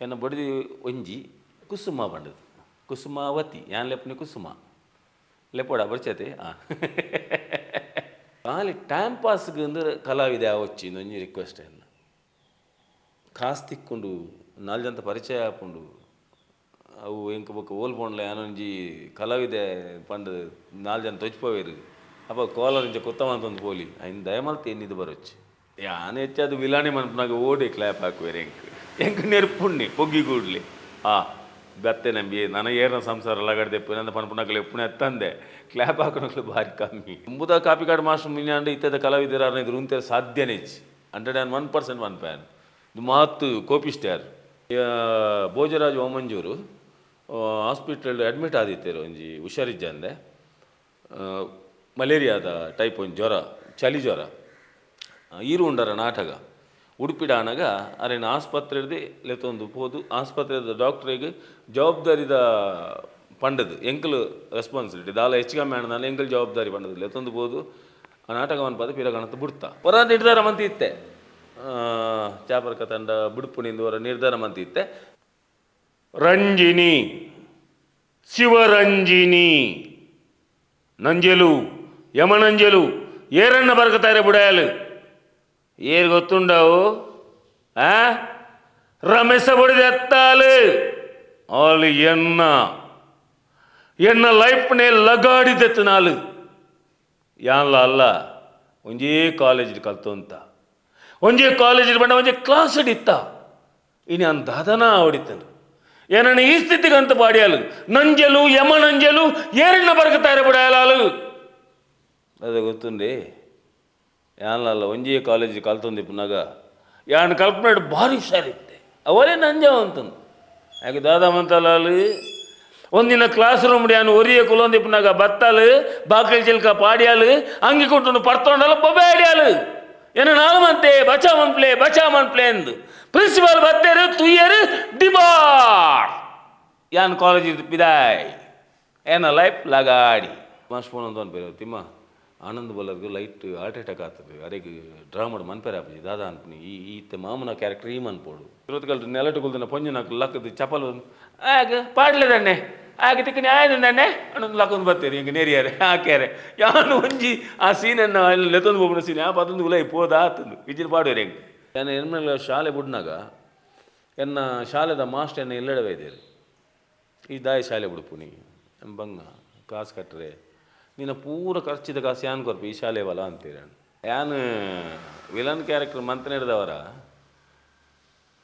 ಎನ್ನ ಬಡ್ದು ಒಂಜಿ ಕುಸುಮ ಬಂಡದು ಕುಸುಮಾವತಿ ಯಾನ್ ಲೆಪ್ಪನೆ ಕುಸುಮ ಲೆಪ್ಪೋಡ ಬರ್ಚತೆ ಖಾಲಿ ಟೈಮ್ ಪಾಸ್ಗೆ ಅಂದ್ರೆ ಕಲಾವಿದೆ వచ్చింది ಒಂಜಿ ರಿಕ್ವೆಸ್ಟ್ ಎಲ್ಲ ಕಾಸು ತಿಕ್ಕೊಂಡು ನಾಲ್ಕು ಜನ ಪರಿಚಯ ಹಾಕೊಂಡು ಅವು ಎಂಕ ಬೊಕ್ಕ ಓಲ್ಪೊಂಡ್ಲ ಯಾನೊಂಜಿ ಕಲಾವಿದೆ ಪಂಡ ನಾಲ್ಕು ಜನ ತೊಚ್ಚಿಪೋವೇರು ಅಪ್ಪ ಕೋಲಾರಿಂಚ ಕೊತ್ತವಂತಂದು ಪೋಲಿ ಐನ್ ದಯಮಲ್ತ ಎನ್ನಿದು ಬರೊಚ್ಚಿ ಯಾನು ಹೆಚ್ಚದು ವಿಲಾಣಿ ಮನ್ಪನಾಗ ಓಡಿ ಕ್ಲಾಪ್ ಹಾಕುವೇರು ಎಂಕ ನೆರ್ಪುಣ್ಣಿ ಪೊಗ್ಗಿ ಕೂಡ್ಲಿ ಗತ್ತೆ ನಂಬಿ ನನಗೆ ಏನ ಸಂಸಾರ ಲಗಡ್ದೆಪ್ಪು ನನ್ನ ಪನ್ಪುನಕ್ಲೆ ಎಪ್ಪುಣ ಎತ್ತಂದೆ ಕ್ಲಾಪ್ ಹಾಕೋಣಕ್ಲೆ ಭಾರಿ ಕಮ್ಮಿ ತುಂಬುದ ಕಾಪಿ ಕಾರ್ಡ್ ಮಾಸ್ಟರ್ ಮಿನ್ಯಾಂಡು ಇತ್ತದ ಕಲಾವಿದರಾರನ ಇದ್ರು ಉಂತೆ ಸಾಧ್ಯನೇ 101% ಒನ್ ಪ್ಯಾನ್ ಇದು ಮಾತು ಕೋಪಿಸ್ಟ್ಯಾರು ಭೋಜರಾಜ್ ಓಮಂಜೂರು ಹಾಸ್ಪಿಟ್ಲ್ ಅಡ್ಮಿಟ್ ಆದಿತ್ತೇರು ಒಂಜಿ ಹುಷಾರಿಜ್ಜಂದೆ ಮಲೇರಿಯಾದ ಟೈಪ್ ಒಂದು ಜ್ವರ ಚಳಿ ಜ್ವರ ಈರು ಉಂಡರ ನಾಟಕ ಉಡುಪಿಡ ಆನಾಗ ಅರೇನು ಆಸ್ಪತ್ರೆದು ಲೆತ್ತೊಂದು ಪೋದು ಆಸ್ಪತ್ರೆದ ಡಾಕ್ಟ್ರಿಗೆ ಜವಾಬ್ದಾರಿದ ಪಂಡದು ಎಂಕಲು ರೆಸ್ಪಾನ್ಸಿಬಿಲಿಟಿ ದಾಲ ಹೆಚ್ಚು ಕಮ್ಮಿ ಆಣದಾಲ ಎಂಕಲ್ ಜವಾಬ್ದಾರಿ ಪಂಡದು ಲೆತ್ತೊಂದು ಪೋದು ಆ ನಾಟಕವನ್ನು ಪದ ಪಿರಗಣತ ಬಿಡ್ತಾ ಹೊರ ನಿರ್ಧಾರ ಮಂತಿ ಇತ್ತೆ ಚಾಪರ್ಕ ತಂಡ ಬುಡುಪುಣಿಂದ ಹೊರ ನಿರ್ಧಾರ ಮಂತಿ ಇತ್ತೆ ರಂಜಿನಿ ಶಿವರಂಜಿನಿ ನಂಜಲು ಯಮನಂಜಲು ಏರನ್ನ ಬರ್ಕತಾರೆ ಬುಡಾಯಲು ಏರು ಗೊತ್ತುಂಡವು ರಮೇಶ ಬಡಿದ ಎತ್ತಾಲು ಆಳು ಎನ್ನ ಲೈಫ್ನೇ ಲಗಾಡಿದೆತ್ತು ನಾಳು ಯಾನ್ಲ ಅಲ್ಲ ಒಂಜೇ ಕಾಲೇಜ್ ಕಲ್ತು ಅಂತ ಒಂಜೇ ಕಾಲೇಜ್ ಬಂಡ ಒಂಜೇ ಕ್ಲಾಸ್ ಹಿಡಿತ್ತ ಇನ್ನು ಅಂತ ಅದನ ಹೊಡಿತನು ಏನನ್ನ ಈ ಸ್ಥಿತಿಗಂತ ಪಾಡಿಯಾಲು ನಂಜಲು ಯಮನಂಜಲು ಏರನ್ನ ಬರ್ಕತಾರೆ ಬುಡಾಯಲಾಲು ಅದೇ ಗೊತ್ತುಂಡಿ ಯಾನಲ್ಲ ಒಂಜಿ ಕಾಲೇಜ್ ಕಲ್ತೊಂದು ಪುನಗ ಯಾನ್ ಕಲ್ಪನೆ ಭಾರಿ ಹುಷಾರಿತ್ತೆ ಅವರೇ ನಂಜವಂತಂದು ಯಾಕೆ ದಾದಾಮಂತಲಾಲು ಒಂದಿನ ಕ್ಲಾಸ್ ರೂಮ್ ಯಾನು ಒರಿಯ ಕುಲೊಂದು ಪುನಗ ಬತ್ತಲು ಬಾಕಲ್ ಚಿಲ್ಕ ಪಾಡಿಯಾಲು ಅಂಗಿ ಕೊಟ್ಟು ಪರ್ತೊಂಡಲ್ಲ ಬೊಬ್ಬೆ ಆಡಿಯಾಲು ಏನ ನಾಳು ಮಂತೆ ಬಚಾ ಮನ್ಪ್ಲೆ ಎಂದು ಪ್ರಿನ್ಸಿಪಾಲ್ ಬತ್ತೇರು ತುಯ್ಯರು ಡಿಬಾರ್ ಯಾನ್ ಕಾಲೇಜ್ ಪಿದಾಯ್ ಏನ ಲೈಫ್ ಲಗಾಡಿ ಮಾಸ್ ಫೋನ್ ಅಂತ ಅನ್ಪೇರು ತಿಮ್ಮ ಆನಂದ್ ಬಲ್ಲರ್ಗು ಲೈಟ್ ಹಾರ್ಟ್ ಅಟ್ಯಾಕ್ ಆಗ್ತದೆ ಅರೆಗೆ ಡ್ರಾ ಮಾಡಿ ಮನ್ಪೇರ ಆಪಿ ದಾದಾ ಅನ್ಪನಿ ಈತ ಮಾಮನ ಕ್ಯಾರೆಕ್ಟರ್ ಈ ಮನ್ಪೋಡು ಇವತ್ತುಗಲ್ರು ನೆಲಟುಗಲ್ದನ ಪೊಂಜು ನಾಲ್ಕು ಲಕ್ಕದ ಚಪಲ್ ಆಗ ಪಾಡ್ಲೇದಣ್ಣೆ ಆಗ ತಿಕ್ಕನಿ ಆಯ್ದಂದಣ್ಣೆ ಅನ್ನೊಂದು ಲಕ್ಕೊಂದು ಬರ್ತೀರಿ ಹಿಂಗೆ ನೇರಿಯಾರೆ ಹಾಕ್ಯಾರೆ ಯಾನು ಒಂಜಿ ಆ ಸೀನನ್ನು ಅಲ್ಲಿ ಲೆತ್ತೊಂದು ಹೋಗ್ಬಿಡ ಸೀನ್ ಆ ಪದೊಂದು ಉಲೈ ಪೋದ ಆತಂದು ವಿಜಿಲ್ ಪಾಡೋರು ಹೆಂಗೆ ನಾನು ಹೆಣ್ಮೇಲೆ ಶಾಲೆ ಬಿಡ್ನಾಗ ಎನ್ನ ಶಾಲೆದ ಮಾಸ್ಟರ್ ಎನ್ನ ಎಲ್ಲೆಡವೈದೇರಿ ಈ ದಾಯಿ ಶಾಲೆ ಬಿಡುಪುನಿ ಬಂಗ ಕಾಸು ಕಟ್ಟರೆ ನೀನು ಪೂರ ಖರ್ಚಿದ ಕಾಸು ಯಾನ್ ಕೊರ್ಪು ಈ ಶಾಲೆ ಬಲ ಅಂತೀರ ಯಾನ್ ವಿಲನ್ ಕ್ಯಾರೆಕ್ಟರ್ ಮಂತ್ರ ಹಿಡ್ದವರ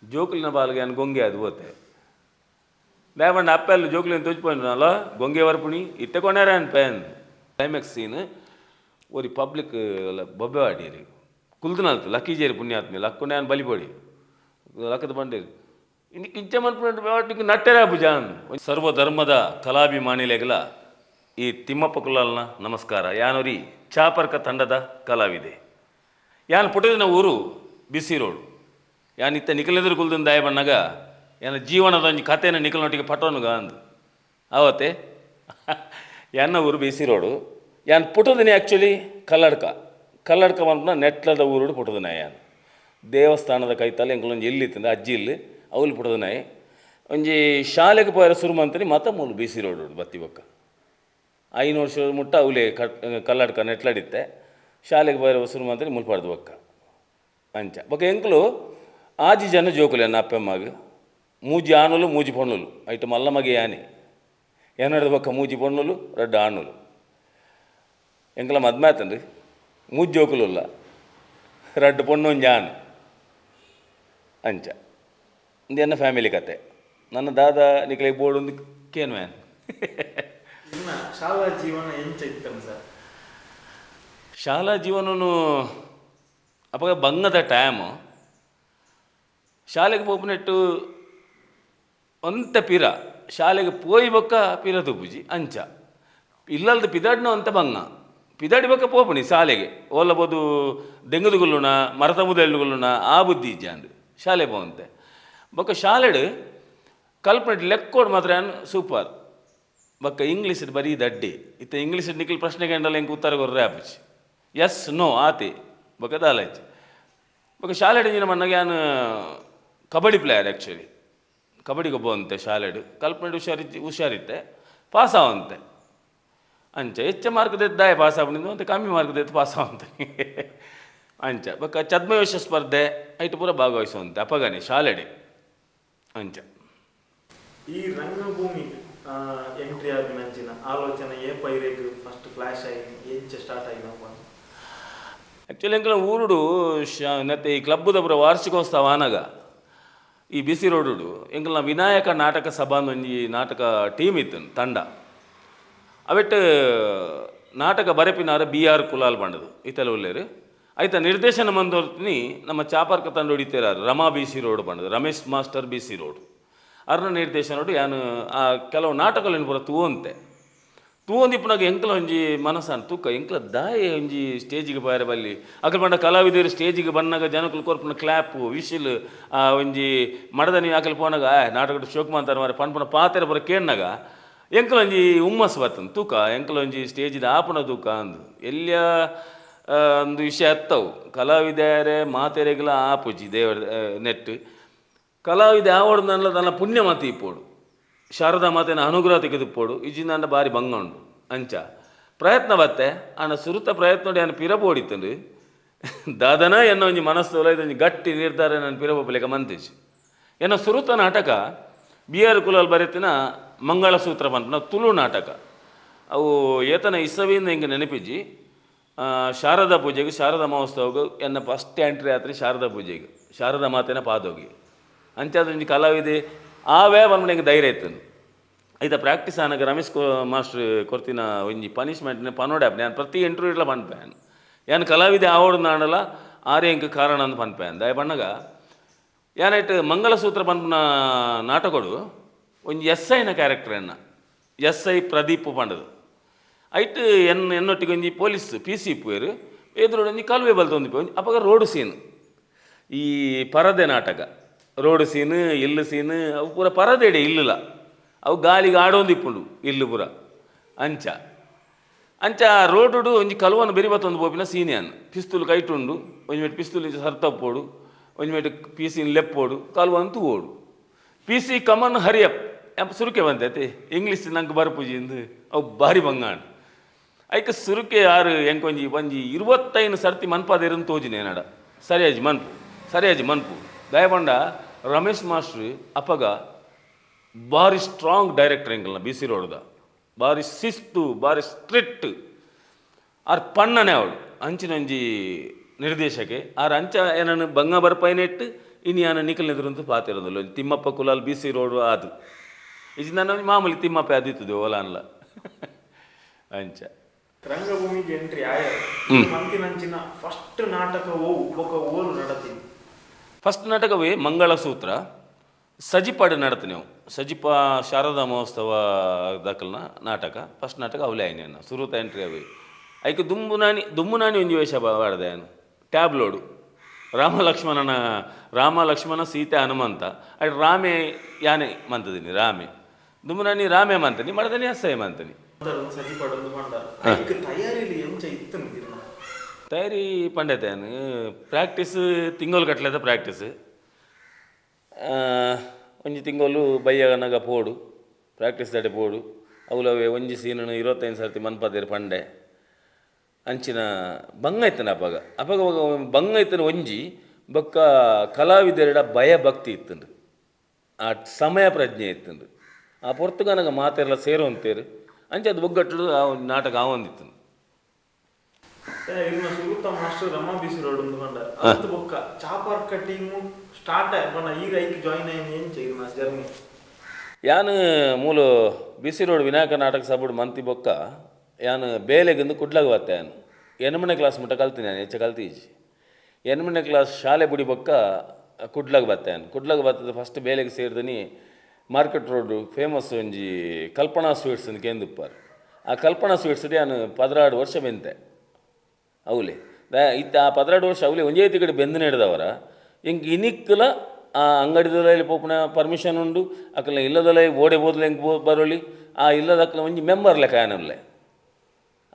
ಜೋಕುಲಿನ ಬಾಲ್ಗೆ ಯಾನ್ ಗೊಂಗೆ ಅದು ಓತೆ ದಯಪಂಡ ಅಪ್ಪೆಲ್ಲ ಜೋಕುಲಿನ ತುಚ್ಚಿಪೋಯ್ನಲ್ಲ ಗೊಂಗೆ ವರ್ಪುಣಿ ಇತ್ತೆ ಕೊಣ್ಯಾರ ಅನ್ ಪೇನ್ ಕ್ಲೈಮ್ಯಾಕ್ಸ್ ಸೀನ್ ಒರಿ ಪಬ್ಲಿಕ್ ಬೊಬ್ಬೆ ಆಡೀರಿ ಕುಲ್ದನಲ್ತು ಲಕ್ಕೀಜೇರಿ ಪುಣ್ಯಾತ್ಮಿ ಲಕ್ಕೊಂಡೆ ಯಾನ್ ಬಲಿಪೋಡಿ ಲಕ್ಕದ ಬಂಡೀರಿ ಇನ್ನು ಕಿಂಚ ಮನ್ಪುಣ ನಟ್ಟೆರ ಭುಜಾನ್ ಸರ್ವಧರ್ಮದ ಕಲಾಭಿಮಾನಿಲೆಗಲ ಈ ತಿಮ್ಮಪ್ಪ ಕುಲಾಲ್ನ ನಮಸ್ಕಾರ ಯಾನೊರಿ ಚಾಪರ್ಕ ತಂಡದ ಕಲಾವಿದೆ ಯಾನ್ ಪುಟದಿನ ಊರು ಬಿಸಿ ರೋಡ್ ಯಾನ್ ಇತ್ತ ನಿಖಲೆದುರು ಕುಲ್ದಿಂದ ದಾಯ ಬಣ್ಣಾಗ ಯಾನ ಜೀವನದ ಒಂಜಿ ಕಥೆನ ನಿಖಲ್ನೊಟ್ಟಿಗೆ ಪಟೋನುಗ ಅಂದು ಆವತ್ತೆ ಯಾನ ಊರು ಬಿಸಿ ರೋಡು ಯಾನ್ ಪುಟದಿನಿ ಆ್ಯಕ್ಚುಲಿ ಕಲ್ಲಡ್ಕ ಬಂದ್ಬಿಟ್ಟು ನೆಟ್ಲದ ಊರು ಪುಟದಿನ ಯಾನ್ ದೇವಸ್ಥಾನದ ಕೈತಲ್ಲ ಎಂಗಳೊಂದು ಎಲ್ಲಿತ್ತಂದ ಅಜ್ಜಿ ಇಲ್ಲಿ ಅವಳು ಪುಟದಿನಾಯಿ ಒಂಜಿ ಶಾಲೆಗೆ ಪೋಯರ ಸುರುಮಂತನಿ ಮತ ಮೂಲು ಬಿಸಿ ರೋಡ್ ಬತ್ತಿ ಬೊಕ್ಕ 5 ವರ್ಷದ ಮುಟ್ಟ ಅವಲೇ ಕಲ್ಲಡ್ಕ ನೆಟ್ಲಾಡಿತ್ತೆ ಶಾಲೆಗೆ ಬರೋ ವಸೂರು ಮಾತ್ರ ಮುಲ್ಪಾಡ್ದು ಬೊಕ್ಕ ಅಂಚ ಬೊಕ್ಕ ಎಂಕ್ಲು ಆಜಿ ಜನ ಜೋಕುಲೆ ಅನ್ನ ಅಪ್ಪೆಮ್ಮಗೆ ಮೂಜಿ ಆನುಲು ಮೂಜಿ ಪೊಣ್ಣುಲು ಐಟು ಮಲ್ಲ ಮಗೆ ಯಾನಿ ಏನಾಡ್ದು ಬೊಕ್ಕ ಮೂಜಿ ಪೊಣ್ಣುಲು ರಡ್ಡು ಆನುಲು ಎಂಕ್ಲ ಮದ್ಮೆ ಆತನ್ರಿ ಮೂಜಿ ಜೋಕುಲುಲ್ಲ ರಡ್ಡು ಪೊಣ್ಣು ಒಂಜಿ ಆನು ಅಂಚ ಒಂದು ಎನ್ನ ಫ್ಯಾಮಿಲಿ ಕತೆ ನನ್ನ ದಾದ ನಿಕ್ಲಿಗೆ ಬೋರ್ಡ್ ಒಂದು ಕೇನ್ ಮ್ಯಾನ್ ಶಾಲಾ ಜೀವನ ಎಂಚ ಇತ್ತಂ ಸರ್ ಶಾಲಾ ಜೀವನನು ಅವಾಗ ಬಂಗದ ಟೈಮು ಶಾಲೆಗೆ ಪೋಪನೆಟ್ಟು ಒಂತ ಪಿರ ಶಾಲೆಗೆ ಪೋಯಿ ಬೊಕ್ಕ ಪಿರ ತುಬುಜಿ ಅಂಚ ಇಲ್ಲಲ್ದು ಪಿದಾಡ್ನು ಅಂತ ಬಂಗ ಪಿದಾಡಿ ಬೊಕ್ಕ ಪೋಪಣಿ ಶಾಲೆಗೆ ಓಲಬೋದು ದೆಂಗದುಗುಲ್ಲುಣ ಮರತ ಮುದೆಳ್ಳುಗುಲ್ಲುಣ ಆ ಬುದ್ಧಿ ಇಜ್ಜ ಅಂದು ಶಾಲೆ ಪೋವಂತೆ ಬೊಕ್ಕ ಶಾಲೆಡು ಕಲ್ಪನೆ ಲೆಕ್ಕೋಡು ಮಾತ್ರ ಸೂಪರ್ ಬೊಕ್ಕ ಇಂಗ್ಲೀಷ್ ಬರೀ ದಡ್ಡಿ ಇತ್ತ ಇಂಗ್ಲೀಷ್ ನಿಖಿಲ್ ಪ್ರಶ್ನೆಗೆ ಎಂಡಲ್ಲ ಹೆಂಗೆ ಉತ್ತರ ಕೊರ್ರೆ ಆಪುಜಿ ಎಸ್ ನೋ ಆತಿ ಬೊಕ್ಕ ದಾಲಜ್ ಬೊಕ್ಕ ಶಾಲೆ ಡಿಂಜಿನ ಮಣ್ಣಗೆ ನಾನು ಕಬಡ್ಡಿ ಪ್ಲೇಯರ್ ಆ್ಯಕ್ಚುಲಿ ಕಬಡ್ಡಿಗೆ ಒಬ್ಬವಂತೆ ಶಾಲೆಡು ಕಲ್ಪನೆ ಹುಷಾರಿತ್ತೆ ಪಾಸ್ ಆವಂತೆ ಅಂಚ ಹೆಚ್ಚು ಮಾರ್ಕ್ ತೆದ್ದಾಯ ಪಾಸ್ ಆಗ್ಬಿಟ್ಟು ಮತ್ತು ಕಮ್ಮಿ ಮಾರ್ಕ್ ತೆತ್ತು ಪಾಸ್ ಆವಂತೆ ಅಂಚ ಬೊಕ್ಕ ಛದ್ಮವೇಶ ಸ್ಪರ್ಧೆ ಐಟು ಪೂರ ಭಾಗವಹಿಸುವಂತೆ ಅಪಗನೆ ಶಾಲೆಡೆ ಅಂಚ ಈ ರಂಗಭೂಮಿ ಎಂಟ್ರಿ ಆದಿನಂಚಿನ ಆಲೋಚನೆ ಏ ಪೈರೇಗ್ ಫಸ್ಟ್ ಫ್ಲಾಶ್ ಆಗಿ ಎಂಚ ಸ್ಟಾರ್ಟ್ ಆಗಿ ನಾವು ಆ್ಯಕ್ಚುಲಿ ಎಂಕಲ ಊರುಡು ನೆತ್ತೆ ಈ ಕ್ಲಬ್ದ ಪೂರ ವಾರ್ಷಿಕೋತ್ಸವ ಆನಾಗ ಈ ಬಿಸಿ ರೋಡು ಎಂಕಲ್ನ ವಿನಾಯಕ ನಾಟಕ ಸಭಾ ಒಂಜಿ ನಾಟಕ ಟೀಮ್ ಇತ್ತು ತಂಡ ಅವೆಟ್ಟು ನಾಟಕ ಬರೆಪಿನಾರ BR ಕುಲಾಲ್ ಬಂಡದು ಇತಲ ಉಲ್ಲೇರು ಆಯ್ತಾ ನಿರ್ದೇಶನ ಮಂದೋರ್ತಿನಿ ನಮ್ಮ ಚಾಪರ್ಕ ತಂಡ ಹೊಡಿತೀರಾರು ರಮಾ BC ರೋಡ್ ಬಂಡದು ರಮೇಶ್ ಮಾಸ್ಟರ್ BC ರೋಡ್ ಅರ್ನ ನಿರ್ದೇಶನ ನೋಡಿ ಯಾನು ಆ ಕೆಲವು ನಾಟಕಗಳನ್ನು ಪೂರ ತೂವೊಂದಿಪ್ಪನಾಗ ಎಂಕಲ ಒಂಜಿ ಮನಸ್ಸನ್ನು ತೂಕ ಎಂಕಲ ದಾಯ ಒಂಜಿ ಸ್ಟೇಜಿಗೆ ಬಾರೆ ಬಲ್ಲಿ ಅಕಲ್ ಬಂಡ ಕಲಾವಿದರು ಸ್ಟೇಜಿಗೆ ಬಂದಾಗ ಜನಕ್ಕಳು ಕೊರ್ಪುನ ಕ್ಲ್ಯಾಪು ವಿಶಿಲ್ ಒಂಜಿ ಮಡದನಿ ಅಕಲ್ ಪೋನಾಗ ನಾಟಕ ಶೋಕಮ ಅಂತಾರೆ ಮಾರೆ ಪಣ್ಪುನ ಪಾತೆರ ಬರ ಕೇಳಿನಾಗ ಎಂಕಲ ಒಂಜಿ ಹುಮ್ಮಸ್ ಬರ್ತಂದು ತೂಕ ಎಂಕಲ ಒಂಜಿ ಸ್ಟೇಜಿದ ಆಪಣ ತೂಕ ಅಂದು ಎಲ್ಲಿಯ ಒಂದು ವಿಷಯ ಹತ್ತವು ಕಲಾವಿದರೆ ಮಾತೆರೆಗಳ ಆಪುಜಿ ದೇವರ ನೆಟ್ ಕಲಾವಿದ ಯಾವಡ್ದಲ್ಲ ತನ್ನ ಪುಣ್ಯ ಮಾತು ಇಪ್ಪೋಡು ಶಾರದಾ ಮಾತೆನ ಅನುಗ್ರಹ ತೆಗೆದುಪ್ಪೋಡು ಇಜಿಂದ ಬಾರಿ ಭಂಗ ಉಂಡು ಅಂಚ ಪ್ರಯತ್ನ ಬತ್ತೆ ಆನ ಸುರುತ ಪ್ರಯತ್ನ ನೋಡಿ ನಾನು ಪಿರಬು ಹೊಡಿತಂಡು ದಾದನ ಎನ್ನೋ ಒಂಜಿ ಮನಸ್ಸು ಒಂಜಿ ಗಟ್ಟಿ ನಿರ್ಧಾರ ನಾನು ಪಿರಬೋಪಲೆಗ ಮಂತಿಸಿ ಎನ್ನ ಸುರುತ ನಾಟಕ BR ಕುಲಾಲ್ ಬರೆತಿನ ಮಂಗಳಸೂತ್ರ ಪಂಪನ ತುಳು ನಾಟಕ ಅವು ಏತನ ಇಸವಿಯಿಂದ ಹಿಂಗೆ ನೆನಪಿಜ್ಜಿ ಶಾರದಾ ಪೂಜೆಗೆ ಶಾರದಾ ಮಹೋತ್ಸವಗೂ ಎನ್ನ ಫಸ್ಟ್ ಎಂಟ್ರಿ ಆತ್ರಿ ಶಾರದಾ ಪೂಜೆಗೆ ಶಾರದಾ ಮಾತೆನ ಪಾದೋಗಿ ಅಂಚಾದೊಂಜಿ ಕಲಾವಿದೆ ಆವೇ ಬಂದ್ಬಿಟ್ಟು ಹಿಂಗೆ ಧೈರ್ಯ ಇತ್ತನು ಐತ ಪ್ರಾಕ್ಟೀಸ್ ಆನಾಗ ರಮೇಶ್ ಮಾಸ್ಟರ್ ಕೊರ್ತಿನ ಒಂಜಿ ಪನಿಷ್ಮೆಂಟ್ನ ಪನೋಡ್ಯಾಪ್ ನಾನು ಪ್ರತಿ ಇಂಟರ್ವ್ಯೂಡ್ಲ ಪನ್ಪೇನು ಏನು ಕಲಾವಿದೆ ಆವಡು ನಾಡಲ್ಲ ಆರೇ ಇಂಕ ಕಾರಣ ಅಂತ ಪನ್ಪೇನು ದಯ ಬಣ್ಣಗ ಏನಾಯ್ತು ಮಂಗಳಸೂತ್ರ ಪನ್ಪನ ನಾಟಕಡು ಒಂಜಿ SIನ ಕ್ಯಾರೆಕ್ಟರ್ SI ಪ್ರದೀಪ್ ಪಂಡದು ಐಟ್ ಎನ್ನೊಟ್ಟಿಗೆ ಒಂಜಿ ಪೊಲೀಸ್ PC ಇಪ್ಪುವೇರು ಎದುರು ಒಂಜಿ ಕಾಲುವೆ ಬಲ್ತೊಂದಿಪ್ಪು ಅವಾಗ ರೋಡ್ ಸೀನ್ ಈ ಪರದೆ ನಾಟಕ ರೋಡ್ ಸೀನ್ ಇಲ್ಲು ಸೀನ್ ಅವು ಪೂರ ಪರದೆಡೆ ಇಲ್ಲಲ್ಲ ಅವು ಗಾಳಿಗೆ ಆಡೋಂದಿಪ್ಪುಂಡು ಇಲ್ಲು ಪೂರ ಅಂಚ ರೋಡುಡು ಒಂಜಿ ಕಲುವನ್ನು ಬೆರಿಬತ್ತೊಂದು ಪೋಪಿನ ಸೀನಿಯನ್ ಪಿಸ್ತೂಲು ಕೈಟುಂಡು ಒಂಜಿ ಮೇಟ್ ಪಿಸ್ತೂಲ್ ಸರ್ತಪ್ಪೋಡು ಒಂಜಿ ಮೇಟ್ PC ಲೆಪ್ಪೋಡು ಕಲುವಂತೂ ಓಡು PC ಕಮನ್ ಹರಿಯಪ್ ಎಂಪ ಸುರುಕೆ ಬಂತೈತೆ ಇಂಗ್ಲೀಷ್ ನಂಗೆ ಬರ್ಪುಜಿಂದು ಅವು ಭಾರಿ ಬಂಗಾಂಡು ಐಕ ಸುರುಕೆ ಯಾರು ಎಂಕೊಂಜಿ ಒಂಜಿ 25 ಸರ್ತಿ ಮನ್ಪಾದೇರನ್ನು ತೋಜಿನಿ ಏನಾಡ ಸರಿಯಾಜಿ ಮನ್ಪು ದಯಬಂಡ ರಮೇಶ್ ಮಾಸ್ಟ್ರು ಅಪ್ಪಗ ಭಾರಿ ಸ್ಟ್ರಾಂಗ್ ಡೈರೆಕ್ಟರ್ ಎಂಕಲ್ನ BC ರೋಡ್ದ ಭಾರಿ ಶಿಸ್ತು ಭಾರಿ ಸ್ಟ್ರಿಕ್ಟ್ ಆರ್ ಪಣ್ಣನೆ ಅವಳು ಅಂಚಿನೊಂಜಿ ನಿರ್ದೇಶಕೆ ಆರ್ ಅಂಚ ಏನನ್ನು ಬಂಗ ಬರ್ಪೈನೆಟ್ಟು ಇನ್ನು ಯಾನ ನಿಖಲ್ನೆದುರಂತೂ ಪಾತಿರೋದಿಲ್ಲ ತಿಮ್ಮಪ್ಪ ಕುಲಾಲ್ BC ರೋಡು ಅದು ಇದು ನನ್ನ ಮಾಮೂಲಿ ತಿಮ್ಮಪ್ಪ ಅದಿತ್ತು ಓಲಾ ಅನ್ಲ ಅಂಚ ರಂಗಭೂಮಿಗೆ ಎಂಟ್ರಿ ಆಯ ಮಂತಿನಂಚಿನ ಫಸ್ಟ್ ನಾಟಕ ಓಲು ನಡತೀನಿ ಫಸ್ಟ್ ನಾಟಕವೇ ಮಂಗಳಸೂತ್ರ ಸಜಿಪಾಡು ನಡತೆ ನೀವು ಸಜಿಪ ಶಾರದಾ ಮಹೋತ್ಸವ ದಾಖಲ್ನ ನಾಟಕ ಫಸ್ಟ್ ನಾಟಕ ಅವಲೇ ಆಯ್ನ ಸುರುತ ಎಂಟ್ರಿ ಅವೆ ಐಕೆ ದುಮ್ಮುನಾನಿ ಒಂಜಿ ವೇಷ ಬಾಡ್ದೆ ನಾನು ಟ್ಯಾಬ್ಲೋಡು ರಾಮ ಲಕ್ಷ್ಮಣ ಸೀತೆ ಹನುಮಂತ ಅಡ್ ರಾಮೆ ಯಾನೆ ಮಂತದಿನಿ ರಾಮೆ ದುಮ್ಮುನಾನಿ ರಾಮೆ ಮಂತನಿ ಮಡದನಿ ಅಸ್ಸಯ್ಯ ಮಂತನಿ ತಯಾರಿ ಪಂಡತೇನು ಪ್ರಾಕ್ಟೀಸ್ ತಿಂಗಳು ಕಟ್ಲೆದ ಪ್ರಾಕ್ಟೀಸ್ ಒಂಜಿ ತಿಂಗಳು ಬಯ್ಯಗನಗ ಪೋಡು ಪ್ರಾಕ್ಟೀಸ್ ದಡೆ ಪೋಡು ಅವಲವೇ ಒಂಜಿ ಸೀನನ್ನು 25 ಸರ್ತಿ ಮನ್ಪದೇರು ಪಂಡೆ ಅಂಚಿನ ಬಂಗಾಯ್ತನ ಅಪಗ ಬಂಗಾಯ್ತನ ಒಂಜಿ ಬೊಕ್ಕ ಕಲಾವಿದರ ಭಯ ಭಕ್ತಿ ಇತ್ತಂಡು ಆ ಸಮಯ ಪ್ರಜ್ಞೆ ಇತ್ತಂಡು ಆ ಪೊರ್ತುಗನಗ ಮಾತೆಲ್ಲ ಸೇರೋ ಅಂತೇರು ಅಂಚೆ ಅದು ಒಗ್ಗಟ್ಟು ಆ ನಾಟಕ ಆವೊಂದಿತ್ತು ಸುರುತ ಮಾಸ್ಟರ್ ರಮಾ BC ರೋಡ್ ಬಂದ ಅದು ಬೊಕ್ಕ ಚಾಪರ್ಕ ಟೀಮು ಸ್ಟಾರ್ಟ್ ಆಯ್ತು ಈಗ ಐಕ್ ಜಾಯಿನ್ ಆಯ್ತು ಏನು ചെയ്യുന്ന ಜರ್ನಿ ಯಾನು ಮೂಲು BC ರೋಡ್ ವಿನಾಯಕ ನಾಟಕ ಸಭೆಡು ಮಂತಿ ಬೊಕ್ಕ ಯಾನು ಬೇಲೆಗಿಂದು ಕುಡ್ಲಾಗ ಬತ್ತೆ ಯಾನು 8ನೇ ಕ್ಲಾಸ್ ಮುಟ್ಟ ಕಲ್ತೀನಿ ನಾನು ಹೆಚ್ಚು ಕಲ್ತೀಜಿ 8ನೇ ಕ್ಲಾಸ್ ಶಾಲೆ ಬುಡಿ ಬೊಕ್ಕ ಕುಡ್ಲಾಗ ಬತ್ತೆ ಯಾನು ಕುಡ್ಲಾಗ ಬರ್ತದೆ ಫಸ್ಟ್ ಬೇಲೆಗೆ ಸೇರಿದನಿ ಮಾರ್ಕೆಟ್ ರೋಡು ಫೇಮಸ್ ಒಂಜಿ ಕಲ್ಪನಾ ಸ್ವೀಟ್ಸ್ ಅಂತ ಕೇಂದುಪ್ಪಾರು ಆ ಕಲ್ಪನಾ ಸ್ವೀಟ್ಸ್ ನಾನು 16 ವರ್ಷ ಬೆಂತೆ ಅವಲೆ ಇತ್ತ ಆ 16 ವರ್ಷ ಅವಲೆ ಒಂಜೇ ತಿಗಡೆ ಬೆಂದು ನಡೆದವರ ಹಿಂಗೆ ಇನಿಕ್ಕಲ ಆ ಅಂಗಡಿದಲ್ಲಿ ಪೋಪನ ಪರ್ಮಿಷನ್ ಉಂಡು ಅಕ್ಕಲ ಇಲ್ಲದಲ್ಲ ಓಡೆ ಬೋದ್ಲು ಹೆಂಗೆ ಬರೋಳಿ ಆ ಇಲ್ಲದ ಅಕ್ಕಲ ಒಂಜಿ ಮೆಂಬರ್ ಲೆಕ್ಕ ಏನಲ್ಲೇ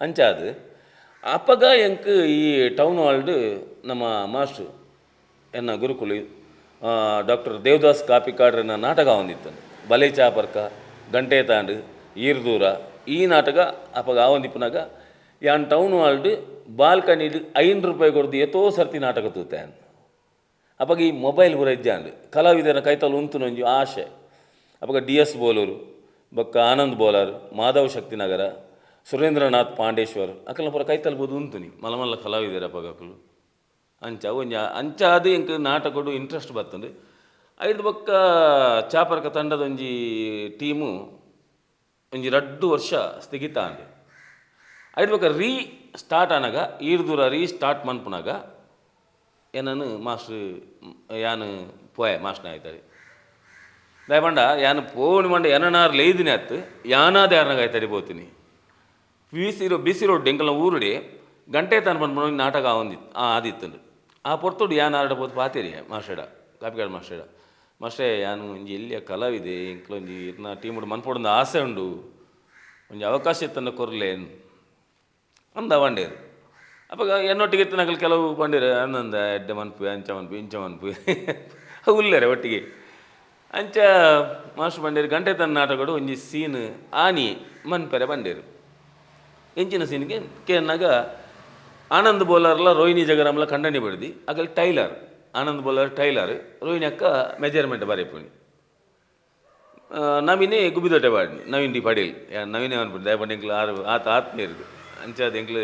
ಅಂಚಾದು ಅಪ್ಪಗ ಎಂಕ್ ಈ ಟೌನ್ ಹಾಲ್ಡ್ ನಮ್ಮ ಮಾಸ್ಟ್ರು ಎನ್ನ ಗುರುಕುಲು ಡಾಕ್ಟರ್ ದೇವದಾಸ್ ಕಾಪಿಕಾಡ್ರನ ನಾಟಕ ಹೊಂದಿತ್ತು ಬಲೆ ಚಾಪರ್ಕ ಗಂಟೆ ತಾಂಡು ಈರ್ದೂರ ಈ ನಾಟಕ ಅಪಗ ಆವೊಂದಿಪ್ಪನಾಗ ಯಾನ್ ಟೌನ್ ಹಾಲ್ಡ್ ಬಾಲ್ಕನಿಡ್ ₹5 ಕೊಡ್ದು ಎತ್ತೋ ಸರ್ತಿ ನಾಟಕ ತೂತಾನ್ ಅಪಗ ಈ ಮೊಬೈಲ್ ಪೂರ ಇಜ್ಜಾಂಡು ಕಲಾವಿದರ ಕೈತಲು ಉಂತುನೊಂಜಿ ಆಶೆ ಅಪಗ DS ಬೋಲೂರು ಬೊಕ್ಕ ಆನಂದ್ ಬೋಲಾರ್ ಮಾಧವ್ ಶಕ್ತಿನಗರ ಸುರೇಂದ್ರನಾಥ್ ಪಾಂಡೇಶ್ವರ್ ಅಕಲ್ನ ಪೂರ ಕೈತಲ್ ಬೋದು ಉಂತುನಿ ಮಲ್ಲ ಕಲಾವಿದರ ಅಪಗಕ್ಕಲು ಅಂಚ ಒಂಜ ಅಂಚ ಅದು ಎಂಕ್ ನಾಟಕಡು ಇಂಟ್ರೆಸ್ಟ್ ಬರ್ತಂಡು ಐದು ಬೊಕ್ಕ ಚಾಪರ್ಕ ತಂಡದ ಒಂಜಿ ಟೀಮು ಒಂಜಿ 2 ವರ್ಷ ಸ್ಥಗಿತ ಅಂಡೆ ಐದು ಬೊಕ್ಕ ಸ್ಟಾರ್ಟ್ ಆನಾಗ ಈರ್ದೂರ ಸ್ಟಾರ್ಟ್ ಮನ್ಪುನಾಗ ಏನನ್ನು ಮಾಸ್ಟ್ರ್ ಯಾನು ಪೋಯೆ ಮಾಸ್ಟ್ನ ಆಯ್ತಾಳೆ ದಯಪಂಡ ಯಾನು ಪೋಣಿ ಮಂಡ ಏನನಾರು ಲೇದಿನಿ ಅತ್ತು ಯಾನಾದ ಯಾರನಾಗ ಆಯ್ತಾಡಿ పోತೀನಿ ಬಿಸಿ ರೋಡ್ ಎಂಕಲ್ನ ಊರುಡೆ ಗಂಟೆ ತಾನು ಬಂದ್ಬಿಡೋ ನಾಟಕ ಆದಿತ್ತಂಡು ಆ ಪೊರ್ತುಡು ಯಾನು ಆಡಬೋದು ಪಾತೇರಿ ಮಾಸ್ಟೇಡ ಕಾಪಿಕಾಡ್ ಮಾಸ್ಟೇ ಯಾನು ಒಂಜಿ ಎಲ್ಲಿಯ ಕಲಾವಿದೆ ಎಂಕ್ಲೊಂಜಿ ಇರ್ನ ಟೀಮುಡು ಮನ್ಪೊಡೊಂದು ಆಸೆ ಉಂಡು ಒಂಜಿ ಅವಕಾಶ ಇತ್ತನ್ನ ಕೊರ್ಲೇನು ಅಂದ ಬಂಡೇರು ಅಪ್ಪಾಗ ಎನ್ನೊಟ್ಟಿಗೆ ನಗಲು ಕೆಲವು ಬಂದಿರು ಅಂದಂದ ಎಡ್ಡೆ ಮನ್ಪು ಅಂಚ ಮನ್ಪು ಇಂಚ ಮನ್ಪು ಉಲ್ಲೇರೆ ಒಟ್ಟಿಗೆ ಅಂಚ ಮಾಸ್ಟರ್ ಬಂಡೇರು ಗಂಟೆ ತನ್ನ ನಾಟಕಡು ಒಂಜಿ ಸೀನ್ ಆನಿ ಮನ್ಪೆರೆ ಬಂಡೇರು ಎಂಚಿನ ಸೀನ್ಗೆ ಕೇನಾಗ ಆನಂದ್ ಬೋಲಾರ್ಲ ರೋಹಿಣಿ ಜಗರಾಮ್ಲ ಕಂಡನಿ ಬಿಡ್ದು ಅಕಲ್ ಟೈಲರ್ ಆನಂದ್ ಬೋಲಾರ್ ಟೈಲರ್ ರೋಹಿಣಿ ಅಕ್ಕ ಮೆಜರ್ಮೆಂಟ್ ಬರೆಪುಣಿ ನವೀನೇ ಗುಬ್ಬಿದೊಟ್ಟೆ ಬಾಡಿನಿ ನವೀನ್ ಡಿ ಪಡೀಲ್ ನವೀನೇ ಅನ್ಬಿಟ್ಟು ದಯಪಂಡು ಎಂಕ್ಲು ಆತ್ಮೀಯರು ಅಂಚಾದ ಎಂಕ್ಲು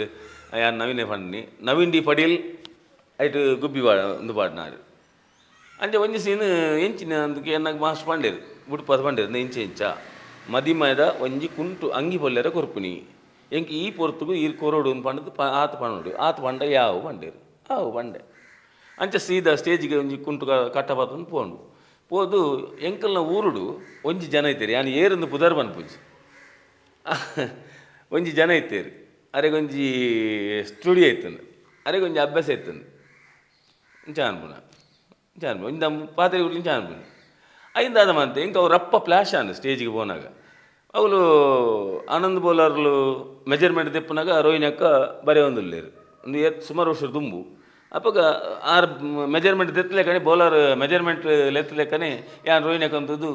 ಯಾನ್ ನವೀನೇ ಪಂಡಿನಿ ನವೀನ್ ಡಿ ಪಡೀಲ್ ಐಟ್ ಗುಬ್ಬಿ ಒಂದು ಪಾಡ್ನಾರು ಅಂಚೆ ಒಂಜಿ ಸೀನ್ ಎಂಚಿನ ಅಂದಕ್ಕೆ ಎನ್ನಾಗ ಮಾಸ್ಟರ್ ಪಂಡೇರು ಬುಡ್ಪದ ಪಂಡೇರು ಇಂಚ ಮದಿಮದ ಒಂಜಿ ಕುಂಟು ಅಂಗಿ ಪೊಲ್ಲೆರ ಕೊರ್ಪುನಿ ಎಂಕ್ ಈ ಪೊರ್ತುಗು ಈ ಕೊರೋಡು ಪಂಡದು ಆತ ಪಂಡ ಯಾವು ಪಂಡೇರು ಆವು ಪಂಡೆ ಅಂಚೆ ಸೀದಾ ಸ್ಟೇಜಿಗೆ ಒಂಜಿ ಕುಂಟು ಕಟ್ಟಬಾತಂದು ಪೋದು ಎಂಕಲ್ನ ಊರುಡು ಒಂಜಿ ಜನ ಇತ್ತೇರಿ ಯಾನು ಏರೊಂದು ಪುದರ್ ಪನ್ಪುಜಿ ಒಂಜಿ ಜನ ಇತ್ತೇರಿ ಅರೆಗೊಂಜಿ ಸ್ಟುಡಿಯೋ ಇತ್ತಂದು ಅರೆಗೊಂಜಿ ಅಭ್ಯಾಸ ಇತ್ತಂದು ಇಂಚ ಅನ್ಪುಣ ಒಂಜಿ ನಮ್ಮ ಪಾತ್ರೆ ಉರ್ಲಿ ಇಂಚ ಅನ್ಪುಣ ಐಂದಾದ ಮಂತೆ ಇಂಕ ಅವ್ರು ರಪ್ಪ ಫ್ಲ್ಯಾಶ್ ಆಂದು ಸ್ಟೇಜಿಗೆ ಪೋನಾಗ ಅವಳು ಆನಂದ್ ಬೋಲಾರ್ಲು ಮೆಜರ್ಮೆಂಟ್ ತೆಪ್ಪನಾಗ ರೋಹಿಣಿ ಅಕ್ಕ ಬರೆ ಒಂದುಲ್ಲೇರು ಒಂದು ಸುಮಾರು ವರ್ಷ ದುಂಬು ಅಪ್ಪಾಗ ಆರು ಮೆಜರ್ಮೆಂಟ್ ತೆತ್ತಲೆಕ್ಕನೆ ಬೋಲಾರ್ ಮೆಜರ್ಮೆಂಟ್ ಲೆತ್ತಲೆಕ್ಕನೆ ಯಾನು ರೋಹಿಣಿ ಅಕ್ಕ ಅಂತದ್ದು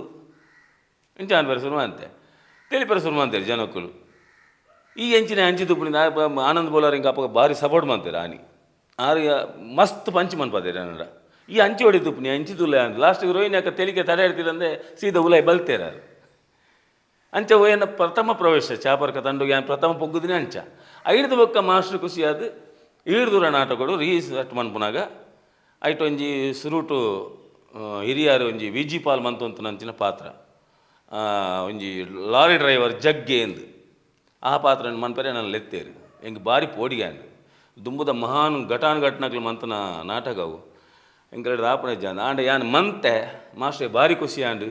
ಇಂಚ ಅನ್ಪರೆ ಸುರ್ಮ ಅಂತೆ ತಿಳಿಪರೆ ಸುರ್ಮ ಅಂತೇಳಿ ಜನಕ್ಕಳು ಈ ಎಂಚಿನ ಹಂಚಿ ತುಪ್ಪುಳಿಂದ ಆನಂದ್ ಬೋಲಾರ್ ಇಂಕ ಅಪ್ಪಾಗ ಭಾರಿ ಸಪೋರ್ಟ್ ಮಾಡ್ತಾರೆ ಆನಿ ಆರು ಮಸ್ತ್ ಪಂಚ್ ಮನ್ಪಾದೇರಿ ಅನ್ನಡ ಈ ಹಂಚಿ ಹೊಡಿ ತುಪ್ಪು ನೀ ಹಂಚಿ ತುಲ್ಲ ಅಂತ ಲಾಸ್ಟಿಗೆ ರೋಹಿಣಿ ಅಕ್ಕ ತೆಲಿಕೆ ತಡೆ ಹಿಡ್ತಿರಂದೆ ಸೀದಾ ಉಲಾಯಿ ಬಲ್ತೇರ ಅಂಚ ಓಯನ ಪ್ರಥಮ ಪ್ರವೇಶ ಚಾಪರ್ಕ ತಂಡುಗೆ ಪ್ರಥಮ ಪೊಗ್ಗುದಿನ ಅಂಚ ಐದು ಬೊಕ್ಕ ಮಾಸ್ಟರ್ ಖುಷಿಯಾದ ಈಡ್ದೂರ ನಾಟಕಗಳು ರೀಸೆಟ್ ಮನ್ಪುನಾಗ ಐಟ್ ಒಂಜಿ ಸುರುಟು ಹಿರಿಯರು ಒಂಜಿ ವಿಜಿ ಪಾಲ್ ಮಂತು ನಂಚಿನ ಪಾತ್ರ ಒಂಜಿ ಲಾರಿ ಡ್ರೈವರ್ ಜಗ್ಗೆ ಎಂದು ಆ ಪಾತ್ರ ಮನ್ಪರೆ ನಾನು ಲೆತ್ತೇರು ಎಂಗೆ ಭಾರಿ ಪೋಡಿಗ್ಯಾಂಡು ದುಂಬುದ ಮಹಾನ್ ಘಟಾನುಘಟನೆಗಳು ಮಂತನ ನಾಟಕವು ಎಂಕಲ್ಡ್ ಆಪಣೆ ಜಾನ ಆಂಡ ಯಾನ್ ಮಂತೆ ಮಾಸ್ಟರ್ ಭಾರಿ ಖುಷಿ ಆಂಡು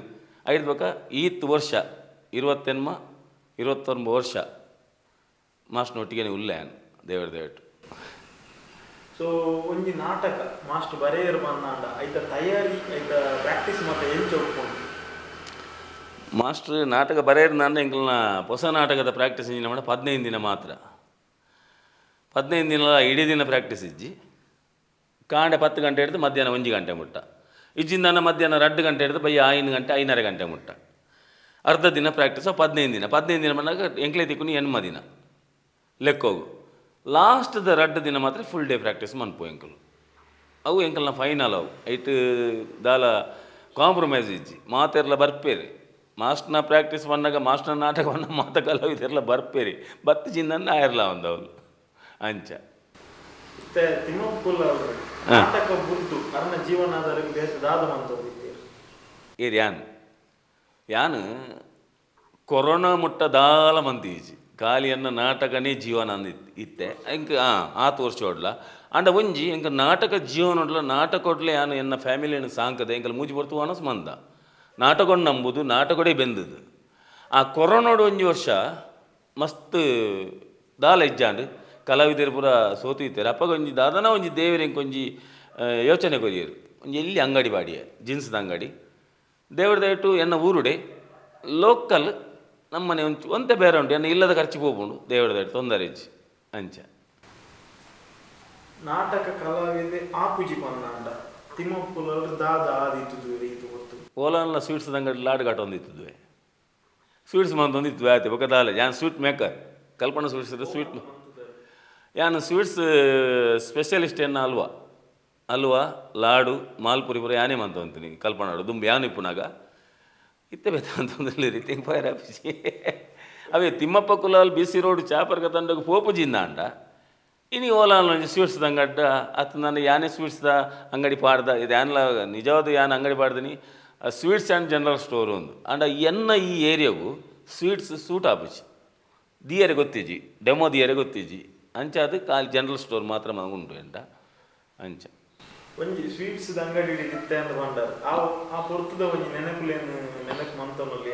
ಐದು ಬೊಕ್ಕ ಈತ್ ವರ್ಷ 29 ವರ್ಷ ಮಾಸ್ಟರ್ನೊಟ್ಟಿಗೆ ಉಲ್ಲೇನ್ ದೇವಟ್ಟು ಸೊ ಒಂಜಿ ನಾಟಕ ಮಾಸ್ಟರ್ ಬರೆಯರು ಬಂದಾಂಡ ಐತ ತಯಾರಿ ಐತ ಪ್ರಾಕ್ಟೀಸ್ ಮತ್ತೆ ಎಂಚ ಒಪ್ಕೊಂಡು ಮಾಸ್ಟರ್ ನಾಟಕ ಬರೆಯರು ನಾನು ಎಂಕಲ್ನ ಹೊಸ ನಾಟಕದ ಪ್ರಾಕ್ಟೀಸ್ ಇಂಜಿನ ಮಾಡ 15 ದಿನ ಮಾತ್ರ 15 ದಿನ ಇಡೀ ದಿನ ಪ್ರಾಕ್ಟೀಸ್ ಇಜ್ಜಿ ಕಾಂಡೆ 10 ಗಂಟೆ ಹಿಡಿದು ಮಧ್ಯಾಹ್ನ 1 ಗಂಟೆ ಮುಟ್ಟ ಇಜ್ಜಿಂದ ಮಧ್ಯಾಹ್ನ 2 ಗಂಟೆ ಹಿಡಿದು ಬಯ್ಯ 5 ಗಂಟೆ 5:30 ಗಂಟೆ ಮುಟ್ಟ ಅರ್ಧ ದಿನ ಪ್ರಾಕ್ಟೀಸ್ 15 ದಿನ ಬಂದಾಗ ಎಂಕ್ಲೆ ತಿಕ್ಕುನಿ ಎನ್ಮ ದಿನ ಲೆಕ್ಕೋಗು ಲಾಸ್ಟ್ದ 2 ದಿನ ಮಾತ್ರ ಫುಲ್ ಡೇ ಪ್ರಾಕ್ಟೀಸ್ ಮನ್ಪು ಎಂಕಲು ಅವು ಎಂಕಲ್ನ ಫೈನಲ್ ಅವು ಐಟ್ ದಾಲ ಕಾಂಪ್ರಮೈಸ್ ಇಜ್ಜಿ ಮಾತೆರ್ಲ ಬರ್ಪೇರಿ ಮಾಸ್ಟರ್ನ ಪ್ರಾಕ್ಟೀಸ್ ಬಂದಾಗ ಮಾಸ್ಟರ್ನ ನಾಟಕವನ್ನು ಮಾತ ಕಲಾವಿದರೆಲ್ಲ ಬರ್ಪೇರಿ ಬತ್ತು ಜಿಂದ ಆಯರ್ಲ ಒಂದವಳು ಅಂಚ ತಿಮ್ಮಪ್ಪ ಕುಲಾಲ್ ನಾಟಕ ಬುರ್ದು ಅರ್ನ ಜೀವನಾಧಾರಕ್ಕೆ ದೇಶದಾದ ಮಂತೋದಿದ್ದೀರಿ ಏರಿ ಯಾನು ಕೊರೋನಾ ಮುಟ್ಟ ದಾಲ ಮಂತೀಜಿ ಖಾಲಿಯನ್ನ ನಾಟಕನೇ ಜೀವನ ಇತ್ತೆ ಇಂಕ 6 ವರ್ಷ ಹೊಡ್ಲ ಅಂಡ ಒಂಜಿ ಇಂಕ ನಾಟಕ ಜೀವನ ಹೊಡ್ಲ ನಾಟಕ ಹೊಡ್ಲೆ ಯಾನು ಎನ್ನ ಫ್ಯಾಮಿಲಿಯನ್ನು ಸಾಂಕದೆ ಇಂಕಲ್ ಮೂಜಿ ಬರ್ತು ಅನಸ್ ಮಂದ ನಾಟಕೊಂಡು ನಂಬುದು ನಾಟಕಡೆ ಬೆಂದದು ಆ ಕೊರೋನಾಡು ಒಂಜಿ ವರ್ಷ ಮಸ್ತ್ ದಾಲ ಇಜ್ಜಾಂಡು ಕಲಾವಿದರು ಪೂರ ಸೋತು ಇತ್ತಾರೆ ಅಪ್ಪಾಗ ಒಂಜಿ ದಾದನ ಒಂಜಿ ದೇವರ ಇಂಕೊಂಜಿ ಯೋಚನೆ ಕೊರಿಯರು ಒಂಜಿ ಎಲ್ಲಿ ಅಂಗಡಿ ಬಾಡಿಯ ಜೀನ್ಸ್ದ ಅಂಗಡಿ ದೇವರ ದಯಟು ಎನ್ನ ಊರುಡೆ ಲೋಕಲ್ ನಮ್ಮನೆ ಒಂತೆ ಬೇರೆ ಉಂಟು ಎನ್ನ ಇಲ್ಲದ ಖರ್ಚಿಗೆ ಹೋಗ್ಬೋದು ದೇವರ ದಯಟು ತೊಂದರೆ ಇಜ್ಜಿ ಅಂಚ ನಾಟಕ ಕಲಾವಿದೆ ಆಪುಜಿ ಪಂದಾಂಡ ತಿಮ್ಮಪ್ಪ ಕುಲಾಲ್ ದಾದ ಆದಿತ್ತು ರೀತಿ ಗೊತ್ತು ಓಲಾನ್ಲ ಸ್ವೀಟ್ಸ್ ಅಂಗಡಿ ಲಾಡ್ ಘಾಟ ಒಂದಿತ್ತು ಸ್ವೀಟ್ಸ್ ಮಂತೊಂದಿತ್ತು ಆಯ್ತು ಬೇಕಾದ ಯಾನ್ ಸ್ವೀಟ್ ಮೇಕರ್ ಕಲ್ಪನಾ ಸ್ವೀಟ್ಸ್ ಸ್ವೀಟ್ ಯಾನ್ ಸ್ವೀಟ್ಸ್ ಸ್ಪೆಷಲಿಸ್ಟ್ ಎನ್ನ ಹಲ್ವಾ ಲಾಡು ಮಾಲ್ಪುರಿ ಪುರ ಯಾನೇ ಮಂತ ಅಂತೀನಿ ಕಲ್ಪನಾಡು ದುಂಬು ಯಾನು ಇಪ್ಪುನಾಗ ಇತ್ತೆ ಬೇತ ಅಂತಂದಿಲ್ಲ ರೀತಿ ಫೈರ್ ಆಫೀಸಿ ಅವೇ ತಿಮ್ಮಪ್ಪ ಕುಲಾಲ್ BC ರೋಡ್ ಚಾಪರ್ಗ ತಂಡಕ್ಕೆ ಪೋಪುಜಿಂದ ಅಂಡ ಇನಿ ಓಲಾನ್ ಸ್ವೀಟ್ಸ್ ಅಂಗಡ್ಡ ಅತ್ತು ನಾನು ಯಾನೇ ಸ್ವೀಟ್ಸ್ದ ಅಂಗಡಿ ಪಾಡ್ದ ಇದು ಯಾನ್ಲ ನಿಜವಾದ ಯಾನ್ ಅಂಗಡಿ ಪಾಡ್ದೀನಿ ಸ್ವೀಟ್ಸ್ ಆ್ಯಂಡ್ ಜನರಲ್ ಸ್ಟೋರ್ ಒಂದು ಅಂಡ ಎನ್ನ ಈ ಏರಿಯಾಗೂ ಸ್ವೀಟ್ಸ್ ಸೂಟ್ ಆಪುಜಿ ದಿಯರೆ ಗೊತ್ತಿಜಿ ಡೆಮೋ ದಿಯರೆ ಗೊತ್ತಿಜಿ ಅಂಚ ಅದು ಖಾಲಿ ಜನರಲ್ ಸ್ಟೋರ್ ಮಾತ್ರ ಉಂಟು ಎಂಟ ಅಂಚ ಒಂಜಿ ಸ್ವೀಟ್ಸ್ ಅಂಗಡಿ ಇತ್ತೆ ಅಂತ ಬಂಡಾರ ಆ ಪೊರ್ತದ ಒಂಜಿ ನೆನಪುಲೇನು ನೆನಪು ಮಂತನಲ್ಲಿ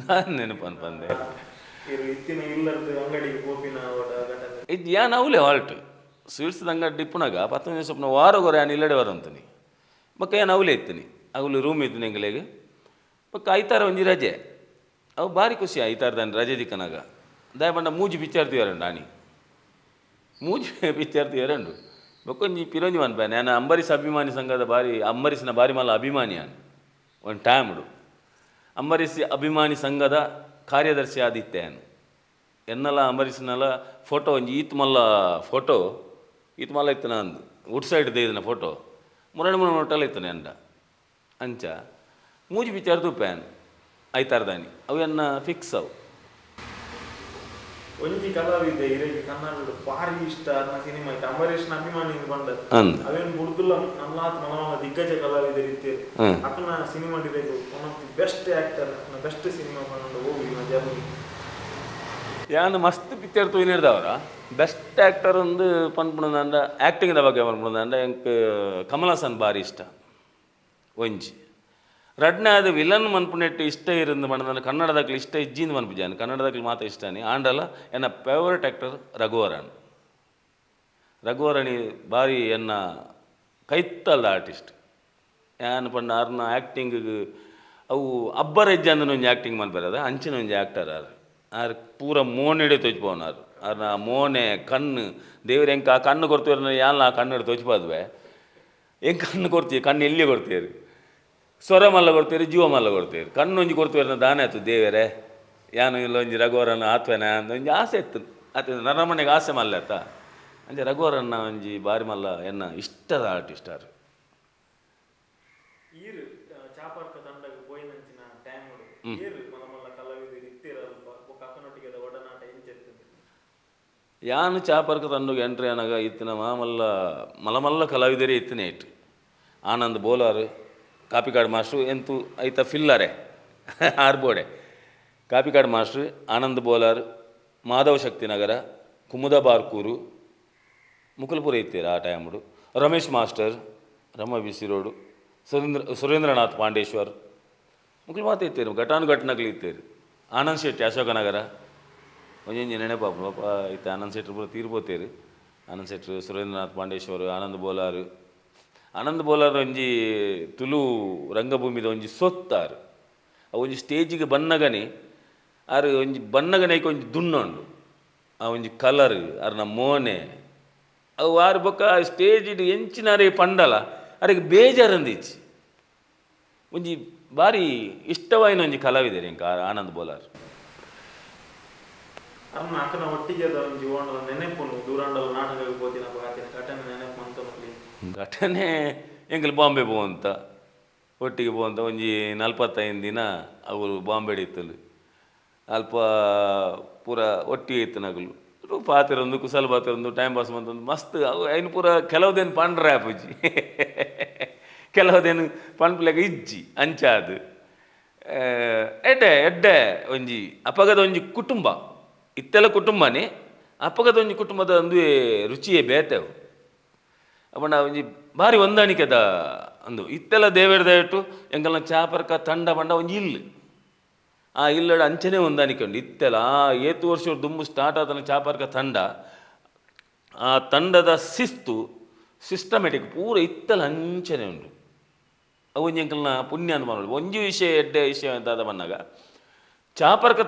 ನಾನು ನೆನಪು ಅನ್ಪಂದೆ ಇತ್ತಿನ ಇಲ್ಲದ ಅಂಗಡಿಗೆ ಹೋಪಿನ ಘಟನೆ ಇದು ಯಾನ್ ಅವಲೇ ಹಾಲ್ಟ್ ಸ್ವೀಟ್ಸ್ ಅಂಗಡಿ ಇಪ್ಪುನಾಗ 15 ಸ್ವಪ್ನ ವಾರಗೊರ ಯಾನ್ ಇಲ್ಲಡೆ ವರಂತೀನಿ ಬಕ್ಕ ಏನು ಅವಲೇ ಇತ್ತೀನಿ ಅವಳು ರೂಮ್ ಇತ್ತು ನೆಂಗಲೆಗೆ ಬಕ್ಕ ಐತಾರ ಒಂಜಿ ರಜೆ ಅವು ಭಾರಿ ಖುಷಿ ಐತಾರ್ದಾನೆ ರಜೆ ದಿಕ್ಕನಾಗ ದಯಪಂಡ ಮೂಜಿ ಪಿಚ್ಚಾರ್ತಿ ಎರಂಡು ಆಣಿ ಮೂಜಿ ಪಿಚ್ಚಾರ್ತಿ ಎರಡು ಬಕ್ಕೊಂಜಿ ಪಿರೊಂಜಿ ಮನ್ಪೆ ನಾನು ಅಂಬರೀಷ್ ಅಭಿಮಾನಿ ಸಂಘದ ಅಂಬರೀಷಿನ ಬಾರಿ ಮಲ್ಲ ಅಭಿಮಾನಿ ಅನ್ ಒಂದು ಟೈಮ್ಡು ಅಂಬರೀಷ್ ಅಭಿಮಾನಿ ಸಂಘದ ಕಾರ್ಯದರ್ಶಿ ಆದಿತ್ತೆ ಅನು ಎನ್ನಲ್ಲ ಅಂಬರೀಷಿನಲ್ಲ ಫೋಟೋ ಒಂಜಿ ಈತ್ ಮಲ್ಲ ಇತ್ತು ನಂದು ವುಡ್ ಸೈಡ್ ದೇದಿನ ಫೋಟೋ ಮೂರು ನೋಟಲ್ಲ ಇತ್ತು ಎಂಡ ಅಂಚ ಮೂಜಿ ಪಿಕ್ಚರ್ ತೂಪ್ಯಾನ್ ಐತಾರ್ದಾನಿ ಅವು ಎನ್ನ ಫಿಕ್ಸ್ ಅವು ಒಂಜಿ ಕಲಾವಿದ ಇರಗೆ ಕನ್ನಡ ಭಾರಿ ಇಷ್ಟ ನನ್ನ ಸಿನಿಮಾ ಐತೆ ಅಂಬರೀಷ್ನ ಅಭಿಮಾನಿ ಬಂದ ಅವೇನು ಬುಡ್ದುಲ್ಲ ನಲ್ಲಾತ್ ಮಲಮಲ ದಿಗ್ಗಜ ಕಲಾವಿದರು ಇರ್ತೀರಿ ಅಕ್ಕನ ಸಿನಿಮಾ ಇರಗೆ one of the best actor best cinema ಬಂದು ಹೋಗಿ ನಾ ಜರ್ನಿ ಯಾನು ಮಸ್ತ್ ಪಿಕ್ಚರ್ ತೂಯಿನಿರ್ದವರ ಬೆಸ್ಟ್ ಆ್ಯಕ್ಟರ್ ಒಂದು ಪನ್ಪುಣಂದ ಆ್ಯಕ್ಟಿಂಗ್ದ ಬಗ್ಗೆ ಪನ್ಪುಣಂದ ಎಂಕ್ ಕಮಲ್ ಹಾಸನ್ ಭಾರಿ ಇಷ್ಟ ಒಂಜಿ ರಡ್ನೆ ಅದು ವಿಲನ್ ಮನ್ಪುನೆಟ್ಟು ಇಷ್ಟ ಇருந்து ಮಣ್ಣದ ಕನ್ನಡದಾಗ್ಲಿ ಇಷ್ಟ ಇಜ್ಜಿಂದ ಮನ್ಪುಜಾನು ಕನ್ನಡದಾಗ್ಲಿ ಮಾತ್ರ ಇಷ್ಟನಿ ಆಂಡಲ ಎನ್ನ ಫೇವ್ರೆಟ್ ಆ್ಯಕ್ಟರ್ ರಘುವರಣಿ ಭಾರಿ ಎನ್ನ ಕೈತ್ತಲ್ದ ಆರ್ಟಿಸ್ಟ್ ಯಾನ್ ಪಂಡ ಆರ್ನ ಆ್ಯಕ್ಟಿಂಗಿಗೆ ಅವು ಅಬ್ಬರ ಇಜ್ಜಂದನ ಒಂಜಿ ಆ್ಯಕ್ಟಿಂಗ್ ಮನ್ಪೆರದ ಅಂಚಿನ ಒಂಜಿ ಆ್ಯಕ್ಟರ್ ಆರು ಪೂರ ಮೋನೆಡೆ ತೊಚ್ಪೋನಾರು ಆರ್ನ ಮೋನೆ ಕಣ್ಣು ದೇವ್ರು ಎಂಕ ಆ ಕಣ್ಣು ಕೊಡ್ತೀರ ಯಾನ್ ಆ ಕಣ್ಣು ತೊಚ್ಪಾದ್ವೆ ಹೆಂಗೆ ಕಣ್ಣು ಕೊಡ್ತೀವಿ ಕಣ್ಣು ಎಲ್ಲಿ ಕೊಡ್ತೀರಿ ಸ್ವರ ಮಲ್ಲ ಕೊಡ್ತೀರಿ ಜೀವ ಮಲ್ಲ ಕೊಡ್ತೀರಿ ಕಣ್ಣು ಒಂಜಿ ಕೊಡ್ತೀವಿ ದಾನೆ ಆಯ್ತು ದೇವರೇ ಯಾನು ಇಲ್ಲ ಒಂಜಿ ರಘುವರನ ಆತ್ವೇನ ಅಂತ ಒಂಜಿ ಆಸೆ ಇತ್ತು ಆತ ನನ್ನ ಮನೆಗೆ ಆಸೆ ಮಲ್ಲ ಆಯ್ತಾ ಅಂಜೆ ರಘುವರನ್ನ ಒಂಜಿ ಬಾರಿ ಮಲ್ಲ ಎನ್ನ ಇಷ್ಟದ ಆರ್ಟಿಸ್ಟ್ ಆರು ಈರು ಚಾಪರ್ಕ ತಂಡಕ್ಕೆ ಪೋಯಿನಂಚಿನ ಟೈಮ್ ಈರು ಮಲಮಲ್ಲ ಕಲಾವಿದರು ಇತ್ತಿರಲ್ಪ ಅಕ್ಕನೊಟ್ಟಿಗೆ ಒಡನಾಟ ಎಂಚೆತ್ತು ಯಾನು ಚಾಪರ್ಕ ತಂಡಗೆ ಎಂಟ್ರಿ ಅನಾಗ ಇತ್ತಿನ ಮಲಮಲ್ಲ ಕಲಾವಿದರೇ ಇತ್ತಿನೇ ಇಟ್ಟು ಆನಂದ್ ಬೋಲಾರು ಕಾಪಿಕಾಡ್ ಮಾಸ್ಟ್ರು ಎಂತು ಐತ ಫಿಲ್ಲರೆ ಆರ್ಬೋಡೆ ಕಾಪಿಕಾಡ್ ಮಾಸ್ಟ್ರು ಆನಂದ್ ಬೋಲಾರ್ ಮಾಧವ ಶಕ್ತಿನಗರ ಕುಮುದ ಬಾರ್ಕೂರು ಮುಕುಲ್ಪುರ ಇತ್ತೀರ ಆ ಟೈಮ್ಡು Ramesh master Rama BC road Surendranath Pandeshwar Mukul ಮಾತು ಇತ್ತೀರಿ ಘಟಾನುಘಟನೆಗಳು ಇತ್ತೀರಿ ಆನಂದ್ ಶೆಟ್ಟಿ ಅಶೋಕನಗರ ಒಂಜಿ ನೆನೆಪಾಪ ಪಾಪ ಇತ್ತು ಆನಂದ್ ಶೆಟ್ರು ಪೂರ ತೀರ್ಬೋತೀರಿ ಆನಂದ್ ಶೆಟ್ರು ಸುರೇಂದ್ರನಾಥ್ ಪಾಂಡೇಶ್ವರ್ ಆನಂದ್ ಬೋಲಾರ್ ಒಂಜಿ ತುಳು ರಂಗಭೂಮಿದ ಒಂಜಿ ಸೊತ್ತಾರು ಆ ಒಂಜಿ ಸ್ಟೇಜಿಗೆ ಬನ್ನಗನೆ ಆರು ಒಂಜಿ ಬನ್ನಗನೆಗೆ ಒಂಜಿ ದುಣ್ಣುಂಡು ಆ ಒಂಜಿ ಕಲರ್ ಆರ್ನ ಮೋನೆ ಅವು ಆರು ಬೊಕ್ಕ ಸ್ಟೇಜ್ ಎಂಚಿನಾರೇ ಪಂಡಲ ಅರಿಗೆ ಬೇಜಾರಂದಿಚ್ಚಿ ಒಂಜಿ ಭಾರಿ ಇಷ್ಟವಾಯಿನ ಒಂಜಿ ಕಲಾವಿದರು ಎಂಕ ಆನಂದ್ ಬೋಲಾರ್ ಅಮ್ಮ ಅಕ್ಕನ ಒಟ್ಟಿಗೆ ಒಂಜಿ ಓಣದ ನೆನೆಪುಂಡು ದೂರಾಂಡಲ ನಾಟಕಕ್ಕೆ ಹೋದಿನ ಬಾತಿನ ಘಟನೆ ನೆನಪು ಮಂತನಲ್ಲಿ ಘಟನೆ ಎಂಕಲ್ ಬಾಂಬೆ ಪೋವಂತ ಒಟ್ಟಿಗೆ ಪೋವಂತ ಒಂಜಿ 45 ದಿನ ಅವರು ಬಾಂಬೆ ಇತ್ತಲು ಅಲ್ಪ ಪೂರ ಒಟ್ಟಿಗೆ ಇತ್ತು ನಗಲು ಪಾತಿರೊಂದು ಕುಸಲ್ ಪಾತಿರೊಂದು ಟೈಮ್ ಪಾಸ್ ಮಂತೊಂದು ಮಸ್ತ್ ಅವು ಐನು ಪೂರ ಕೆಲವುದೇನು ಪಂಡ್ರೆ ಆಪುಜಿ ಕೆಲವುದೇನು ಪಂಡ್ಲೆಗ ಇಜ್ಜಿ ಅಂಚಾದು ಎಡ್ಡೆ ಒಂಜಿ ಅಪಗದ ಒಂಜಿ ಕುಟುಂಬ ಇತ್ತೆಲ್ಲ ಕುಟುಂಬನೇ ಅಪಗದ ಒಂಜಿ ಕುಟುಂಬದ ಒಂದು ರುಚಿಯೇ ಬೇತೆವು ಅಪ್ಪಣ್ಣ ಒಂಜಿ ಭಾರಿ ಹೊಂದಾಣಿಕೆದ ಅಂದು ಇತ್ತೆಲ್ಲ ದೇವೇರ್ ದಯಟು ಎಂಕಲ್ನ ಚಾಪರ್ಕ ತಂಡ ಪಂಡ ಒಂಜಿ ಇಲ್ಲು ಆ ಇಲ್ಲಡ ಅಂಚನೆ ಹೊಂದಾಣಿಕೆ ಉಂಡು ಇತ್ತೆಲ್ಲ ಏತು ವರ್ಷ ದುಂಬು ಸ್ಟಾರ್ಟ್ ಆದ ಚಾಪರ್ಕ ತಂಡ ಆ ತಂಡದ ಶಿಸ್ತು ಸಿಸ್ಟಮೆಟಿಕ್ ಪೂರ ಇತ್ತೆಲ್ಲ ಅಂಚನೆ ಉಂಡು ಅವು ಒಂಜಿ ಎಂಕಲ್ನ ಪುಣ್ಯ ಅಂತ ಮಾಡೋದು ಒಂಜಿ ವಿಷಯ ಎಡ್ಡೆ ವಿಷಯ ಅಂತ ಬಂದಾಗ ಚಾಪರ್ಕ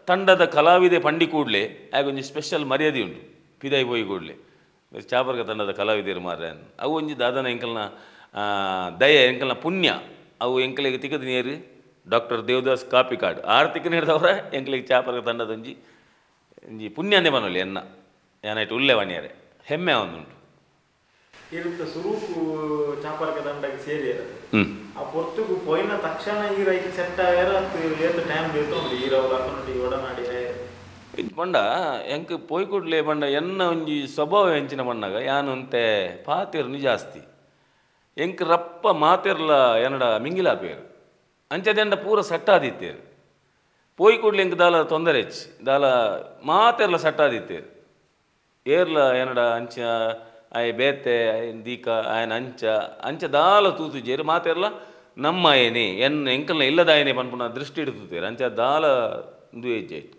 ತಂಡದ ಕಲಾವಿದೆ ಪಂಡಿ ಕೂಡಲೇ ಆಗ ಒಂಜಿ ಸ್ಪೆಷಲ್ ಮರ್ಯಾದೆ ಉಂಟು ಪಿದಾಯಿ ಪೋಯಿ ಕೂಡಲೇ ಚಾಪರ್ಕ ತಂಡದ ಕಲಾವಿದರು ಮಾರ್ರೆ ಅವು ಒಂಜಿ ದಾದನ ಎಂಕಲ್ನ ದಯ ಎಂಕಲ್ನ ಪುಣ್ಯ ಅವು ಎಂಕಲಿಗೆ ತಿಕ್ಕದು ನೀರು ಡಾಕ್ಟರ್ ದೇವದಾಸ್ ಕಾಪಿ ಕಾರ್ಡ್ ಆರು ತಿಕ್ಕ ನೀಡಿದವರ ಎಂಕಲಿಗೆ ಚಾಪರ್ಗ ತಂಡದೊಂಜಿ ಒಂಜಿ ಪುಣ್ಯಂದೇ ಮನೊಲಿ ಎನ್ನ ಏನಾಯ್ತು ಉಲ್ಲೆ ವಣ್ಯರೆ ಹೆಮ್ಮೆ ಒಂದುಂಟು ಇರುತ್ತೆ ಸುರೂಪು ಚಾಪರ್ಗ ದಂಡಕ್ಕೆ ಸೇರಿ ಆ ಪೊರ್ತುಗು ಪೋಯಿನ ತಕ್ಷಣ ಈ ರೈತ ಸೆಟ್ ಆಗ್ಯಾರ ಏತು ಟೈಮ್ ಬೇಕು ಅಂದ್ರೆ ಈರವ್ರು ಅಕ್ಕನೊಟ್ಟಿಗೆ ಒಡನಾಡಿ ಇದು ಪಂಡ ಎಂಕ್ ಪೋಯ್ ಕೂಡ್ಲೆ ಪಂಡ ಎನ್ನ ಒಂಜಿ ಸ್ವಭಾವ ಹೆಂಚಿನ ಪಂಡಾಗ ಯಾನುಂತೆ ಪಾತೆರ್ನು ಜಾಸ್ತಿ ಎಂಕ್ ರಪ್ಪ ಮಾತೆರ್ಲ ಎನ್ನಡ ಮಿಂಗಿಲಾಪೇರು ಅಂಚದೆಂಡ ಪೂರ ಸಟ್ಟಾದಿತ್ತೇರು ಪೋಯ್ ಕೂಡ್ಲೆ ಎಂಕ್ ದಾಲ ತೊಂದರೆ ಹೆಚ್ಚಿ ದಾಲ ಮಾತೆರ್ಲ ಸಟ್ಟಾದಿತ್ತೇರು ಏರ್ಲ ಎನ್ನಡ ಅಂಚ ಆಯ್ ಬೇತೆ ದೀಕ ಆಯನ ಅಂಚ ದಾಲ ತೂತುಜೇರು ಮಾತೆರ್ಲ ನಮ್ಮ ಏನೇ ಎಂಕಲ್ನ ಇಲ್ಲದಾಯನೇ ಪನ್ಪುನ ದೃಷ್ಟಿ ಇಡ್ತೇರು ಅಂಚ ದಾಲ ಇಂದು ಹೆಜ್ಜೆ ಆಯ್ತು.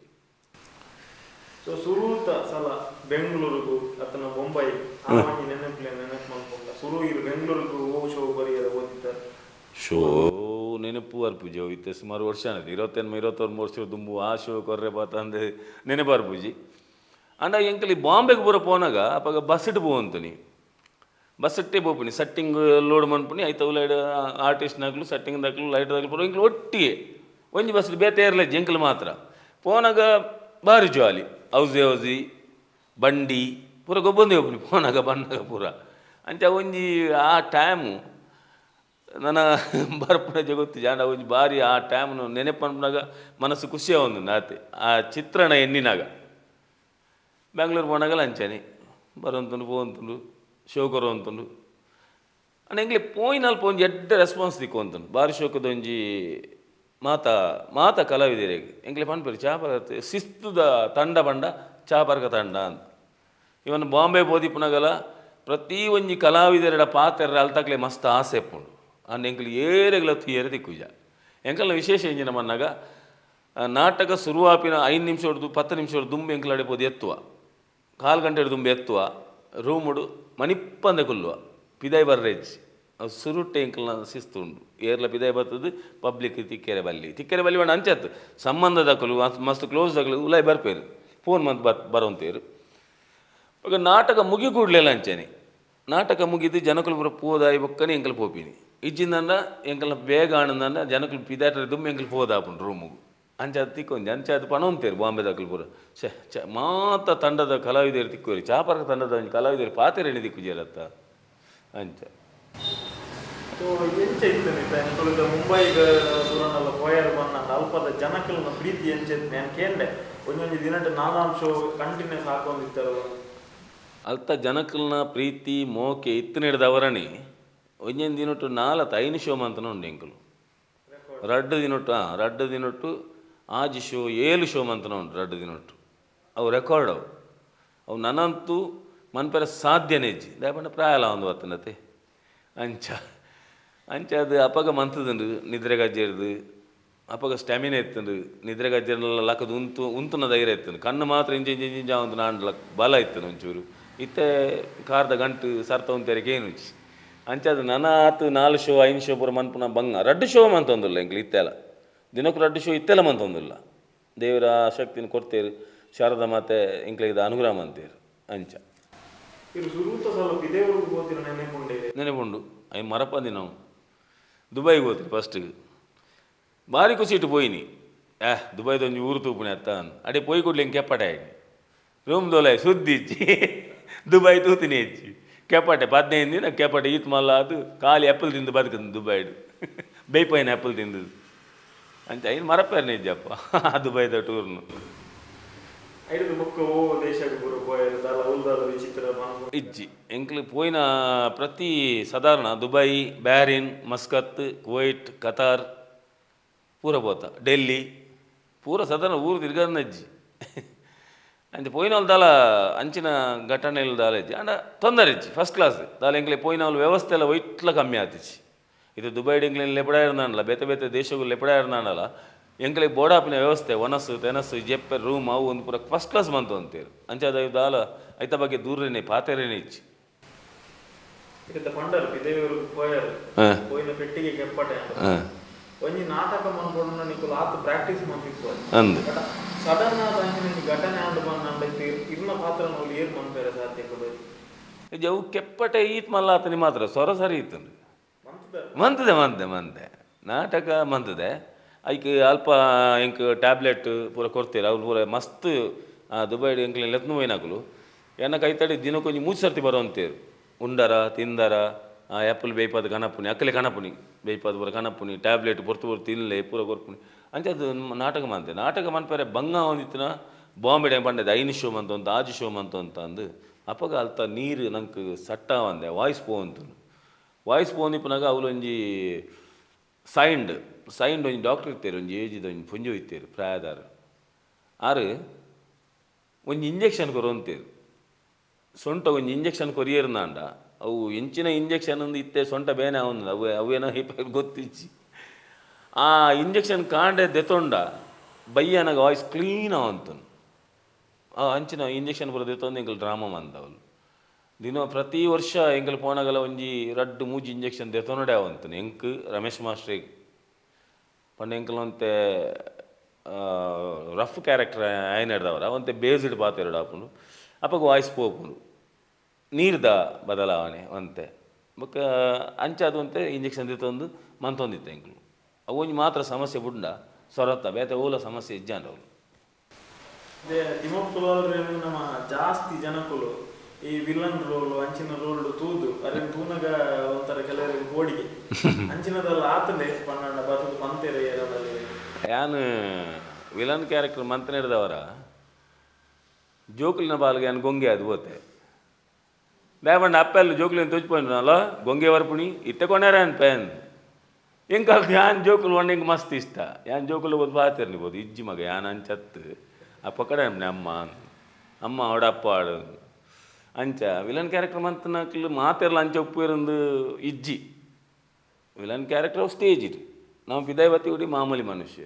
ಸೊ ಸುರೂತ ಸಲ ಬೆಂಗಳೂರಿಗೂ ಅಥವಾ ಬೊಂಬೈ ಆವಾಗಿ ನೆನಪು ಮಾಡ್ಕೊಂಡ ಸುರು ಇರು ಬೆಂಗಳೂರಿಗೂ ಶೋ ಬರೆಯದ ಓದಿದ್ದಾರೆ ಶೋ ನೆನಪು ಅರ್ಪೂಜಿ ಹೋಗಿತ್ತೆ ಸುಮಾರು ವರ್ಷ ಅನ್ನೋದು 21 ವರ್ಷ ದುಂಬು ಆ ಶೋ ಕೊರ್ರೆ ಪಾತ ಅಂದ್ರೆ ನೆನಪು ಅರ್ಪೂಜಿ ಅಂಡ ಎಂಕಲಿ ಬಾಂಬೆಗೆ ಬರೋ ಪೋನಾಗ ಅಪ್ಪಾಗ ಬಸ್ ಇಟ್ಟು ಪೋವಂತನಿ ಬಸ್ ಇಟ್ಟೇ ಪೋಪುನಿ ಸಟ್ಟಿಂಗ್ ಲೋಡ್ ಮನ್ಪುನಿ ಆಯ್ತು ಲೈಟ್ ಆರ್ಟಿಸ್ಟ್ನಾಗ್ಲು ಸಟ್ಟಿಂಗ್ದಾಗ್ಲು ಲೈಟ್ದಾಗ್ಲು ಬರೋ ಎಂಕ್ಲು ಒಟ್ಟಿಗೆ ಒಂಜಿ ಬಸ್ ಬೇತೆ ಇರಲಿಲ್ಲ ಎಂಕಲು ಮಾತ್ರ ಪೋನಾಗ ಭಾರಿ ಜಾಲಿ ಔಸಿ ಬಂಡಿ ಪೂರ ಗೊಬ್ಬಂದೇ ಹೋಗ್ನಿ ಪೋನಾಗ ಬಣ್ಣಾಗ ಪೂರ ಅಂಚ ಒಂಜಿ ಆ ಟೈಮು ನನ್ನ ಬರ್ಪುನ ಜಗತ್ತು ಜಾಂಡ ಒಂಜಿ ಭಾರಿ ಆ ಟೈಮ್ನು ನೆನಪು ಅನ್ಪನಾಗ ಮನಸ್ಸು ಖುಷಿಯ ಒಂದು ನಾತೆ ಆ ಚಿತ್ರಣ ಎಣ್ಣಿನಾಗ ಬೆಂಗಳೂರು ಪೋನಾಗಲ್ಲ ಅಂಚನೆ ಬರೋಂತುಂಡು ಪೋವಂತುಂಡು ಶೋ ಕೊರುವಂತುಂಡು ಅಂಡ್ ಎಂಗ್ಲಿ ಪೋಯಿನಲ್ಲಿ ಒಂಜಿ ಎಡ್ಡ ರೆಸ್ಪಾನ್ಸ್ ದಿಕ್ಕೊಂತುಂಡು ಭಾರಿ ಶೋಕದ ಒಂಜಿ ಮಾತ ಕಲಾವಿದರಿಗೆ ಎಂಗ್ಲೆ ಪನ್ಪೇರು ಚಾಪರ್ಗ ಶಿಸ್ತುದ ತಂಡ ಬಂಡ ಚಾಪರ್ಗ ತಂಡ ಅಂತ ಇವನು ಬಾಂಬೆ ಬೋದಿಪ್ಪುನಗಲ ಪ್ರತಿ ಒಂಜಿ ಕಲಾವಿದರ ಪಾತ್ರ ಅಲ್ತಕ್ಲೆ ಮಸ್ತ್ ಆಸೆ ಎಪ್ಪುಂಡು ಅಂಡ್ ಎಂಕ್ಲು ಏರೆಗ್ಲತ್ತು ಏರೆ ದಿಕ್ಕುಜ ಎಂಕಲ್ನ ವಿಶೇಷ ಎಂಜಿನ ಮನ್ನಾಗ ನಾಟಕ ಶುರುವಾಪಿನ 5 ನಿಮಿಷ ಹೊಡೆದು 10 ನಿಮಿಷ ಹೊಡೆದು ದುಂಬು ಎಂಕ್ಲು ಅಡಿಪೋದು ಎತ್ತುವ 4 ಗಂಟೆ ದುಂಬು ಎತ್ತುವ ರೂಮುಡು ಮಣಿಪ್ಪಂದೆ ಕುಲ್ಲುವ ಪಿದಾಯ್ ಬರ್ರೇಜ್ ಅದು ಸುರುಟ್ಟೆ ಎಂಕಲ್ನ ಶಿಸ್ತು ಉಂಡು ಏರ್ಲ ಪಿದಾಯ್ ಬರ್ತದೆ ಪಬ್ಲಿಕ್ ತಿಕ್ಕೆರೆ ಬಲ್ಲಿ ಬಂಡ ಅಂಚತ್ತು ಸಂಬಂಧದಕ್ಕಲು ಮಸ್ತ್ ಕ್ಲೋಸ್ ದಕ್ಕಲು ಉಲಾಯ್ ಬರ್ಪೇರು ಫೋನ್ ಮಂತ್ ಬರೋಂತೇರು ಈಗ ನಾಟಕ ಮುಗಿಗೂಡ್ಲೆಲ್ಲ ಅಂಚೇನೆ ನಾಟಕ ಮುಗಿದು ಜನಕಲು ಪೂರ ಪೋದಾಯಿ ಬೊಕ್ಕನೆ ಎಂಕಲ್ ಪೋಪಿನಿ ಇಜ್ಜಿಂದ ಎಂಕಲ್ನ ಬೇಗ ಆನಂದ ಜನಕಲು ಪಿದಾಟ್ರೆ ದುಮ್ಮಿ ಎಂಕಲ್ ಪೋದಾಪುಂಡು ರೂಮುಗು ಅಂಚಾದ ತಿಕ್ಕೊಂದು ಅಂಚಾದ ಪಣ ಅಂತೇರು ಬಾಂಬೆ ದಕ್ಕಲು ಪೂರ ಮಾತ ತಂಡದ ಕಲಾವಿದರು ತಿಕ್ಕೋರಿ ಚಾಪರ್ಗ ತಂಡದ ಕಲಾವಿದರು ಪಾತೆರೇಣಿ ದಿಕ್ಕುಜೇರತ್ತ ಅಂಚ ಎಂಚ ಇತ್ತು ಮುಂಬೈಗೆ ಸುರನಲ್ಲ ಪೋಯರ್ ಬನ್ನ ಅಲ್ಪದ ಜನಕಲ್ನ ಪ್ರೀತಿ ಎಂಚೆತ್ ನಾನು ಕೇಂಡೆ ಒಂದೊಂದು ದಿನಟ್ಟು 4 ಶೋ ಕಂಟಿನ್ಯೂಸ್ ಹಾಕೊಂಡಿರ್ತಾರಲ್ಲ ಅಲ್ತ ಜನಕಲ್ನ ಪ್ರೀತಿ ಮೋಕೆ ಇತ್ತು ಹಿಡ್ದವರಣಿ ಒಂದೊಂದು ದಿನಟ್ಟು 4-5 ಶೋ ಮಂತನ ಉಂಡು ಎಂಕಲು ರಡ್ಡು ದಿನಟ್ಟು ಆಜಿ ಶೋ 7 ಶೋ ಮಂತನ ಉಂಟು ರಡ್ಡು ದಿನಟ್ಟು ಅವು ರೆಕಾರ್ಡ್ ಅವು ನನಂತೂ ಮನ್ಪೆರ ಸಾಧ್ಯನೇ ಇಜ್ಜಿ ದಯಪಂಡ ಪ್ರಾಯಲ ಒಂದು ವತ್ತನತೆ ಅಂಚ ಅದು ಅಪ್ಪಗ ಮಂತದುಂಡು ನಿದ್ರೆಗಜ್ಜೇರ್ದು ಅಪ್ಪಗ ಸ್ಟ್ಯಾಮಿನಾ ಎತ್ತುಂಡು ನಿದ್ರೆಗಜ್ಜೆಲ್ಲ ಲಕ್ಕದು ಉಂತುನ ಧೈರ್ಯ ಎತ್ತುಂಡು ಕಣ್ಣು ಮಾತ್ರ ಇಂಜಿಂಜ ಒಂದು ನಾಂಡ್ಲ ಬಲ ಇತ್ತನು ಒಂಚೂರು ಇತ್ತೆ ಕಾರ್ದ ಗಂಟು ಸರ್ತ ಉಂತೆರಿಗೆ ಏನು ಅಂಚದು ನನ್ನ ಆತು 4 ಶೋ 5 ಶೋ ಪೂರ ಮನ್ಪುನ ಬಂಗ ರಡ್ಡು ಶೋ ಮಂತೊಂದಿಲ್ಲ ಎಂಕ್ಲು ಇತ್ತೆಲ್ಲ ದಿನಕ್ಕೂ ರಡ್ಡು ಶೋ ಇತ್ತೆಲ್ಲ ಮಂತೊಂದಿಲ್ಲ ದೇವರ ಶಕ್ತಿನ ಕೊಡ್ತೇರು ಶಾರದಾ ಮಾತೆ ಎಂಕ್ಲಿಗೆ ಅನುಗ್ರಹ ಅಂತೀರು ಅಂಚ ನೆನೆಪುಂಡು ಅవి ಮರಪಂದಿ ನಾವು ದುಬೈಗೆ ಹೋದ್ರಿ ಫಸ್ಟಿಗೆ ಭಾರಿ ಖುಷಿ ಇಟ್ಟು ಪೋಯಿನಿ ದುಬೈದೊಂದು ಊರು ತೂಪುಣಿ ಅತ್ತ ಅಡೆ ಪೋಯಿ ಕೊಡ್ಲಿ ಹಿಂಗೆ ಕೆಪ್ಪಟೆ ಆಗಿ ರೂಮ್ ದೋಲೆ ಸುದ್ದಿ ಇಚ್ಚಿ ದುಬೈ ತೂತಿನಿ ಹೆಚ್ಚಿ ಕೆಪ್ಪಟೆ 15 ದಿನ ಕೆಪ್ಪಟೆ ಈತ್ ಮಲ್ಲ ಅದು ಖಾಲಿ ಆ್ಯಪಲ್ ತಿಂದು ಬದುಕದು ದುಬೈಡು ಬೇಯ್ಪೈನ ಆ್ಯಪಲ್ ತಿಂದು ಅಂತ ಐನು ಮರಪೇರ್ನ ಇದ್ದಪ್ಪ ದುಬೈದ ಟೂರ್ನು ಇಜ್ಜಿ ಎಂಕ್ಲು ಪೋಯಿನ ಪ್ರತಿ ಸಾಧಾರಣ Dubai Bahrain Muscat Kuwait Qatar ಪೂರ ಪೋತ ಡೆಲ್ಲಿ ಪೂರ ಸಾಧಾರಣ ಊರು ತಿರ್ಗದ ಅಜ್ಜಿ ಅಂಚೆ ಪೋಯಿನವಳು ದಾಲ ಅಂಚಿನ ಘಟನೆಗಳು ದಾಲ ಇಜ್ಜಿ ಅಂಡ ತೊಂದರೆ ಇಜ್ಜಿ ಫಸ್ಟ್ ಕ್ಲಾಸ್ ದಾಲ ಎಂಕ್ಲೆ ಪೋಯಿನವಳು ವ್ಯವಸ್ಥೆ ಎಲ್ಲ ಒಯ್ಟ್ಲ ಕಮ್ಮಿ ಆತಿಚ್ಚಿ ಇದು ದುಬೈ ಎಂಕ್ಲೇನು ಲೆಪಡಾಯಿರ್ನಾಂಡಲ್ಲ ಬೇತೆ ದೇಶಗಳು ಲೆಪಡಾಯಿರ್ನಾಂಡಲ್ಲ ಎಂಕ್ಲಿಗೆ ಬೋಡಾಪಿನ ವ್ಯವಸ್ಥೆ ಒನಸ್ಸು ತೆನಸ್ಸು ಜೆಪ್ಪೆ ರೂಮ್ ಅವು ಒಂದು ಪೂರ ಫಸ್ಟ್ ಕ್ಲಾಸ್ ಬಂತು ಅಂತೇರು ಅಂಚಾದ ದಾಲ ಐತ ಬಗ್ಗೆ ದೂರನೇ ಪಾತೆರೇನೆ ಇಚ್ಚಿ ಒಂಜಿ ನಾಟಕ ಮಾಡ್ಕೊಂಡು ನಿಕುಲು ಆತು ಪ್ರಾಕ್ಟೀಸ್ ಮಾಡ್ತಿತ್ತು ಸಡನ್ ಆದ ಘಟನೆ ಆಂಡು ಬಂದು ಇರ್ನ ಪಾತ್ರ ನಾವು ಏರ್ ಮಾಡ್ತಾರೆ ಸಾಧ್ಯ ಜವು ಕೆಪ್ಪಟೆ ಈತ್ ಮಲ್ಲ ಆತನಿ ಮಾತ್ರ ಸೊರ ಸರಿ ಇತ್ತು ಮಂತದೆ ನಾಟಕ ಮಂತದೆ ಐಕ್ ಅಲ್ಪ ಇಂಕ್ ಟ್ಯಾಬ್ಲೆಟ್ ಪೂರ ಕೊಡ್ತೀರ ಅವ್ರು ಪೂರ ಮಸ್ತ್ ದುಬೈ ಎಂಕ್ಲೆ ಲೆತ್ನು ಹೋಯ್ನಾಕುಲು ಎನ್ನ ಕೈತಡಿ ದಿನಕ್ಕೊಂಜಿ 3 ಸರ್ತಿ ಬರೋಂತೇರು ಉಂಡರ ತಿಂದರ ಆ್ಯಪಲ್ ಬೇಯ್ಪದ ಕನಪುನಿ ಅಕ್ಕಲೆ ಕನಪುನಿ ಬೇಯ್ಪದ ಪೂರ ಕನಪುನಿ ಟ್ಯಾಬ್ಲೆಟ್ ಪೊರ್ತು ಇಲ್ಲೇ ಪೂರ ಕೊರ್ಪುನಿ ಅಂಚದು ನಾಟಕ ಮನ್ಪರೆ ಬಂಗ ಹೊಂದಿತ್ತಿನ ಬಾಂಬೆ ಬಂಡದ ಐನು ಶೋ ಮಂತ ಆಜು ಶೋ ಮಂತ ಅಂದು ಅಪ್ಪಗ ಅಲ್ತ ನೀರು ನಂಗೆ ಸಟ್ಟ ಅಂದೆ ವಾಯ್ಸ್ ಪೋನಿಪ್ಪನಾಗ ಅವಳು ಒಂಜಿ ಸೈಂಡ್ ಒಂಜಿ ಡಾಕ್ಟರ್ ಇರ್ತೇರು ಒಂಜಿ ಏಜಿದ ಒಂಜಿ ಪುಂಜು ಇತ್ತೇರು ಪ್ರಾಯದಾರ ಆರು ಒಂಜಿ ಇಂಜೆಕ್ಷನ್ ಕೊರೊಂತೇರು ಸೊಂಟ ಒಂಜಿ ಇಂಜೆಕ್ಷನ್ ಕೊರಿಯರ್ನಾಂಡ ಅವು ಎಂಚಿನ ಇಂಜೆಕ್ಷನ್ ಒಂದು ಇತ್ತೆ ಸೊಂಟ ಬೇನೆ ಅವನು ಅವೇನೋ ಗೊತ್ತಿಚ್ಚಿ ಆ ಇಂಜೆಕ್ಷನ್ ಕಾಂಡೆ ದೆತೊಂಡ ಬಯ್ಯನಾಗ ವಾಯ್ಸ್ ಕ್ಲೀನ್ ಅವಂತನು ಅಂಚಿನ ಇಂಜೆಕ್ಷನ್ ಬರೋ ದೆತೊಂದು ಎಂಕಲ್ ಡ್ರಾಮಾ ಮಂದವಳು ಪ್ರತಿ ವರ್ಷ ಎಂಕಲ್ ಪೋನಾಗಲ ಒಂಜಿ 2-3 ಇಂಜೆಕ್ಷನ್ ದೆತೊನಡೆ ಅವಂತನು ಎಂಕ್ ರಮೇಶ್ ಮಾಸ್ಟ್ರಿಗೆ ಪಂಡ ಎಂಕಲ್ ಅಂತೆ ರಫ್ ಕ್ಯಾರೆಕ್ಟರ್ ಆಯ್ನ ಹಿಡ್ದವ್ರ ಅವಂತೆ ಬೇಸ್ಡ್ ಪಾತೆರಡು ಆಪುಂಡು ಅಪ್ಪಗೆ ವಾಯ್ಸ್ ಪೋಪುಂಡು ನೀರ್ದ ಬದಲಾವಣೆ ಅಂತೆ ಬೊಕ್ಕ ಅಂಚಾದು ಅಂತೆ ಇಂಜೆಕ್ಷನ್ ದೆತೊಂದು ಮಂತೊಂದಿತ್ತೆ ಎಂಕಲು ಅವು ಒಂಜಿ ಮಾತ್ರ ಸಮಸ್ಯೆ ಬುಡ್ಡ ಸೊರತ್ತ ಬೇತೆ ಓಲ ಸಮಸ್ಯೆ ಇಜ್ಜಾಂಡವಳು ತಿಮ್ಮಪ್ಪ ಕುಲಾಲ್ ನಮ್ಮ ಜಾಸ್ತಿ ಜನಕ್ಕಳು ಈ ವಿಲನ್ ರೋಲ್ ಅಂಚಿನ ರೋಲ್ ತೂದು ಅರೇನು ತೂನಗ ಒಂಥರ ಕೆಲವರಿಗೆ ಬೋಡಿಗೆ ಅಂಚಿನದಲ್ಲ ಆತಂದೆ ಪನ್ನಣ್ಣ ಬರ್ತದ ಪಂತೇರ ಏರಲ್ಲಿ ಯಾನು ವಿಲನ್ ಕ್ಯಾರೆಕ್ಟರ್ ಮಂತನ ಹಿಡ್ದವರ ಜೋಕುಲಿನ ಬಾಲ್ಗೆ ಯಾನು ಗೊಂಗೆ ಅದು ಹೋತೆ ಲೇಪಂಡ ಅಪ್ಪೆಲ್ಲ ಜೋಕುಲಿನ ತುಚ್ಚಿపోయినಲ್ಲ ಗೊಂಗೆ ವರ್ಪುಣಿ ಇತ್ತೆ ಕೊನೆರ ಅನ್ ಪೇನ್ ಎಂಕ ಯಾನ್ ಜೋಕುಲು ಒಂಡೆ ಎಂಗೆ ಮಸ್ತ್ ಇಷ್ಟ ಯಾನ್ ಜೋಕುಲು ಹೋದ್ ಬಾತಿರ್ನಿಬೋದು ಇಜ್ಜಿ ಮಗ ಯಾನ್ ಅಂಚತ್ತು ಅಪ್ಪ ಕಡೆ ಅಮ್ಮ ಅವಡ ಅಪ್ಪ ಆಡು ಅಂಚ ವಿಲನ್ ಕ್ಯಾರೆಕ್ಟರ್ ಮಂತನಕ್ಲು ಮಾತೆರ್ಲ ಅಂಚ ಉಪ್ಪೇರೊಂದು ಇಜ್ಜಿ ವಿಲನ್ ಕ್ಯಾರೆಕ್ಟರ್ ಸ್ಟೇಜ್ ಇರು ನಾವು ಪಿದಾಯವತಿ ಹುಡಿ ಮಾಮೂಲಿ ಮನುಷ್ಯ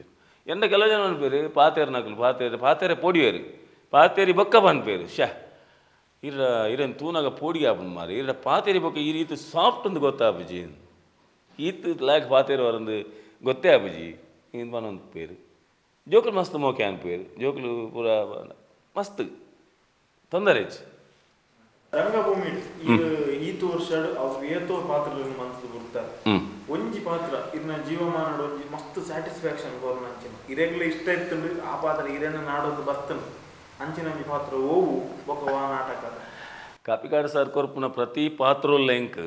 ಎಂದ ಕೆಲವು ಜನ ಅನ್ಪೇರು ಪಾತೇರ್ನಕ್ಲು ಪಾತೇರೆ ಪೋಡಿಯೇರು ಪಾತೇರಿ ಬೊಕ್ಕ ಬನ್ಪೇರು ಇರೇನು ತೂನಾಗ ಪೋಡಿಗೆ ಆಪನ್ ಮಾರಿ ಇರ ಪಾತೇರಿ ಬೊಕ್ಕ ಈ ರೀತಿ ಸಾಫ್ಟ್ ಒಂದು ಗೊತ್ತಾಪುಜಿ ಈತ್ ಲಾಕ್ ಪಾತೇರು ಅವರೊಂದು ಗೊತ್ತೇ ಆಪುಜಿ ಇನ್ ಪನೊಂದು ಪೇರು ಜೋಕುಲು ಮಸ್ತ್ ಮೋಕೆ ಅನ್ಪೇರು ಜೋಕುಲು ಪೂರ ಮಸ್ತ್ ತೊಂದರೆ ಹೆಚ್ಚು ರಂಗಭೂಮಿ ಈತು ವರ್ಷ ಅವು ಏತೋ ಪಾತ್ರಗಳನ್ನು ಮನಸ್ಸು ಬಿಡ್ತಾರೆ ಒಂಜಿ ಪಾತ್ರ ಇದನ್ನ ಜೀವಮಾನ ಒಂಜಿ ಮಸ್ತ್ ಸ್ಯಾಟಿಸ್ಫ್ಯಾಕ್ಷನ್ ಕೋರ್ನ ಅಂಚಿನ ಇರೆಗ್ಲ ಇಷ್ಟ ಇತ್ತಂದ್ರೆ ಆ ಪಾತ್ರ ಇರೇನ ನಾಡೋದು ಬರ್ತನು ಅಂಚಿನ ಒಂಜಿ ಪಾತ್ರ ಓವು ಬೊಕ್ಕವಾ ನಾಟಕ ಕಾಪಿಕಾಡು ಸರ್ ಕೊರ್ಪುನ ಪ್ರತಿ ಪಾತ್ರೋಲ್ಲ ಎಂಕ್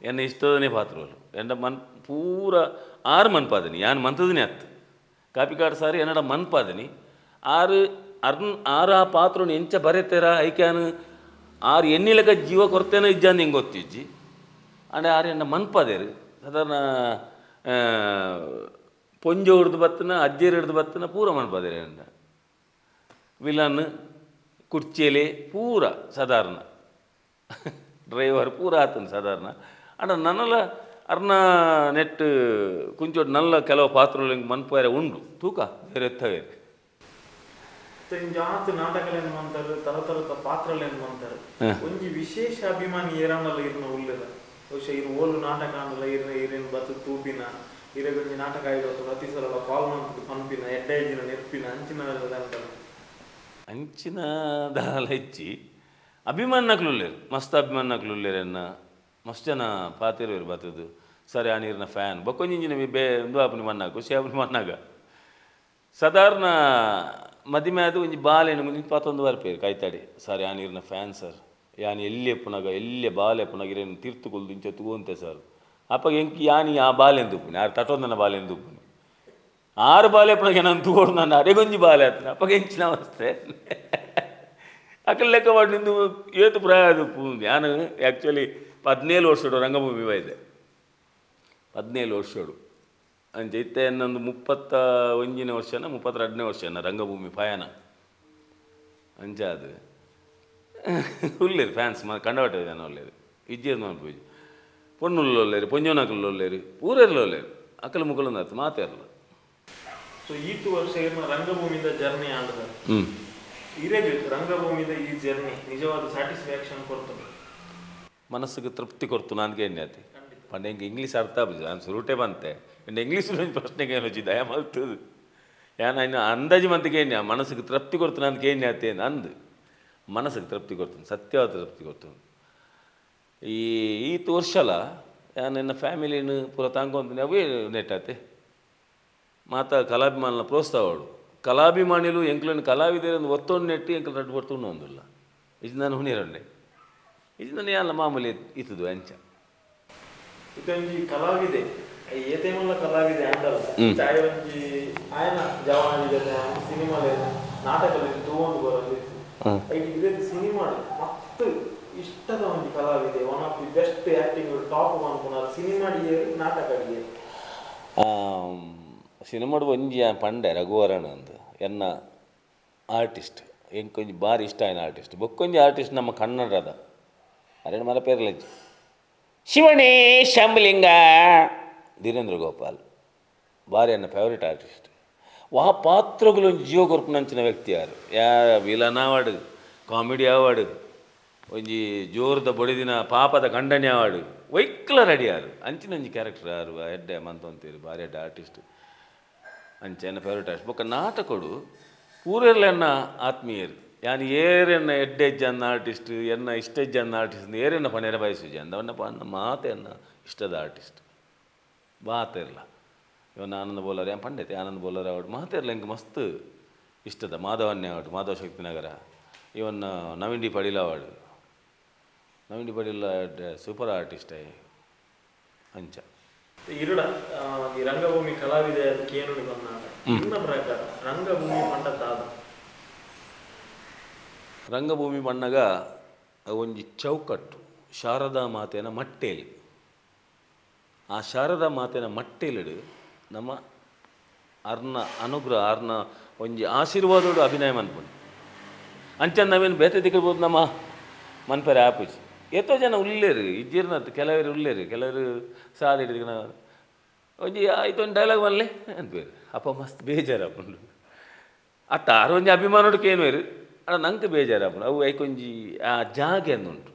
ಎನ್ನ ಇಷ್ಟದನೇ ಪಾತ್ರೋಲು ಎಂಡ ಮನ್ ಪೂರ 6 ಮನ್ಪಾದನಿ ಯಾನ್ ಮಂತದನೇ ಅತ್ತು ಕಾಪಿಕಾಡು ಸಾರಿ ಎನ್ನಡ ಮನ್ಪಾದನಿ ಆರು ಆ ಪಾತ್ರನು ಎಂಚ ಬರೆತೇರ ಐಕ್ಯಾನು 6 ಎಣ್ಣಿಲಕ ಜೀವ ಕೊರತೆನೋ ಇಜ್ಜಾಂದು ಹಿಂಗೆ ಗೊತ್ತಿಜ್ಜಿ ಅಂಡೆ 6 ಎಣ್ಣ ಮನ್ಪದೇರು ಸಾಧಾರಣ ಪೊಂಜು ಹಿಡ್ದು ಬತ್ತನ ಅಜ್ಜೇರು ಹಿಡ್ದು ಬತ್ತನ ಪೂರ ಮನ್ಪದೇರು ಎಂಡ ವಿಲನ್ ಕುರ್ಚಿಯಲೆ ಪೂರ ಸಾಧಾರಣ ಡ್ರೈವರ್ ಪೂರ ಆತನ ಸಾಧಾರಣ ಅಂಡ ನನ್ನಲ್ಲ ಅರ್ನ ನೆಟ್ ಕುಂಚೋಡು ನಲ್ಲ ಕೆಲವು ಪಾತ್ರಗಳು ಹಿಂಗೆ ಮನ್ಪಾರೆ ಉಂಡು ತೂಕ ಬೇರೆ ಎತ್ತವೇ ಜಾತ್ ನಾಟಕಲೇನು ಅಂತಾರೆ ತರತರದ ಪಾತ್ರಲೇನು ಅಂತಾರೆ ಒಂಜಿ ವಿಶೇಷ ಅಭಿಮಾನಿ ಏರನ್ನಲ್ಲ ಇರ್ನ ಉಳ್ಳಿದ ಬಹುಶಃ ಇರು ಓಲು ನಾಟಕ ಅನ್ನಲ್ಲ ಇರೇನು ಬತ್ತು ತೂಪಿನ ಇರಗೊಂಜಿ ನಾಟಕ ಆಗಿರೋದು ಪ್ರತಿ ಸಲ ಕಾಲ್ ಮಾಡ್ತಿದ್ದು ಪಂಪಿನ ಎಡ್ಡೈಜಿನ ನೆರ್ಪಿನ ಅಂಚಿನದಾಲ ಹೆಚ್ಚಿ ಅಭಿಮಾನಕ್ಲುಲ್ಲೇರು ಮಸ್ತ್ ಅಭಿಮಾನಕ್ಲುಲ್ಲೇರನ್ನ ಮಸ್ತ್ ಜನ ಪಾತಿರೋರು ಬತ್ತದು ಸರಿ ಆ ನೀರಿನ ಫ್ಯಾನ್ ಬೊಕ್ಕೊಂಜಿನ ಒಂದು ಆಪನಿ ಮನ್ನಾಗ ಖುಷಿ ಆಪನಿ ಮನ್ನಾಗ ಸಾಧಾರಣ ಮದಿಮೆ ಅದು ಒಂಜಿ ಬಾಲೆನು 21 ಬರ್ಪೇರು ಕೈತಾಡಿ ಸರ್ ಯಾನ್ ಇರ್ನ ಫ್ಯಾನ್ ಸರ್ ಯಾನ್ ಎಲ್ಲಿ ಪುನಗ ಎಲ್ಲಿ ಬಾಲೆ ಪುನಗ ಇರೇನು ತೀರ್ಥುಕೊಲ್ದು ಇಂಚ ತೂಂತೆ ಸರ್ ಅಪ್ಪಗೆ ಎಂಕಿ ಯಾನಿ ಆ ಬಾಲೆ ಎಂದುಪ್ಪುನಿ 6 ತಟೊಂದನ ಬಾಲೆ ಎಂದುಪ್ಪುನಿ 6 ಬಾಲೆ ಪುನಗ ನಾನು ತೂಗೋಡು ನಾನು ಅರೆಗೊಂಜಿ ಬಾಲೆ ಆತನ ಅಪ್ಪಗೆ ಎಂಚಿನ ಅವಸ್ಥೆ ಅಕ್ಕಲ್ ಲೆಕ್ಕ ಮಾಡಿ ನಿಂದು ಏತು ಪ್ರಾಯ ಅದು ಯಾನು ಆ್ಯಕ್ಚುಲಿ 17 ವರ್ಷೋಡು ರಂಗಭೂಮಿ ಬೈದೆ 17 ವರ್ಷೋಡು ಅಂಚೆ ಇತ್ತೆ ಇನ್ನೊಂದು 31 ವರ್ಷನ 32 ವರ್ಷನ ರಂಗಭೂಮಿ ಪಯಣ ಅಂಚ ಅದು ಉಳ್ಳೇರು ಫ್ಯಾನ್ಸ್ ಕಂಡವಟ್ಟೆ ಜನ ಒಳ್ಳೆಯರು ಇಜ್ಜೇರು ಮಾಡ್ಬೋದು ಪೊಣ್ಣುಲ್ಲ ಒಳ್ಳೆಯರು ಪೊಂಜೋನಕಲ್ಲು ಒಳ್ಳೆಯರು ಊರೆಲ್ಲ ಒಳ್ಳೆಯರು ಅಕ್ಕಲ ಮುಕ್ಕಲು ಆಯ್ತು ಮಾತಾರಲ್ಲ ಸೊ ಈತು ವರ್ಷ ಏನು ರಂಗಭೂಮಿದ ಜರ್ನಿ ಆಡದ ಇರೇದು ರಂಗಭೂಮಿದ ಈ ಜರ್ನಿ ನಿಜವಾದ ಸ್ಯಾಟಿಸ್ಫ್ಯಾಕ್ಷನ್ ಕೊಡ್ತದೆ ಮನಸ್ಸಿಗೆ ತೃಪ್ತಿ ಕೊಡ್ತು ನನಗೆ ಎಣ್ಣೆ ಪಂಡ ಹೆಂಗೆ ಇಂಗ್ಲೀಷ್ ಅರ್ಥ ಆಗುದು ನಾನು ಸುರುಟೆ ಬಂತೆ ಎಂಡ ಇಂಗ್ಲೀಷ್ ಪ್ರಶ್ನೆಗೆ ಏನು ವಚ್ಚಿ ದಯ ಮಲ್ತದು ಯಾನ ಇನ್ನು ಅಂದಾಜು ಮಂತಿಗೆ ಎಣ್ಣೆ ಮನಸ್ಸಿಗೆ ತೃಪ್ತಿ ಕೊಡ್ತು ನನಗೆ ಎಣ್ಣೆ ಆತೇನು ಅಂದು ಮನಸ್ಸಿಗೆ ತೃಪ್ತಿ ಕೊಡ್ತಾನೆ ಸತ್ಯವಾದ ತೃಪ್ತಿ ಕೊಡ್ತಾನೆ ಈತು ವರ್ಷಲ ನನ್ನ ಫ್ಯಾಮಿಲಿನ ಪೂರ ತಾಂಕೊಂತೀನಿ ಅವೇ ನೆಟ್ಟಾತೆ ಮಾತ ಕಲಾಭಿಮಾನ ಪ್ರೋತ್ಸಾಹವಾಡು ಕಲಾಭಿಮಾನಿಲು ಎಂಕ್ಲನ್ನು ಕಲಾವಿದರನ್ನು ಒತ್ತೊಂದು ನೆಟ್ಟಿ ಎಂಕಲ್ ರಡ್ಡು ಬರ್ತುಂಡು ಒಂದಿಲ್ಲ ಇದು ನಾನು ಹುಣಿರಂಡೆ ಇದು ನಾನು ಎಲ್ಲ ಮಾಮೂಲಿ ಇತ್ತದು ಅಂಚ ಇದೊಂದು ಕಲಾವಿದೆ ಏತೇಮಲ್ಲ ಕಲಾವಿದೆ ಅಂಡಲ್ಲ ಚಾಯ್ ಒಂಜಿ ಆಯನ ಜವಾನಿ ಜೊತೆ ಸಿನಿಮಾದ ನಾಟಕದಲ್ಲಿ ತಗೊಂಡು ಬರೋದಿತ್ತು ಇದೇ ಸಿನಿಮಾ ಮತ್ತು ಇಷ್ಟದ ಒಂದು ಕಲಾವಿದೆ one of the best acting top ಅನ್ಕೊಂಡ್ರೆ ಸಿನಿಮಾ ಅಡಿಗೆ ನಾಟಕ ಅಡಿಗೆ ಸಿನಿಮಾಡು ಒಂಜಿ ಪಂಡೆ ರಘುವರಣ ಅಂತ ಎನ್ನ ಆರ್ಟಿಸ್ಟ್ ಎಂಕೊಂಜಿ ಭಾರಿ ಇಷ್ಟ ಆಯ್ನ ಆರ್ಟಿಸ್ಟ್ ಬೊಕ್ಕೊಂಜಿ ಆರ್ಟಿಸ್ಟ್ ನಮ್ಮ ಕನ್ನಡದ ಅರೇನು ಮರ ಪೇರ್ಲಜ್ಜಿ ಶಿವಣೇ ಶಂಭಲಿಂಗ ಧೀರೇಂದ್ರ ಗೋಪಾಲ್ ಭಾರಿ ನನ್ನ ಫೇವ್ರೇಟ್ ಆರ್ಟಿಸ್ಟ್ ವಾ ಪಾತ್ರಗಳು ಒಂದು ಜೀವ ಕೊರ್ಪುನಂಚಿನ ವ್ಯಕ್ತಿ ಯಾರು ವಿಲನ್ ಅವಾರ್ಡ್ ಕಾಮಿಡಿ ಅವಾರ್ಡ್ ಒಂಜಿ ಜೋರದ ಬೊಡಿದಿನ ಪಾಪದ ಖಂಡನೆ ಅವಾರ್ಡ್ ವೈಕ್ಲ ರೆಡಿ ಯಾರು ಅಂಚಿನ ಒಂಜಿ ಕ್ಯಾರೆಕ್ಟರ್ ಯಾರು ಎಡ್ಡೆ ಮಂತ ಅಂತೀರಿ ಭಾರಿ ಎಡ್ಡೆ ಆರ್ಟಿಸ್ಟ್ ಅಂಚೆ ಎನ್ನ ಫೇವ್ರೇಟ್ ಆರ್ಟಿಸ್ಟ್ ಬೊಕ್ಕ ನಾಟಕಡು ಪೂರೆಲ್ಲ ಎನ್ನ ಆತ್ಮೀಯರು ಯಾನು ಏರೆನ್ನ ಎಡ್ಡೆಜ್ಜ ಅನ್ನ ಆರ್ಟಿಸ್ಟ್ ಎನ್ನ ಇಷ್ಟೆಜ್ಜ ಅನ್ನ ಆರ್ಟಿಸ್ಟ್ ಏರೆನ್ನ ಪಣೆರ ಬಯಸುಜಿ ಅಂದವನ್ನ ಪನ್ನ ಮಾತೆನ್ನ ಇಷ್ಟದ ಆರ್ಟಿಸ್ಟ್ ಮಾತಿರಲ್ಲ ಇವನ್ನ ಆನಂದ ಬೋಲರ್ ಏನು ಪಂಡೈತೆ ಆನಂದ ಬೋಲರ್ ಅವಾರ್ಡ್ ಮಾತಿರಲ್ಲ ಹಿಂಗೆ ಮಸ್ತ್ ಇಷ್ಟದ ಮಾಧವನ್ಯ ಅವಾರ್ಡ್ ಮಾಧವ ಶಕ್ತಿನಗರ ಇವನ್ನ Naveen D Padil award Naveen D Padil super artist ಅಂಚ ಇರುಡ ಈ ರಂಗಭೂಮಿ ಕಲಾವಿದೆ ಅದಕ್ಕೆ ಏನು ಬಂದಾಗ ಇನ್ನ ಪ್ರಕಾರ ರಂಗಭೂಮಿ ಪಂಡತಾದ ರಂಗಭೂಮಿ ಬಣ್ಣಗ ಒಂಜಿ ಚೌಕಟ್ಟು ಶಾರದಾ ಮಾತೆನ ಮಟ್ಟೇಲಿ ಆ ಶಾರದಾ ಮಾತೆನ ಮಟ್ಟೇಲಿಡು ನಮ್ಮ ಅರ್ನ ಅನುಗ್ರಹ ಅರ್ನ ಒಂಜಿ ಆಶೀರ್ವಾದೋಡು ಅಭಿನಯ ಮನ್ಪುಂಡು ಅಂಚನ್ ನಾವೇನು ಬೇತೆ ದಿಕ್ಕಬೋದು ನಮ್ಮ ಮನ್ಪರೆ ಆಪುಜಿ ಎಷ್ಟೋ ಜನ ಉಳ್ಳೇರು ಇಜ್ಜಿರ್ನತ್ತು ಕೆಲವರು ಉಳ್ಳೇರು ಕೆಲವರು ಸಾಲಿಡಿದ ಒಂಜಿ ಆಯ್ತೊಂದು ಡೈಲಾಗ್ ಬರಲಿ ಅನ್ಪೇರು ಅಪ್ಪ ಮಸ್ತ್ ಬೇಜಾರಪ್ಪುಂಡು ಅತ್ತ ಒಂಜಿ ಅಭಿಮಾನೋಡಕ್ಕೆ ಏನು ಬೇರು ಅಣ್ಣ ನಂಗೆ ಬೇಜಾರಪ್ಪುಂಡು ಅವು ಐಕೊಂಜಿ ಆ ಜಾಗೆ ಅಂದುಂಟು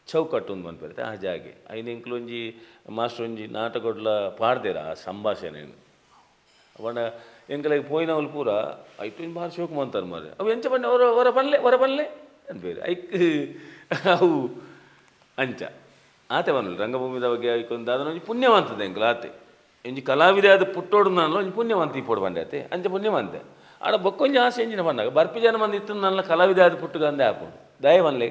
ಚೌಕಟ್ಟು ಒಂದು ಮನ್ಪೇರುತ್ತೆ ಆ ಜಾಗೆ ಐದು ಇಂಕ್ಲೊಂಜಿ ಮಾಸ್ಟರ್ ಒಂಜಿ ನಾಟಕಡ್ಲ ಪಾಡ್ದೇರ ಆ ಸಂಭಾಷಣೆಯನ್ನು ಅವನ ಎಂಕಲಿಗೆ ಪೋಯಿನವಳು ಪೂರ ಐಟು ಭಾರಿ ಶೋಕ ಅಂತಾರೆ ಮಾರೆ ಅವು ಎಂಚ ಬನ್ನಿ ಹೊರ ಬಲ್ಲೆ ಅನ್ಬೇರೆ ಐಕ್ ಅವು ಅಂಚ ಆತೆ ಬನ್ನಲ್ಲ ರಂಗಭೂಮಿದ ಬಗ್ಗೆ ಐಕೊಂದು ಅದನ್ನ ಒಂಜಿ ಪುಣ್ಯವಂತದೆ ಎಂಕಲ್ ಆತೆ ಒಂಜಿ ಕಲಾವಿದೆ ಅದು ಪುಟ್ಟೋಡು ನಾನು ಒಂಜಿ ಪುಣ್ಯವಂತ ಇಪ್ಪೋಡು ಬಂಡೆ ಆತೆ ಅಂಚ ಪುಣ್ಯವಂತೆ ಆಡ ಬೊಕ್ಕೊಂಜಿ ಆಸೆ ಎಂಜಿನ ಬಂದಾಗ ಬರ್ಪಿ ಜನ ಮಂದಿ ಇತ್ತು ನನ್ನ ಕಲಾವಿದೆ ಅದು ಪುಟ್ಟಗ ಅಂದೆ ಹಾಕೊಂಡು ದಯ ಬನ್ಲೆ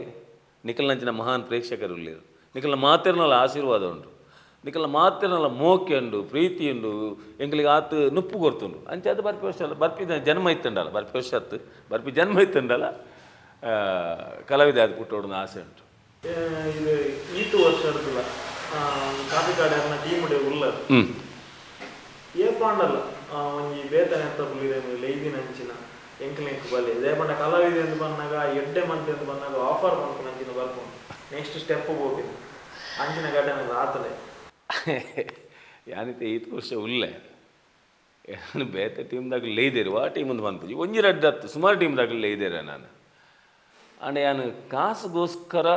ನಿಖಲ್ನಂಚಿನ ಮಹಾನ್ ಪ್ರೇಕ್ಷಕರು ಉಳ್ಳೇರು ನಿಖಲ್ನ ಮಾತಿರ್ನಲ್ಲ ಆಶೀರ್ವಾದ ಉಂಟು ನಿಖಲ್ನ ಮಾತಿರ್ನಲ್ಲ ಮೋಕೆ ಉಂಡು ಪ್ರೀತಿ ಉಂಡು ಎಂಕಲಿಗೆ ಆತು ನುಪ್ಪು ಕೊರ್ತುಂಡು ಅಂಚೆ ಅದು ಬರ್ಪಿ ವರ್ಷ ಅಲ್ಲ ಬರ್ಪಿ ಜನ್ಮ ಇತ್ತುಂಡಲ್ಲ ಬರ್ಪಿ ವರ್ಷ ಹತ್ತು ಬರ್ಪಿ ಜನ್ಮ ಇತ್ತುಂಡಲ್ಲ ಕಲಾವಿದೆ ಅದು ಪುಟ್ಟೋಡನ ಆಸೆ ಉಂಟು ಇದು ಈತು ವರ್ಷ ಇರ್ತಲ್ಲ ಕಾಪಿಕಾಡನ್ನ ಟೀಮ್ ಉಲ್ಲ ಏಪಾಂಡಲ್ಲ ಒಂಜಿ ಬೇತನೆ ಅಂತ ಬುಲಿರೇನು ಲೈದಿನ ಅಂಚಿನ ಎಂಕ್ಲೆಂಕ್ ಬಲ್ಲೆ ಇದೇ ಬಣ್ಣ ಕಲಾವಿದೆ ಎಂದು ಬಂದಾಗ ಎಡ್ಡೆ ಮಂತ್ ಎಂದು ಬಂದಾಗ ಆಫರ್ ಮಾಡ್ಕೊಂಡು ಅಂಚಿನ ಬರ್ಕೊಂಡು ನೆಕ್ಸ್ಟ್ ಸ್ಟೆಪ್ ಹೋಗಿ ಅಂಚಿನ ಘಟನೆ ಆತಲೆ ಯಾನಿತೆ ಈತ ವರ್ಷ ಉಲ್ಲೆ ನಾನು ಬೇತೆ ಟೀಮ್ದಾಗ ಲೈದೇರು ಆ ಟೀಮ್ ಮುಂದೆ ಬಂತು ಒಂಜಿ ರಡ್ಡು ಹತ್ತು ಸುಮಾರು ಟೀಮ್ದಾಗ ಲೈದೇರ ನಾನು ಅಂಡ್ ಯಾನು ಕಾಸುಗೋಸ್ಕರ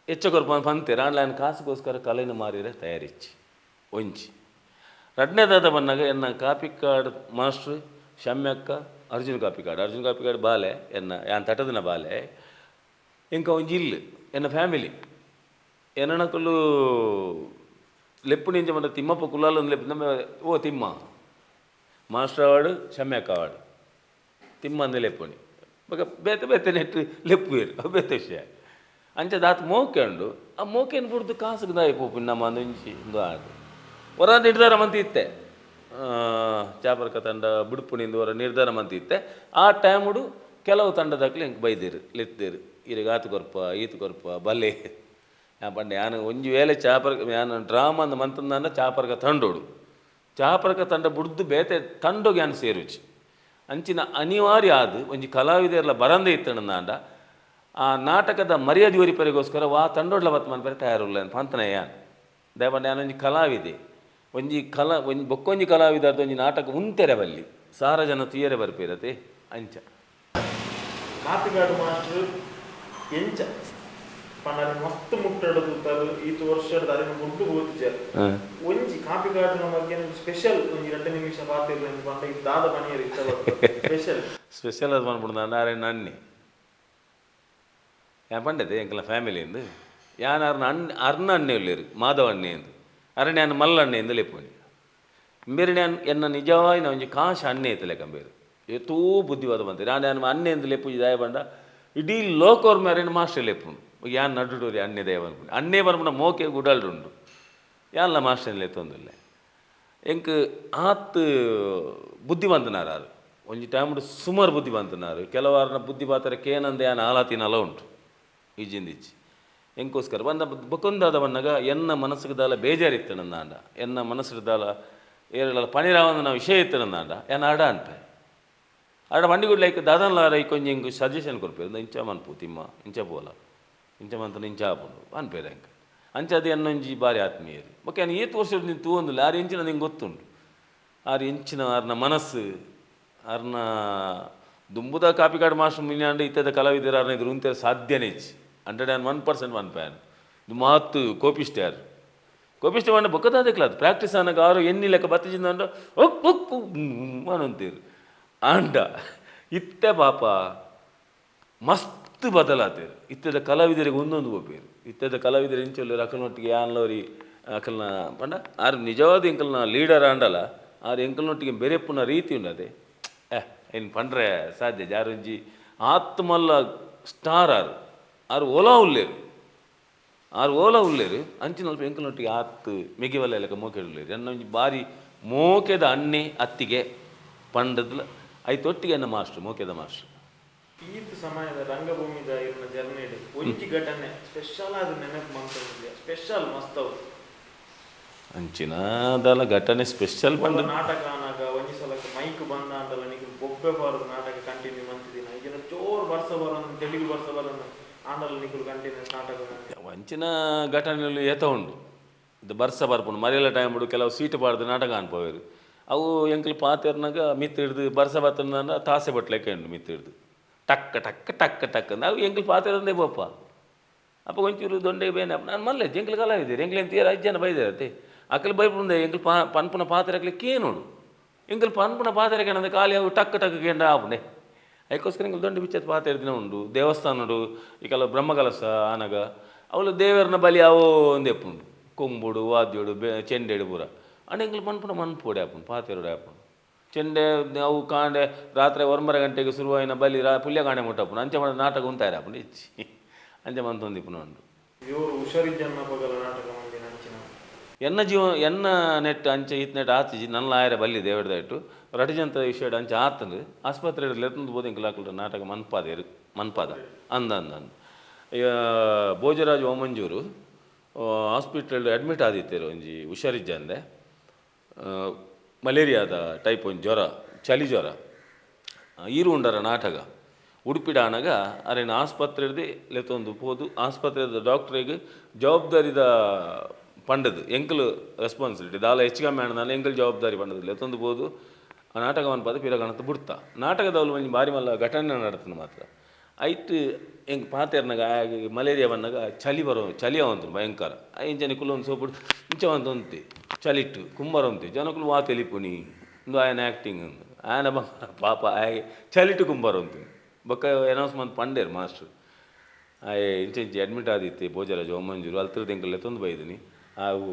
ಹೆಚ್ಚಕೊರ್ಪ ಬಂತೇರ ಅಂಡ್ ನಾನು ಕಾಸುಗೋಸ್ಕರ ಕಲೆನ ಮಾರಿರೆ ತಯಾರಿಚ್ಚಿ ಒಂಚಿ ರಡ್ನೇದಾದ ಬಂದಾಗ ಎನ್ನ ಕಾಪಿಕಾಡ್ ಮಾಸ್ಟ್ರು ಶಮ್ಯಕ್ಕ ಅರ್ಜುನ್ ಕಾಪಿಕಾಡ್ ಬಾಲೆ ಎನ್ನ ಯಾನ್ ತಟದಿನ ಬಾಲೆ ಇಂಕ ಒಂಜಿ ಇಲ್ಲು ಎನ್ನ ಫ್ಯಾಮಿಲಿ ಎನ್ನಕಲ್ಲು ಲೆಪ್ಪುನಿಂಚ ಬಂದ ತಿಮ್ಮಪ್ಪ ಕುಲಾಲ್ ಒಂದು ಲೆಪ್ಪು ನಮ್ಮ ಓ ತಿಮ್ಮ ಮಾಸ್ಟರ್ ಅವಾರ್ಡು ಶಮ್ಯಕ್ಕ ಅವಾರ್ಡು ತಿಮ್ಮ ಅಂದ ಲೆಪ್ಪುನಿ ಬಗ ಬೇತೆ ಬೇತೆ ನೆಟ್ಟು ಲೆಪ್ಪು ಇರು ಬೇತೆ ವಿಷಯ ಅಂಚೆ ದಾತ ಮೋಕೆ ಉಂಡು ಆ ಮೋಕೆನ ಬಿಡ್ದು ಕಾಸುಗೆ ದಾಯಿ ಪೋಪು ನಮ್ಮ ಅಂದುಂಚಿ ಒಂದು ಆಡು ಹೊರ ನಿರ್ಧಾರ ಮಂತಿ ಇತ್ತೆ ಚಾಪರ್ಕ ತಂಡ ಬುಡುಪುನಿಂದ ಹೊರ ನಿರ್ಧಾರ ಮಂತಿ ಇತ್ತೆ ಆ ಟೈಮುಡು ಕೆಲವು ತಂಡದಾಗಲಿ ಹಿಂಗೆ ಬೈದೇರು ಲೆತ್ತೇರು ಈಗ ಆತು ಕೊರ್ಪ ಬಲ್ಲೆ ಯಾ ಪಂಡ ಯಾನು ಒಂಜಿ ವೇಳೆ ಯಾನು ಡ್ರಾಮಾ ಅಂದ ಮಂತಂದ ಚಾಪರ್ಕ ತಂಡೋಡು ಚಾಪರ್ಕ ತಂಡ ಬುಡ್ದು ಬೇತೆ ತಂಡೋಗಿ ಯಾನು ಸೇರುಚಿ ಅಂಚಿನ ಅನಿವಾರ್ಯ ಆದು ಒಂಜಿ ಕಲಾವಿದೆರ್ಲ ಬರಂದೇ ಇತ್ತಂಡ ಆ ನಾಟಕದ ಮರ್ಯಾದೆ ಒರಿಪರಿಗೋಸ್ಕರ ವಾ ತಂಡೋಡ್ಲ ಬತ್ ಮನ್ಪರೆ ತಯಾರುಲ್ಲ ಅಂತ ಪಂತನ ಯಾನು ದಯಪಂಡ ಯಾನೊಂಜಿ ಕಲಾವಿದೆ ಒಂಜಿ ಬೊಕ್ಕೊಂಜಿ ಕಲಾವಿದರ್ದು ಒಂಜಿ ನಾಟಕ ಉಂತೆರೆ ಬಲ್ಲಿ ಸಾರ ಜನ ತೀಯರೆ ಬರ್ಪಿರತೆ ಅಂಚ ಕಾಪಿಕಾಡು ಮಾಸ್ಟರ್ ಎಂಚ ಪಂಡ ಮಸ್ತ್ ಮುಟ್ಟಡದು ಈತು ವರ್ಷದ ಅದನ್ನು ಮುಟ್ಟು ಓದಿಚಾರು ಒಂಜಿ ಕಾಪಿಕಾಡಿನ ಬಗ್ಗೆ ಸ್ಪೆಷಲ್ ಒಂಜಿ 2 ನಿಮಿಷ ಪಾತಿರ್ಲ ಪಂಡ ದಾದ ಪಣಿಯರು ಇಷ್ಟ ಸ್ಪೆಷಲ್ ಅದು ಮಾಡ್ಬಿಡ್ದ ನಾರೇ ನನ್ನಿ ಯಾ ಪಂಡತೆ ಎಂಕಲ ಫ್ಯಾಮಿಲಿಂದು ಯಾನ್ ಅರ್ನ ಅರ್ನ ಅಣ್ಣೆ ಉಳ್ಳೇರು ಮಾಧವ ಅಣ್ಣೆ ಎಂದು ಅರೆ ನಾನು ಮಲ್ಲಣ್ಣೆಯಿಂದ ಲೇಪುನಿ ಬೇರೆ ನಾನು ಎನ್ನ ನಿಜವಾಗಿ ನಾವು ಒಂಜಿ ಕಾಶ ಅಣ್ಣೆ ಎತ್ತಲೆಕ್ಕ ಬೇರೆ ಎತ್ತೂ ಬುದ್ಧಿವಾದ ಬಂತೆ ನಾನು ಅಣ್ಣೆಯಿಂದ ಲೇಪುಜಿ ದಯ ಬಂಡ ಇಡೀ ಲೋಕವ್ರ ಮೇರೆ ಮಾಸ್ಟರ್ ಲೇಪುನು ಯಾನ್ ನಡುಡೋರಿ ಅಣ್ಣೆ ದಯ ಬಂದ್ಬಿಡಿ ಅಣ್ಣೆ ಬರ್ಬಿಡ ಮೋಕೆ ಗುಡಲ್ಡುಂಡು ಯಾನ್ಲ ಮಾಸ್ಟರ್ ಲೇತೊಂದಿಲ್ಲ ಎಂಕ್ ಆತ್ ಬುದ್ಧಿವಂತನಾರು ಆರು ಒಂಜಿ ಟೈಮ್ಡು ಸುಮಾರು ಬುದ್ಧಿವಂತನಾರು ಕೆಲವಾರನ ಬುದ್ಧಿ ಪಾತ್ರ ಕೇನಂದೆ ಯಾನ್ ಆಲಾತಿನಲ ಉಂಟು ಈಜಿಂದಿಚ್ಚಿ ಎಂಕೋಸ್ಕರ ಬಂದ ಬೊಕೊಂದಾದ ಬಣ್ಣಗ ಎನ್ನ ಮನಸ್ಸಿಗೆ ದಾಲ ಬೇಜಾರಿತ್ತನಂದಾಂಡ ಎನ್ನ ಮನಸ್ಸಿಗೆ ದಾಲ ಏರಳ ಪಣಿರಾವಂದ ವಿಷಯ ಇತ್ತನಂದಾಂಡ ಯಾನ್ ಆಡ ಅನ್ಪೆ ಆಡ ಬಂಡಿಗುಡ್ ಲೈಕ್ ದಾದನ್ಲಾರ ಕೊಂಚ ಹಿಂಗೆ ಸಜೆಷನ್ ಕೊಡ್ಪೇರು ಇಂಚ ಮನ್ಪು ತಿಮ್ಮ ಇಂಚ ಪೋಲ ಇಂಚ ಮಂತನ ಇಂಚ ಆಪುಂಡು ಅನ್ಪೇರು ಹೆಂಗೆ ಅಂಚದು ಎನ್ನೊಂಜಿ ಬಾರಿ ಆತ್ಮೀಯರು ಓಕೆ ನಾನು ಏತ್ ವರ್ಷ ನೀನು ತೂವೊಂದಿಲ್ಲ ಆರು ಇಂಚಿನ ನಿಂಗೆ ಗೊತ್ತುಂಡು ಆರು ಇಂಚಿನ ಆರ್ನ ಮನಸ್ಸು ಆರ್ನ ದುಂಬುದ ಕಾಪಿ ಕಾರ್ಡ್ ಮಾಸ್ಟರ್ ಮಿನ್ಯಾಂಡು ಇತ್ತದ ಕಲಾವಿದರು ಆರ್ನ ಇದ್ರು ಉಂತೇರು ಸಾಧ್ಯನೇ ಇಚ್ಚಿ 101% ಒನ್ ಪ್ಯಾನ್ ಇದು ಮಾತು ಕೋಪಿಷ್ಟ ಯಾರು ಕೋಪಿಷ್ಟ ಮಾಡಿ ಬೊಕ್ಕದಾದಕ್ಲ ಅದು ಪ್ರಾಕ್ಟೀಸ್ ಅನ್ನೋಕೆ ಆರು ಎಣ್ಣಿ ಲೆಕ್ಕ ಬತ್ತಿಜಿಂದ ಒಕ್ಕು ಅಂತೀರು ಆಂಡ ಇತ್ತೆ ಪಾಪ ಮಸ್ತ್ ಬದಲಾತೇರು ಇತ್ತದ ಕಲಾವಿದರಿಗೆ ಒಂದೊಂದು ಒಪ್ಪೇರು ಇತ್ತದ ಕಲಾವಿದರು ಇಂಚೊಲ್ಲರು ಅಕ್ಕಲನೊಟ್ಟಿಗೆ ಯಾನ್ಲವರಿ ಅಕ್ಕಲ್ನ ಪಂಡ ಆರು ನಿಜವಾದ ಎಂಕಲ್ನ ಲೀಡರ್ ಆಂಡಲ್ಲ ಆರು ಎಂಕಲ್ನೊಟ್ಟಿಗೆ ಬೆರೆಪ್ಪುನ ರೀತಿ ಉಂಡದೆ ಏನು ಪಂಡ್ರೆ ಸಾಧ್ಯ ಜಾರುಂಜಿ ಆತ್ಮಲ್ಲ ಸ್ಟಾರ್ ಆರು ಓಲಾ ಉಲ್ಲೇರು ಅಂಚಿನಲ್ಪ ಎಂಕಲ್ನೊಟ್ಟಿಗೆ ಆತ್ ಮೆಗಿವಲ್ಲ ಲೆಕ್ಕ ಮೋಕೆ ಉಳ್ಳೇರು ಎನ್ನೊಂಜಿ ಬಾರಿ ಮೋಕೆದ ಅಣ್ಣೆ ಅತ್ತಿಗೆ ಪಂಡದ ಐತೊಟ್ಟಿಗೆ ಎನ್ನ ಮಾಸ್ಟ್ರು ಮೋಕೆದ ಮಾಸ್ಟ್ರು ಈತ್ ಸಮಯದ ರಂಗಭೂಮಿದ ಇರ್ನ ಜರ್ನಿಡ್ ಒಂಜಿ ಘಟನೆ ಸ್ಪೆಷಲ್ ಆದ ನೆನಪು ಮಾಡ್ಕೊಂಡಿದ್ದೆ ಸ್ಪೆಷಲ್ ಮಸ್ತವು ಅಂಚಿನದಲ್ಲ ಘಟನೆ ಸ್ಪೆಷಲ್ ಬಂದ ನಾಟಕ ಅನ್ನಾಗ ಒಂಜಿ ಸಲಕ್ಕೆ ಮೈಕ್ ಬಂದ ಅಂತಲ್ಲ ನಿಮಗೆ ಬೊಬ್ಬೆ ಬಾರದ ನಾಟಕ ಕಂಟಿನ್ಯೂ ಮಾಡ್ತಿದ್ದೀನಿ ಈಗಿನ ಚೋರ್ ಬರ್ಸ ಬರೋದು ತೆಲುಗು ಬರ್ಸ ಬರೋದು ಆಂಡಲ್ಲ ನಿಖಲು ಕಂಟಿನ್ಯೂಸ್ ನಾಟಕ ಅಂಚಿನ ಘಟನೆಗಳು ಏತ ಉಂಡು ಇದು ಬರ್ಸ ಬರ್ಪುಂಡು ಮರೆಯಲ್ಲ ಟೈಮ್ ಉಂಡು ಕೆಲವು ಸೀಟು ಬಾರ್ದು ನಾಟಕ ಅನ್ಪೋರು ಅವು ಎಂಕಲ್ ಪಾತೆರ್ನಾಗ ಮಿತ್ ಹಿಡ್ದು ಬರ್ಸ ಬರ್ತಂದ ತಾಸೆ ಬಟ್ಲೆಕ್ಕ ಉಂಡು ಮಿತ್ ಹಿಡ್ದು ಟಕ್ ಟಕ್ ಟಕ್ ಟಕ್ ಅಂದ ಅವು ಎಂಕಲ್ ಪಾತೆರಂದೇ ಬೋಪ್ಪ ಅಪ್ಪ ಒಂಚೂರು ದೊಂಡೆ ಬೇನೆ ನಾನು ಮಲ್ಲೆ ಎಂಕಲ್ ಕಲಾವಿದ್ದೀರಿ ಎಂಕಲ್ ಎಂತ ಅಜ್ಜನ ಬೈದಿರತ್ತೆ ಅಕ್ಕಲ್ ಬೈಪುಂದೆ ಎಂಕಲ್ ಪನ್ಪುನ ಪಾತ್ರೆ ಹಾಕ್ಲಿಕ್ಕೆ ನೋಡು ಎಂಕಲ್ ಪನ್ಪುನ ಪಾತ್ರೆ ಕೇಳಂದ್ರೆ ಖಾಲಿ ಅವು ಟಕ್ ಟಕ್ ಕೇಂದ್ರ ಆಪುಂಡೆ ಅದಕ್ಕೋಸ್ಕರ ಎಂಕಲ್ ದೊಡ್ಡ ಬಿಚ್ಚದ ಪಾತ್ರೆ ದಿನ ಉಂಡು ದೇವಸ್ಥಾನಡು ಈ ಕೆಲವು ಬ್ರಹ್ಮಕಲಸ ಆನಗ ಅವಳು ದೇವರನ್ನ ಬಲಿ ಅವು ಒಂದು ಎಪ್ಪುಂಡು ಕೊಂಬುಡು ವಾದ್ಯೋಡು ಚೆಂಡೆಡು ಪೂರ ಅಂಡ್ ಎಂಕಲ್ ಪನ್ಪುನ ಮನ್ಪೋಡೆ ಆಪುಂಡು ಪಾತೆರೋಡೆ ಆಪುಂಡು ಚೆಂಡೆ ಅವು ಕಾಂಡೆ ರಾತ್ರಿ 1:30 ಗಂಟೆಗೆ ಶುರುವಾಯಿನ ಬಲಿ ಪುಲ್ಯ ಕಾಣೆ ಮುಟ್ಟಪ್ಪುನು ಅಂಚೆ ಮಾಡಿ ನಾಟಕ ಉಂತಾಯಿರ ಆಪುಂಡು ಇಚ್ಚಿ ಅಂಚೆ ಮಂತೊಂದಿಪ್ಪುನು ಉಂಡು ಇವರು ಹುಷಾರಿದ್ದನ್ನ ಪಗಲ ನಾಟಕ ಮಂದಿನ ಅಂಚಿನ ಎನ್ನ ಎನ್ನ ನೆಟ್ ಅಂಚೆ ಇತ್ ನೆಟ್ ಆತಿಜಿ ನನ್ನ ಆಯರ ಬಲ್ಲಿ ದೇವಡ್ದ ಇಟ್ಟು ರಟಿಜಂತ ವಿಷಯ ಅಂಚೆ ಆತಂದು ಆಸ್ಪತ್ರೆ ಲೆತ್ತಂದು ಬೋದು ಎಂಕಲ್ ಹಾಕಲ್ರ ನಾಟಕ ಮನ್ಪಾದ ಅಂದ ಈಗ ಭೋಜರಾಜ್ ಓಮಂಜೂರು ಹಾಸ್ಪಿಟಲ್ ಅಡ್ಮಿಟ್ ಆದಿತ್ತೇರು ಒಂಜಿ ಹುಷಾರಿಜ್ಜ ಅಂದೆ ಮಲೇರಿಯಾದ ಟೈಪ್ ಒಂದು ಜ್ವರ ಚಳಿ ಜ್ವರ ಈರು ಉಂಡರ ನಾಟಕ ಉಡುಪಿಡ ಆನಾಗ ಅರೇನು ಆಸ್ಪತ್ರೆದೇ ಲೆತ್ತೊಂದು ಪೋದು ಆಸ್ಪತ್ರೆದ ಡಾಕ್ಟ್ರಿಗೆ ಜವಾಬ್ದಾರಿದ ಪಂಡದು ಎಂಕಲ್ ರೆಸ್ಪಾನ್ಸಿಬಿಲಿಟಿ ದಾಲ ಹೆಚ್ಚು ಕಮ್ಮಿ ಆಣದಾಲ ಎಂಕಲ್ ಜವಾಬ್ದಾರಿ ಪಂಡದು ಲೆತ್ತೊಂದು ಪೋದು ಆ ನಾಟಕವನ್ನು ಪದ ಪಿರಗಣತ್ತು ಬಿಡ್ತಾ ನಾಟಕದವಳು ಒಂಜಿ ಬಾರಿ ಮಲ್ಲ ಘಟನೆ ನಡತನ ಮಾತ್ರ ಐಟ್ ಎಂಗ್ ಪಾತೆರ್ನಾಗ ಮಲೇರಿಯಾ ಬಂದಾಗ ಚಳಿ ಅವಂತು ಭಯಂಕರ ಇಂಚನೆ ಕುಲ್ಲೊಂದು ಸೋಪುಡು ಇಂಚವಂತ ಒಂತಿ ಚಲಿಟ್ಟು ಕುಂಬರೊಂತಿ ಜನಕ್ಕೂ ವಾ ತೆಲಿಪುನಿ ಒಂದು ఆయన ಆ್ಯಕ್ಟಿಂಗ್ ఆయన ಪಾಪ ಚಲಿಟ್ಟು ಕುಂಬರೊಂತು ಬೊಕ್ಕ ಅನೌನ್ಸ್ಮೆಂಟ್ ಪಂಡೇರು ಮಾಸ್ಟ್ರು ಇಂಚೆ ಅಡ್ಮಿಟ್ ಆದಿತ್ತೆ ಭೋಜರಾಜ್ ಓಮಂಜೂರು ಅಲ್ತಿರದ ಎಂಕಲ್ ಎತ್ತೊಂದು ಬೈದಿನಿ ಅವು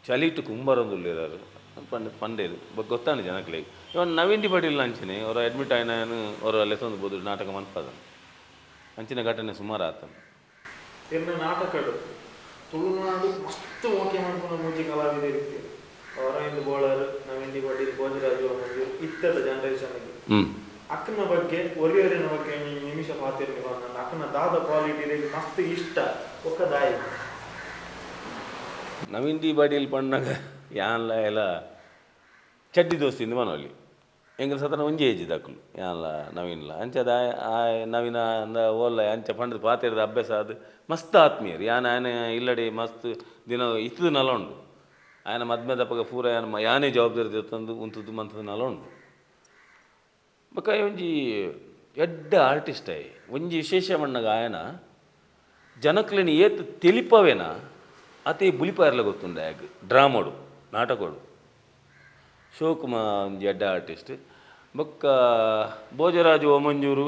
ಚಲಿಟ್ಟು ಕುಂಬರೊಂದುಲ್ಲೇರಾರು ಪಂಡೇರು ಬೊಕ್ಕ ಗೊತ್ತಾನೆ ಜನಕ್ಲಿಗೆ ಇವನ್ ನವೀನ್ ಪಟೀಲ್ ಅಂಚನೆ ಅವರು ಅಡ್ಮಿಟ್ ಆಯ್ನಾನು ಅವರು ಅಲ್ಲೆತ್ತೊಂದು ಬೋದು ನಾಟಕ ಮನ್ಪದ ಅಂಚಿನ ಘಟನೆ ಸುಮಾರು ಆತನು ಎನ್ನ ನಾಟಕಡು ತುಳುನಾಡು ಮಸ್ತ್ ಓಕೆ ಮಾಡ್ಕೊಂಡು ಮುಂಚೆ ಕಲಾವಿದರು ಇರ್ತೀವಿ ಅವರಿಂದ ಬೋಳರ್ ನವೀನ್ ಪಟೀಲ್ ಭೋಜರಾಜು ಇತ್ತದ ಜನರೇಷನ್ಗೆ ಅಕ್ಕನ ಬಗ್ಗೆ ಒರಿಯರಿನ ಬಗ್ಗೆ ನಿಮಿಷ ಪಾತಿರ್ನಿ ಬಂದ ಅಕ್ಕನ ದಾದ ಕ್ವಾಲಿಟಿ ಮಸ್ತ್ ಇಷ್ಟ ಒಕ್ಕದಾಯಿ ನವೀನ್ ಪಟೀಲ್ ಪಣ್ಣಾಗ ಯಾನ್ಲ ಎಲ್ಲ ಚಡ್ಡಿ ದೋಸ್ತಿಂದ ಮನವಲ್ಲಿ ಎಂಗಲ್ ಸತನ ಒಂಜಿ ಏಜ್ ದಕ್ಕಲು ಯಾನ್ಲ ನವೀನ್ಲ ಅಂಚದ ನವೀನ ಅಂದ ಓಲ್ಲ ಅಂಚೆ ಪಂಡದ ಪಾತಿರದ ಅಭ್ಯಾಸ ಅದು ಮಸ್ತ್ ಆತ್ಮೀಯರು ಆಯನ ಇಲ್ಲಡಿ ಮಸ್ತ್ ದಿನ ಇತ್ತದು ನಲ ಉಂಡು ಆಯನ ಮದ್ಮೆದಪ್ಪಗ ಪೂರ ಯಾನೇ ಜವಾಬ್ದಾರಿ ತಂದು ಉಂತದ್ದು ಮಂತದ್ದು ನಲ ಉಂಡು ಬೊಕ್ಕ ಒಂಜಿ ಎಡ್ಡ ಆರ್ಟಿಸ್ಟ್ ಒಂಜಿ ವಿಶೇಷ ಮಣ್ಣಗ ಆಯನ ಜನಕ್ಲೇನು ಏತ್ ತೆಲಿಪವೇನ ಅದೇ ಬುಲಿಪಾಯರ್ಲ ಗೊತ್ತುಂಡ ಆಗ ಡ್ರಾಮೋಡು ನಾಟಕೋಡು ಶಿವಕುಮಾರ್ ಒಂಜಿ ಎಡ್ಡ ಆರ್ಟಿಸ್ಟ್ ಬೊಕ್ಕ ಭೋಜರಾಜು ಓಮಂಜೂರು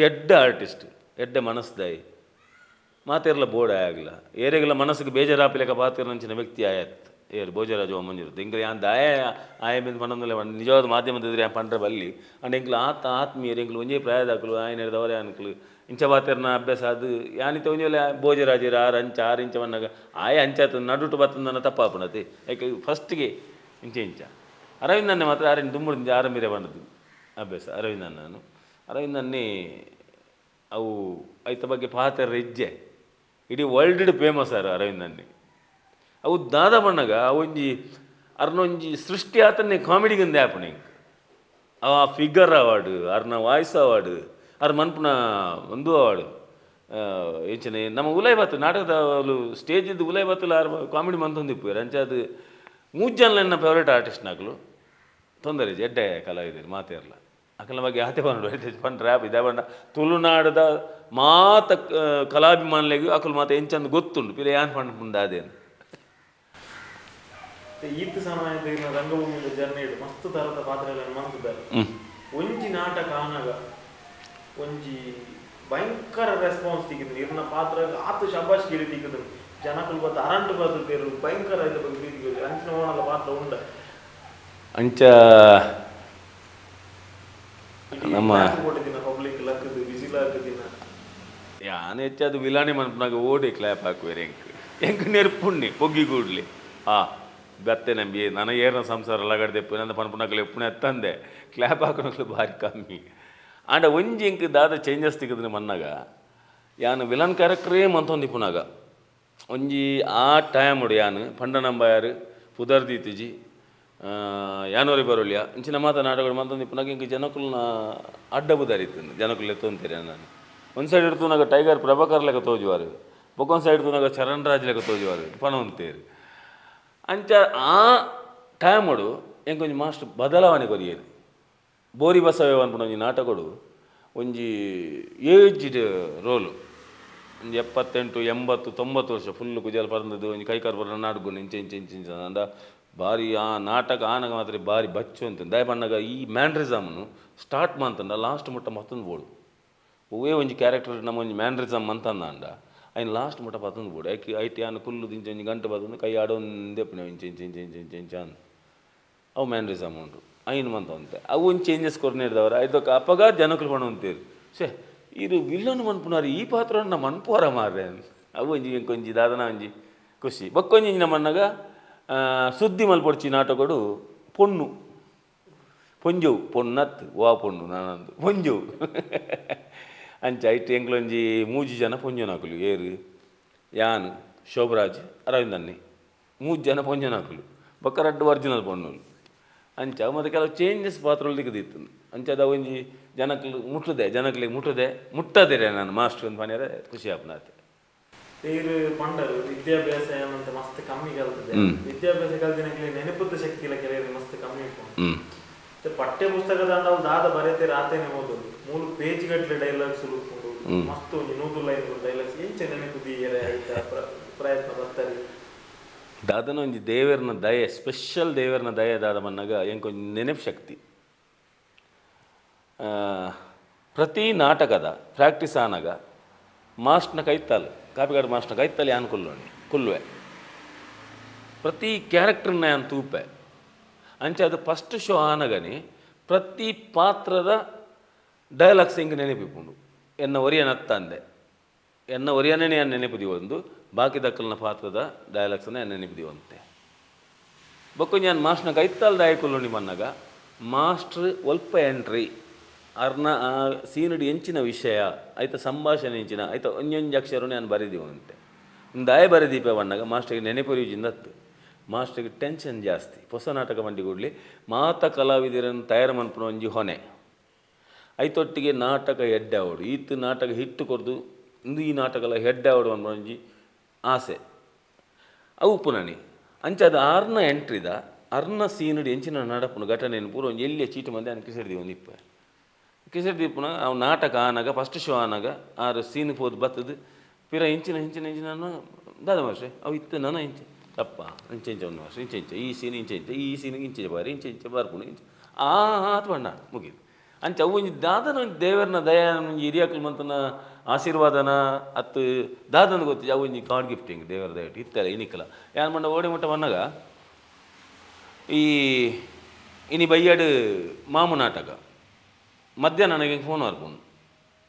ಎಡ್ಡ ಆರ್ಟಿಸ್ಟ್ ಎಡ್ಡ ಮನಸ್ದಾಯಿ ಮಾತೆರ್ಲ ಬೋರ್ಡ್ ಆಗಲ್ಲ ಏರೆಗೆಲ್ಲ ಮನಸ್ಸಿಗೆ ಬೇಜಾರಾಪಿಲೆಕ್ಕ ಪಾತಿರ್ನಂಚಿನ ವ್ಯಕ್ತಿ ಆಯತ್ ಏರು ಭೋಜರಾಜ ಮಂಜಿರುತ್ತೆ ಇಂಗ್ಲ ಯಾನ್ ದಾಯ ಆಯ ಬಂದು ಪಂಡಂದಲ್ಲ ನಿಜವಾದ ಮಾಧ್ಯಮದಿದ್ರೆ ಯಾ ಪಂಡ್ರೆ ಬಲ್ಲಿ ಅಂಡ್ ಎಂಕ್ಲು ಆತ್ಮೀಯರು ಎಂಕ್ಲು ಒಂಜೇ ಪ್ರಾಯದಾಕಲು ಆಯ್ನ ಹಿಡ್ದವರೇ ಅನ್ಕಲು ಇಂಚ ಬಾತಿರ್ನ ಅಭ್ಯಾಸ ಅದು ಯಾನಿತ ಒಂಜೋಲೆ ಭೋಜರಾಜರು ಆರು ಇಂಚ ಬಂದಾಗ ಆಯ ಅಂಚಾತ ನಡುಟು ಬತ್ತಂದನ ತಪ್ಪಾಪಣತಿ ಯಾಕೆ ಫಸ್ಟ್ಗೆ ಇಂಚ ಅರವಿಂದನ್ನೇ ಮಾತ್ರ ಆರೇನು ದುಮ್ಮುಡಿಂದ ಆರಂಭಿರೇ ಬಂದದ್ದು ಅಭ್ಯಾಸ ಅರವಿಂದನ್ನು ಅರವಿಂದನ್ನೇ ಅವು ಐತ ಬಗ್ಗೆ ಪಾತ್ರ ಹೆಜ್ಜೆ ಇಡೀ ವರ್ಲ್ಡ್ ಫೇಮಸ್ ಅರವಿಂದನ್ನೇ ಅವು ದಾದ ಬಣ್ಣಗ ಒಂಜಿ ಅರ್ನೊಂಜಿ ಸೃಷ್ಟಿ ಆತನ್ನೇ ಕಾಮಿಡಿಗಂದೆ ಆಪಣೆ ಆ ಫಿಗರ್ ಅವಾರ್ಡ್ ಅರ್ನ ವಾಯ್ಸ್ ಅವಾರ್ಡ್ ಅರ್ ಮನ್ಪುನ ಒಂದು ಅವಾರ್ಡ್ ಏಚನೆ ನಮ್ಮ ಉಲಾಯ್ಬಾತು ನಾಟಕದ ಸ್ಟೇಜಿದ್ದು ಉಲಾಯ್ಬಾತಲ್ಲಿ ಕಾಮಿಡಿ ಮಂತೊಂದಿಪ್ಪು ಅಂಚೆ ಮೂಜ್ಜನ್ಲ ನನ್ನ ಫೇವ್ರೇಟ್ ಆರ್ಟಿಸ್ಟ್ನಾಗಲು ತೊಂದರೆ ಎಡ್ಡೆ ಕಲಾವಿದರು ಮಾತೇರಲ್ಲ ಅಕಲ ಬಗ್ಗೆ ಆತೆ ಬಂದು ಪಂಡ್ ರ್ಯಾಪ್ ಇದೆ ಬಣ್ಣ ತುಳುನಾಡದ ಮಾತ ಕಲಾಭಿಮಾನಿಗೂ ಅಕಲು ಮಾತ ಎಂಚಂದು ಗೊತ್ತುಂಡು ಪಿಲೆ ಯಾನ್ ಪಂಡ್ ಮುಂದೆ ಅದೇನು ಈತ್ ಸಮಯದ ರಂಗಭೂಮಿದ ಜರ್ನಿ ಮಸ್ತ್ ತರದ ಪಾತ್ರಗಳನ್ನು ಮಾಡ್ತಿದ್ದಾರೆ ಒಂಜಿ ನಾಟಕ ಆನಾಗ ಒಂಜಿ ಭಯಂಕರ ರೆಸ್ಪಾನ್ಸ್ ತೆಗಿದ್ರು ಇರ್ನ ಪಾತ್ರ ಆತು ಶಬಾಷ್ ಗಿರಿ ತೆಗಿದ್ರು ಜನಕಲ್ ಬತ್ತ ಅರಂಟು ಬರ್ತೇರು ಭಯಂಕರ ಇದ್ರ ಬಗ್ಗೆ ಪ್ರೀತಿ ಅಂಚಿನ ಓಣಲ್ಲ ಪಾತ್ರ ಉಂಡ ಅಂಚ ನಮ್ಮ ಕೊಟ್ಟಿದ್ದೀನ ಪಬ್ಲಿಕ್ ಲಕ್ಕದು ಬಿಸಿಲು ಹಾಕದಿನ ಯಾನ್ ಹೆಚ್ಚದು ವಿಲಾನಿ ಮನ್ಪನಾಗ ಓಡಿ ಕ್ಲಾಪ್ ಹಾಕುವೇರೆ ಎಂಕ್ ನೆರ್ಪುಣ್ಣಿ ಪೊಗ್ಗಿ ಕೂಡ್ಲಿ ಗತ್ತೆ ನಂಬಿ ನನಗೆ ಏರ್ನ ಸಂಸಾರ ಲಗಡ್ದೆಪ್ಪು ನನ್ನ ಪನ್ಪುನಕಲು ಎಪ್ಪುಣ ಎತ್ತಂದೆ ಕ್ಲಾಪ್ ಹಾಕೋನಕ್ಲು ಭಾರಿ ಕಮ್ಮಿ ಆಂಡ ಒಂಜಿ ಎಂಕ್ ದಾದ ಚೇಂಜಸ್ ತೆಗೆದ್ರೆ ಮನ್ನಾಗ ಯಾನು ವಿಲನ್ ಕ್ಯಾರೆಕ್ಟರೇ ಮಂತೊಂದಿಪ್ಪುನಾಗ ಒಂಜಿ ಆ ಟೈಮ್ ಉಡು ಯಾನು ಪಂಡ ನಂಬಾಯಾರು ಪುದರ್ದೀತಿಜಿ ಯಾನೋರಿ ಬರೋಳ್ಯ ಇಂಚಿನ ಮಾತ ನಾಟಕಗಳು ಮಂತೊಂದಿಪ್ಪುನಾಗ ಇಂಕ ಜನಕುಲ್ನ ಅಡ್ಡ ಬುದಾರಿತ್ತು ಜನಕುಲ್ ಎತ್ತೊಂತೀರಿ ನಾನು ಒಂದು ಸೈಡ್ ಇಡ್ತುನಾಗ ಟೈಗರ್ ಪ್ರಭಾಕರ್ ಲೆಕ್ಕ ತೋಜುವಾರು ಬೊಕ್ಕೊಂದು ಸೈಡ್ ಇಡ್ತುನಾಗ ಚರಣ್ ರಾಜ್ ಲೆಕ್ಕ ತೋಜುವಾರು ಪಣ ಅಂತೀರಿ ಅಂಚ ಆ ಟೈಮಡು ಎಂಕೊಂಜಿ ಮಾಸ್ಟರ್ ಬದಲಾವಣೆ ಕೊರಿಯೇರು ಬೋರಿ ಬಸವ ಅನ್ಪುಣ ಒಂಜಿ ನಾಟಕಡು ಒಂಜಿ ಏಜ್ಡ್ ರೋಲು ಒಂಜಿ 78, 80, 90 ವರ್ಷ ಫುಲ್ಲು ಕುಜಲ್ ಪರಂದದ್ದು ಒಂಜಿ ಕೈಕಾರು ಬರ ನಾಟಕ ಇಂಚ ಅಂದ ಭಾರಿ ಆ ನಾಟಕ ಆನಾಗ ಮಾತ್ರ ಭಾರಿ ಬಚ್ಚು ಅಂತ ದಯ ಬಣ್ಣಗ ಈ ಮ್ಯಾನ್ರಿಸಮ್ನು ಸ್ಟಾರ್ಟ್ ಮಾಡ್ತಂಡ ಲಾಸ್ಟ್ ಮುಟ್ಟ ಮತ್ತೊಂದು ಬೋಡು ಒವೇ ಒಂಜಿ ಕ್ಯಾರೆಕ್ಟರ್ ನಮ್ಮ ಒಂಜಿ ಮ್ಯಾನ್ರಿಸಮ್ ಅಂತಂದ ಅಂಡ ఆయన లాస్ట్ ముట్ట పతుంది కూడా అయితే ఆయన కుళ్ళు దించి గంట పడుతుంది కై ఆడొంది ఎప్పుడు ఇంಚ ಅವು ಮ್ಯಾನ್ರಿಸಮ್ ಉಂಟು ಐನು ಮಂತ ಅಂತೆ ಅವು ಒಂದು ಚೇಂಜಸ್ ಕೊರ್ನೇರ್ದವ್ರ ಇದಕ್ಕೆ ಅಪ್ಪಗ ಜನಕಲು ಪಣ ಅಂತೀರಿ ಸೇ ಇದು ವಿಲ್ಲನ್ ಮನ್ಪುನಾರು ಈ ಪಾತ್ರ ನಮ್ಮ ಮನ್ಪೋರ ಮಾರ್ರೆ ಅವು ಒಂಜಿ ಇಂಕೊಂಜಿ ದಾದನ ಒಂಜಿ ಖುಷಿ ಬಕ್ಕೊಂಜಿ ನಮ್ಮನ್ನಾಗ ಸುದ್ದಿ ಮಲ್ಪೊಡ್ಚಿ ನಾಟಕಡು ಪೊಣ್ಣು ಪೊಂಜವು ಪೊಣ್ಣತ್ ವಾ ಪೊಣ್ಣು ನಾನಂದು ಪೊಂಜವು ಅಂಚ ಐಟ್ ಎಂಕ್ಲೊಂಜಿ 3 ಜನ ಪೊಂಜನಾಕುಲು ಏರು ಯಾನು ಶೋಭರಾಜ್ ಅರವಿಂದನ್ನಿ 3 ಜನ ಪೊಂಜನಾಕುಲು ಬೊಕ್ಕ 2 ಒರಿಜಿನಲ್ ಪೊಣ್ಣುಲು ಅಂಚ ಮತ್ತು ಕೆಲವು ಚೇಂಜಸ್ ಪಾತ್ರಗಳು ದಿಕ್ಕದಿತ್ತು ಅಂಚದ ಒಂಜಿ ಜನಕ್ಲು ಮುಟ್ಟದೆ ನಾನು ಮಾಸ್ಟರ್ ಅಂತ ಪನ್ಯಾರ ಖುಷಿ ಆಪ್ನಾತೆ ಇವರು ಪಂಡರು ವಿದ್ಯಾಭ್ಯಾಸ ಏನಂತ ಮಸ್ತ್ ಕಮ್ಮಿ ಕಲ್ತದೆ ವಿದ್ಯಾಭ್ಯಾಸ ಕಲ್ತಿನಾಗಲಿ ನೆನಪುತ್ತ ಶಕ್ತಿ ಇಲ್ಲ ಕೆಲವರು ಮಸ್ತ್ ಕಮ್ಮಿ ಇತ್ತು ಪಠ್ಯ ಪುಸ್ತಕದ ನಾವು ದಾದ ಬರೆಯತೆ ರಾತೇನೆ ಓದೋದು 3 ಪೇಜ್ ಗಟ್ಟಲೆ ಡೈಲಾಗ್ಸ್ ಹುಡುಕೊಂಡು ಮಸ್ತ್ ಒಂದು 100 ಲೈನ್ ಡೈಲಾಗ್ಸ್ ಎಂಚ ನೆನಪುದಿಯರೆ ಆಯ್ತಾ ಪ್ರಯತ್ನ ಬರ್ತಾರೆ ದಾದನ ಒಂಜಿ ದೇವರನ ದಯೆ ಸ್ಪೆಷಲ್ ದೇವರನ ದಯೆ ದಾದ ಮನ್ನಾಗ ಎಂಕೊಂಜಿ ನೆನಪು ಶಕ್ತಿ ಪ್ರತಿ ನಾಟಕದ ಪ್ರಾಕ್ಟೀಸ್ ಆನಾಗ ಮಾಸ್ಟ್ನ ಕೈತಾಲು ಕಾಪಿಗಾಡು ಮಾಸ್ಟ್ನ ಕೈತಾಲಿ ಯಾನು ಕುಲ್ಲುವೆ ಪ್ರತಿ ಕ್ಯಾರೆಕ್ಟರ್ನ ಯಾನು ತೂಪೆ ಅಂಚೆ ಅದು ಫಸ್ಟ್ ಶೋ ಆನಗನಿ ಪ್ರತಿ ಪಾತ್ರದ ಡೈಲಾಗ್ಸ್ ಹಿಂಗೆ ನೆನಪಿಪ್ಪುಂಡು ಎನ್ನ ಒರಿಯನತ್ತ ಅಂದೆ ಎನ್ನ ಒರಿಯನೇ ನಾನು ನೆನಪಿದಿ ಒಂದು ಬಾಕಿ ದಕ್ಕಲ್ನ ಪಾತ್ರದ ಡೈಲಾಗ್ಸನ್ನ ನೆನಪಿದಿವಂತೆ ಬೊಕ್ಕ ನಾನು ಮಾಸ್ಟ್ನ ಕೈತಾಲ್ ದಾಯಕುಲ್ಲು ಮನ್ನಾಗ ಮಾಸ್ಟ್ರ್ ಒಲ್ಪ ಎಂಟ್ರಿ ಅರ್ನ ಆ ಸೀನುಡಿ ಎಂಚಿನ ವಿಷಯ ಆಯ್ತ ಸಂಭಾಷಣೆ ಎಂಚಿನ ಆಯ್ತ ಒಂಜೊಂಜಿ ಅಕ್ಷರ ನಾನು ಬರೆದಿವಂತೆ ದಾಯ ಬರೆದೀಪ ಬಣ್ಣಾಗ ಮಾಸ್ಟ್ರಿಗೆ ನೆನಪರಿಯುಜಿಂದತ್ತು ಮಾಸ್ಟ್ರಿಗೆ ಟೆನ್ಷನ್ ಜಾಸ್ತಿ ಹೊಸ ನಾಟಕ ಮಂಡಿ ಕೊಡಲಿ ಮಾತ ಕಲಾವಿದರನ್ನು ತಯಾರು ಮನ್ಪುನ ಒಂಜಿ ಹೊಣೆ ಐತೊಟ್ಟಿಗೆ ನಾಟಕ ಹೆಡ್ ಆವಡು ಈತ್ ನಾಟಕ ಹಿಟ್ಟು ಕೊರ್ದು ಇಂದು ಈ ನಾಟಕಲ ಹೆಡ್ ಆವಡು ಅನ್ನೋ ಒಂಜಿ ಆಸೆ ಅವು ಪುನನಿ ಅಂಚದ ಆರ್ನ ಎಂಟ್ರಿದ ಅರ್ನ ಸೀನುಡಿ ಎಂಚಿನ ನಡಪುನ ಘಟನೆಯನ್ನು ಪೂರ ಒಂದು ಎಲ್ಲಿಯ ಚೀಟು ಮಂದಿ ಅನ್ನ ಕಿಸಡಿದೀವಿ ಒಂದು ಕಿಸಡಿದೀಪುನ ಅವು ನಾಟಕ ಆನಾಗ ಫಸ್ಟ್ ಶೋ ಆನಾಗ ಆರು ಸೀನ್ ಹೋದ್ ಬತ್ತದು ಪಿರ ಇಂಚಿನ ದಾದ ಮಾಸ್ಟ್ರೆ ಅವು ಇತ್ತು ನನ್ನ ಇಂಚೆ ತಪ್ಪ ಇಂಚೆ ಒಂದು ಮಾಸ್ಟ್ರೆ ಇಂಚೆ ಈ ಸೀನಿಗೆ ಇಂಚೆ ಬಾರಿ ಇಂಚೆ ಬಾರ್ಪುಣ ಆತು ಬಣ್ಣ ಮುಗಿದು ಅಂಚ ಅವು ಒಂಜಿ ದಾದನ ದೇವರನ ದಯ ಒಂಜಿ ಹಿರಿಯಕಲ್ ಮಂತನ ಆಶೀರ್ವಾದನ ಅತ್ತು ದಾದನ ಗೊತ್ತಿದ್ದ ಅವು ಒಂಜಿ ಕಾರ್ಡ್ ಗಿಫ್ಟಿಂಗ್ ದೇವರ ದಯ ಇತ್ತಲ್ಲ ಇನಿಕ್ಕಲ ಯಾರು ಮಂಡ ಓಡಿ ಮುಟ್ಟ ಬನ್ನಾಗ ಈ ಇನಿ ಬಯ್ಯಾಡು ಮಾಮು ನಾಟಕ ಮಧ್ಯಾಹ್ನ ನನಗೆ ಫೋನ್ ಬರ್ಪುಂಡು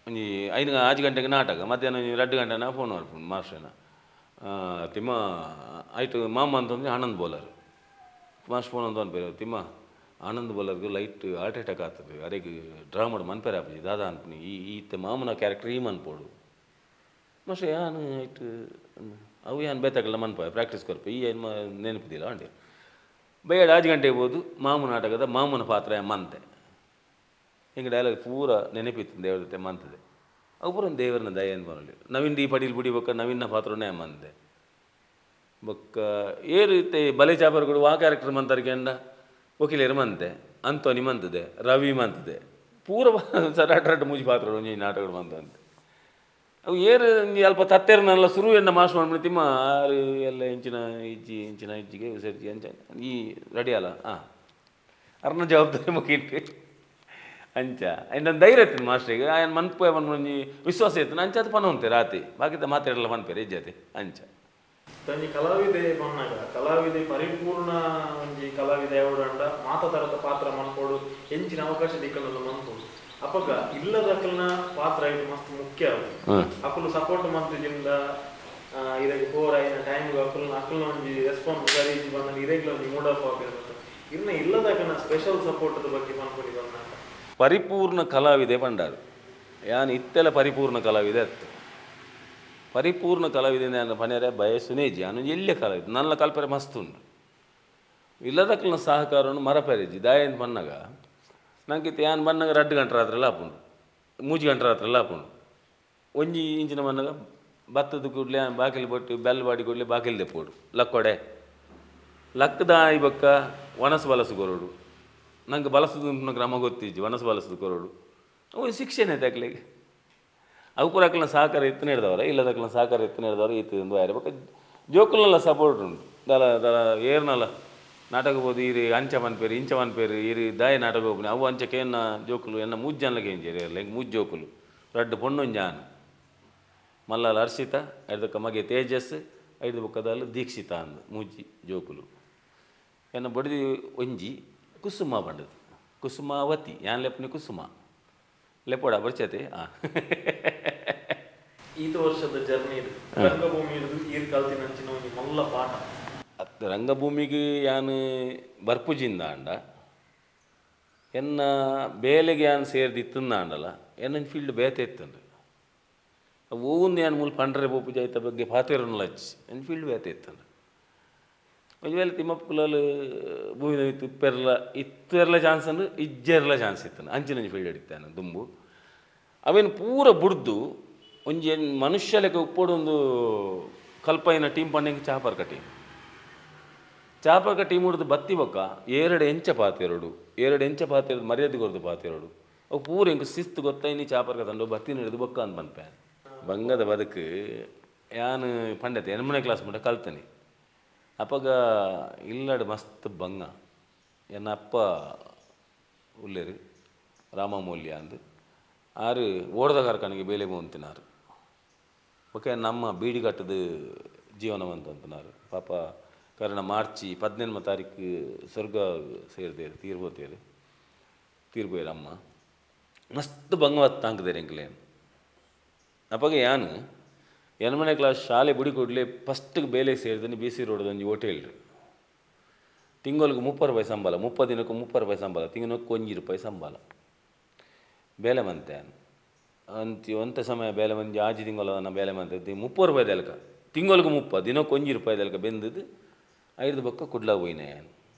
ಒಂಜಿ 5 ಗಂಟೆಗೆ ನಾಟಕ ಮಧ್ಯಾಹ್ನ 2 ಗಂಟೆನ ಫೋನ್ ಬರ್ಪುಂಡು ಮಾಸ್ಟ್ರೇನ ತಿಮ್ಮ ಆಯ್ತು ಮಾಮ ಅಂತಂದ್ರೆ ಆನಂದ್ ಬೋಲರ್ ಮಾಸ್ಟರ್ ಫೋನ್ ಅಂತ ಅನ್ಪೇರು ತಿಮ್ಮ ಆನಂದ್ ಬೋಲರ್ಗೆ ಲೈಟ್ ಹಾರ್ಟ್ ಅಟ್ಯಾಕ್ ಆಗ್ತದೆ ಅರೆಗೆ ಡ್ರಾಮಾ ಮನ್ಪೇರ ಆಪಿ ದಾದಾ ಅನ್ಪನಿ ಈತ ಮಾಮನ ಕ್ಯಾರೆಕ್ಟರ್ ಈ ಮನ್ಪೋಡು ಮಾಸ್ಟರ್ ಯಾನು ಆಯ್ತು ಅವು ಏನು ಬೇತಾಗಲ್ಲ ಮನ್ಪ ಪ್ರಾಕ್ಟೀಸ್ ಕೊರ್ಪ ಈ ಏನು ನೆನಪಿದಿಲ್ಲ ಅಂಡೆ ಬೇಡ 5 ಗಂಟೆಗೆ ಹೋದು ಮಾಮು ನಾಟಕದ ಮಾಮನ ಪಾತ್ರ ಮಂತೆ ಹಿಂಗೆ ಡೈಲಾಗ್ ಪೂರ ನೆನಪಿತ್ತು ದೇವ್ರ ಜೊತೆ ಮಂತದೆ ಅವು ಪೂರ ದೇವರನ್ನ ದಯ ಅಂತ ಬರಲಿ ನವೀನ್ ಈ ಪಡೀಲಿ ಬಿಡಿಬೇಕ ನವೀನ ಪಾತ್ರನೇ ಮಂತೆ ಬೊಕ್ಕ ಏರು ಇತ್ತೆ ಬಲೆ ಚಾಪರ್ಗಳು ಆ ಕ್ಯಾರೆಕ್ಟರ್ ಮಂತಾರಿಗೆ ಅಂಡ ವಕೀಲರು ಮಂತೆ ಅಂತೋನಿ ಮಂತದೆ ರವಿ ಮಂತದೆ ಪೂರ ಸರಾಟ ಮೂಜಿ ಪಾತ್ರಗಳು ಒಂಜಿ ನಾಟಕಗಳು ಮಂತಂತೆ ಅವು ಏರು ಅಲ್ಪ ತತ್ತೇರನೆಲ್ಲ ಶುರು ಎನ್ನ ಮಾಸ್ ಮಾಡ್ಬಿಡಿ ತಿಮ್ಮ ಆರು ಎಲ್ಲ ಇಂಚಿನ ಇಜ್ಜಿಗೆ ಸೇರ್ಜಿ ಅಂಚ ಈ ರೆಡಿ ಅಲ್ಲ ಅರ್ನ ಜವಾಬ್ದಾರಿ ಮುಗಿಟ್ಟು ಅಂಚ ಇನ್ನೊಂದು ಧೈರ್ಯ ಇತ್ತು ಮಾಸ್ಟ್ರಿಗೆ ఆయన ಮನ್ಪು ಒಂಜಿ ವಿಶ್ವಾಸ ಇತ್ತು ಅಂಚದು ಪನ ಉಂತೆ ರಾತಿ ಬಾಕಿದ ಮಾತಾಡಲ್ಲ ಮನ್ಪೇರೆ ಇಜ್ಜತೆ ಅಂಚ ತಂಜಿ ಕಲಾವಿದೆ ಬಂದಾಗ ಕಲಾವಿದೆ ಪರಿಪೂರ್ಣ ಒಂಜಿ ಕಲಾವಿದೆ ಅವರಂಡ ಮಾತಾಡದ ಪಾತ್ರ ಮನ್ಪೋಡು ಹೆಂಚಿನ ಅವಕಾಶ ದಿಕ್ಕನಲ್ಲ ಮನ್ಪೋಡು ಅಪ್ಪಗ ಇಲ್ಲದಕ್ಕಲ್ನ ಪಾತ್ರ ಇದು ಮಸ್ತ್ ಮುಖ್ಯ ಅಕ್ಕಲು ಸಪೋರ್ಟ್ ಮಂತ್ರಿದಿಂದ ಇದಕ್ಕೆ ಹೋರಾಯಿನ ಟೈಮ್ಗೆ ಅಕ್ಕಲ್ನ ಒಂಜಿ ರೆಸ್ಪಾನ್ಸ್ ಗರೀಜಿ ಬಂದ ಇರೆಗ್ಯುಲರ್ ಒಂಜಿ ಮೂಡ್ ಆಫ್ ಆಗಿರುತ್ತೆ ಇನ್ನು ಇಲ್ಲದಕ್ಕನ ಸ್ಪೆಷಲ್ ಸಪೋರ್ಟ್ ಬಗ್ಗೆ ಮನ್ಪೊಡಿ ಬಂದಾಗ ಪರಿಪೂರ್ಣ ಕಲಾವಿದೆ ಪಂಡಾರು ಯಾನ್ ಇತ್ತೆಲ್ಲ ಪರಿಪೂರ್ಣ ಕಲಾವಿದೆ ಅತ್ತು ಪರಿಪೂರ್ಣ ಕಲಾವಿದೆ ನಾನು ಪನ್ಯಾರೆ ಬಯಸುನೇಜಿ ನಾನು ಎಲ್ಲೇ ಕಲಾವಿದೆ ನನ್ನ ಕಲ್ಪನೆ ಮಸ್ತ್ ಉಂಟು ಇಲ್ಲದಕ್ಕಲ್ನ ಸಹಕಾರವನ್ನು ಮರಪೇರಿಜಿ ದಾಯಂತ ಬನ್ನಾಗ ನಂಗಿತ್ತು ಯಾನ್ ಬನ್ನಾಗ 2 ಗಂಟೆ ರಾತ್ರಿ ಆಪುಂಡು 3 ಗಂಟೆ ರಾತ್ರಿ ಆಪುಂಡು ಒಂಜಿ ಇಂಚಿನ ಬನ್ನಾಗ ಭತ್ತದ ಕೂಡಲೇ ಬಾಕಿಲು ಬಟ್ಟು ಬೆಲ್ ಬಾಡಿ ಕೂಡಲೇ ಬಾಕಿಲು ದೆಪ್ಪೋಡು ಲಕ್ಕೊಡೆ ಲಕ್ಕದ ಈ ಬಕ್ಕ ವನಸು ಬಲಸು ಕೊರೋಡು ನಂಗೆ ಬಲಸದು ಕ್ರಮ ಗೊತ್ತಿಜ್ಜಿ ವನಸು ಬಲಸದು ಕೊರೋಡು ಅವು ಶಿಕ್ಷೆನೇ ತಕ್ಲಿಗೆ ಅವು ಕೂಡ ಅಕ್ಕಲ್ನ ಸಹಕಾರ ಎತ್ತನೆ ಹಿಡ್ದವ್ರೆ ಇಲ್ಲದಕ್ಕಲ್ನ ಸಹಕಾರ ಎತ್ತನೆ ಹಿಡ್ದವ್ರೆ ಈತ ಒಂದು ಆಯ್ರೆ ಬಕ್ಕ ಜೋಕಲ್ನೆಲ್ಲ ಸಪೋರ್ಟ್ ಉಂಟು ದಲ ಏರ್ನಲ್ಲ ನಾಟಕ ಬೋದು ಈರಿ ಅಂಚ ಮನ್ಪೇರು ಇಂಚ ಮನ್ಪೇರು ಈರಿ ದಾಯ ನಾಟಕ ಹೋಗ್ನಿ ಅವು ಅಂಚಕ್ಕೆ ಎನ್ನ ಜೋಕುಲು ಎನ್ನ ಮೂಜ್ಜನ್ಲಕ್ಕೆ ಎಂಜೇರಿ ಎಲ್ಲ ಹಿಂಗೆ ಮೂಜ್ ಜೋಕುಲು 2 ಪೊಣ್ಣೊಂಜಾನು ಮಲ್ಲಾಲ ಹರ್ಷಿತ ಐದಕ್ಕ ಮಗೆ ತೇಜಸ್ 5 ಬುಕ್ಕದಲ್ಲಿ ದೀಕ್ಷಿತ ಅಂದು ಮೂಜಿ ಜೋಕುಲು ಎನ್ನ ಬಡಿದಿ ಒಂಜಿ ಕುಸುಮ ಬಂಡದು ಕುಸುಮಾವತಿ ಯಾನ್ ಲೆಪ್ಪನಿ ಕುಸುಮ ಲೆಪ್ಪೋಡ ಬರ್ಚತೆ ಈತ ವರ್ಷದ ಜರ್ನಿ ರಂಗಭೂಮಿ ಈರ್ ಕಲ್ತಿನ ಅಂಚಿನ ಒಂಜಿ ಮಲ್ಲ ಪಾಠ ರಂಗಭೂಮಿಗೆ ಯಾನು ಬರ್ಪುಜಿಂದ ಅಂಡ ಎನ್ನ ಬೇಲೆಗೆ ಯಾನು ಸೇರಿದಿತ್ತಂದ ಅಂಡಲ್ಲ ಎನ್ನೊಂದು ಫೀಲ್ಡ್ ಬೇತೆ ಇತ್ತಂಡು ಓನ್ ಯಾನು ಮೂಲ ಪಂಡ್ರೆ ಬೋಪು ಜಾಯ್ತ ಬಗ್ಗೆ ಪಾತಿರನ್ನಲ್ಲ ಹಚ್ಚಿ ನನ್ನ ಫೀಲ್ಡ್ ಬೇತೆ ಇತ್ತಂಡು ಒಂದು ವೇಳೆ ತಿಮ್ಮಪ್ಪ ಕುಲಾಲ್ ಭೂಮಿ ಇತ್ತೆರ್ಲ ಚಾನ್ಸ್ ಅಂದ್ರೆ ಇಜ್ಜೆರ್ಲ ಚಾನ್ಸ್ ಇತ್ತಾನೆ ಅಂಚಿನ ಫೀಲ್ಡ್ ಹಿಡಿತಾನೆ ದುಂಬು ಅವೇನು ಪೂರ ಬುಡ್ದು ಒಂಜಿ ಮನುಷ್ಯ ಲೆಕ್ಕ ಉಪ್ಪೋಡು ಒಂದು ಕಲ್ಪೈನ ಟೀಮ್ ಪಂಡೆಂಗೆ ಚಾಪರ್ಕ ಟೀಮ್ ಹಿಡಿದು ಬತ್ತಿ ಬೊಕ್ಕ 2 ಎಂಚ ಪಾತಿರೋಡು 2 ಎಂಚ ಪಾತಿರೋದು ಮರ್ಯಾದೆ ಕೊರದು ಪಾತಿರೋಡು ಅವು ಪೂರ ಹೆಂಗೆ ಶಿಸ್ತು ಗೊತ್ತೈನಿ ಚಾಪರ್ಕ ತಂಡು ಬತ್ತಿನ ಹಿಡಿದು ಬೊಕ್ಕ ಅಂತ ಬಂದ್ಪೆ ಬಂಗದ ಬದುಕು ಯಾನು ಪಂಡತೆ 8ನೇ ಕ್ಲಾಸ್ ಮಟ್ಟ ಕಲ್ತನಿ ಅಪ್ಪಗ ಇಲ್ಲಡು ಮಸ್ತ್ ಬಂಗ ಎನ್ನ ಅಪ್ಪ ಉಲ್ಲೇರು ರಾಮಮೌಲ್ಯ ಅಂದು ಆರು ಓಡದ ಕಾರ್ಖಾನೆಗೆ ಬೇಲೆ ಬೋಂತಿನಾರು ಓಕೆ ನಮ್ಮ ಬೀಡಿ ಕಟ್ಟದ ಜೀವನವಂತ ಅಂತನಾರು ಪಾಪ ಕಾರಣ ಮಾರ್ಚಿ 18ನೇ ತಾರೀಕು ಸ್ವರ್ಗ ಸೇರಿದೇರು ತೀರ್ಬೋಯ್ರು ಅಮ್ಮ ಮಸ್ತ್ ಬಂಗವತ್ತು ತಾಂಕದೇರು ಎಂಕ್ಲೇನು ಅಪ್ಪಗೆ ಯಾನು 8ನೇ ಕ್ಲಾಸ್ ಶಾಲೆ ಬುಡಿ ಕೊಡಲೇ ಫಸ್ಟಿಗೆ ಬೇಲೆ ಸೇರಿದನಿ BC ರೋಡ್ದು ಒಂದು ಹೋಟೆಲ್ ರೀ ತಿಂಗಳಿಗೆ 30 ರೂಪಾಯಿ ಸಂಬಳ 30 ದಿನಕ್ಕೆ 30 ರೂಪಾಯಿ ಸಂಬಳ ತಿಂಗಳಿಗೆ 1 ರೂಪಾಯಿ ಸಂಬಳ ಬೇಲೆ ಮಂತೆ ಒಂತ ಸಮಯ ಬೇಲೆ ಮಂದಿ ಆಜಿ ತಿಂಗಳ ಬೇಲೆ ಮಂತೆ 30 ರೂಪಾಯಿ ದೆಲ್ಕ ತಿಂಗಳಿಗೆ 30 ದಿನಕ್ಕೆ 1 ರೂಪಾಯಿ ದೆಲ್ಕ ಬೆಂದದ್ದು 5 ಬೊಕ್ಕ ಕುಡ್ಲಾಗ ಹೋಯ್ನೆ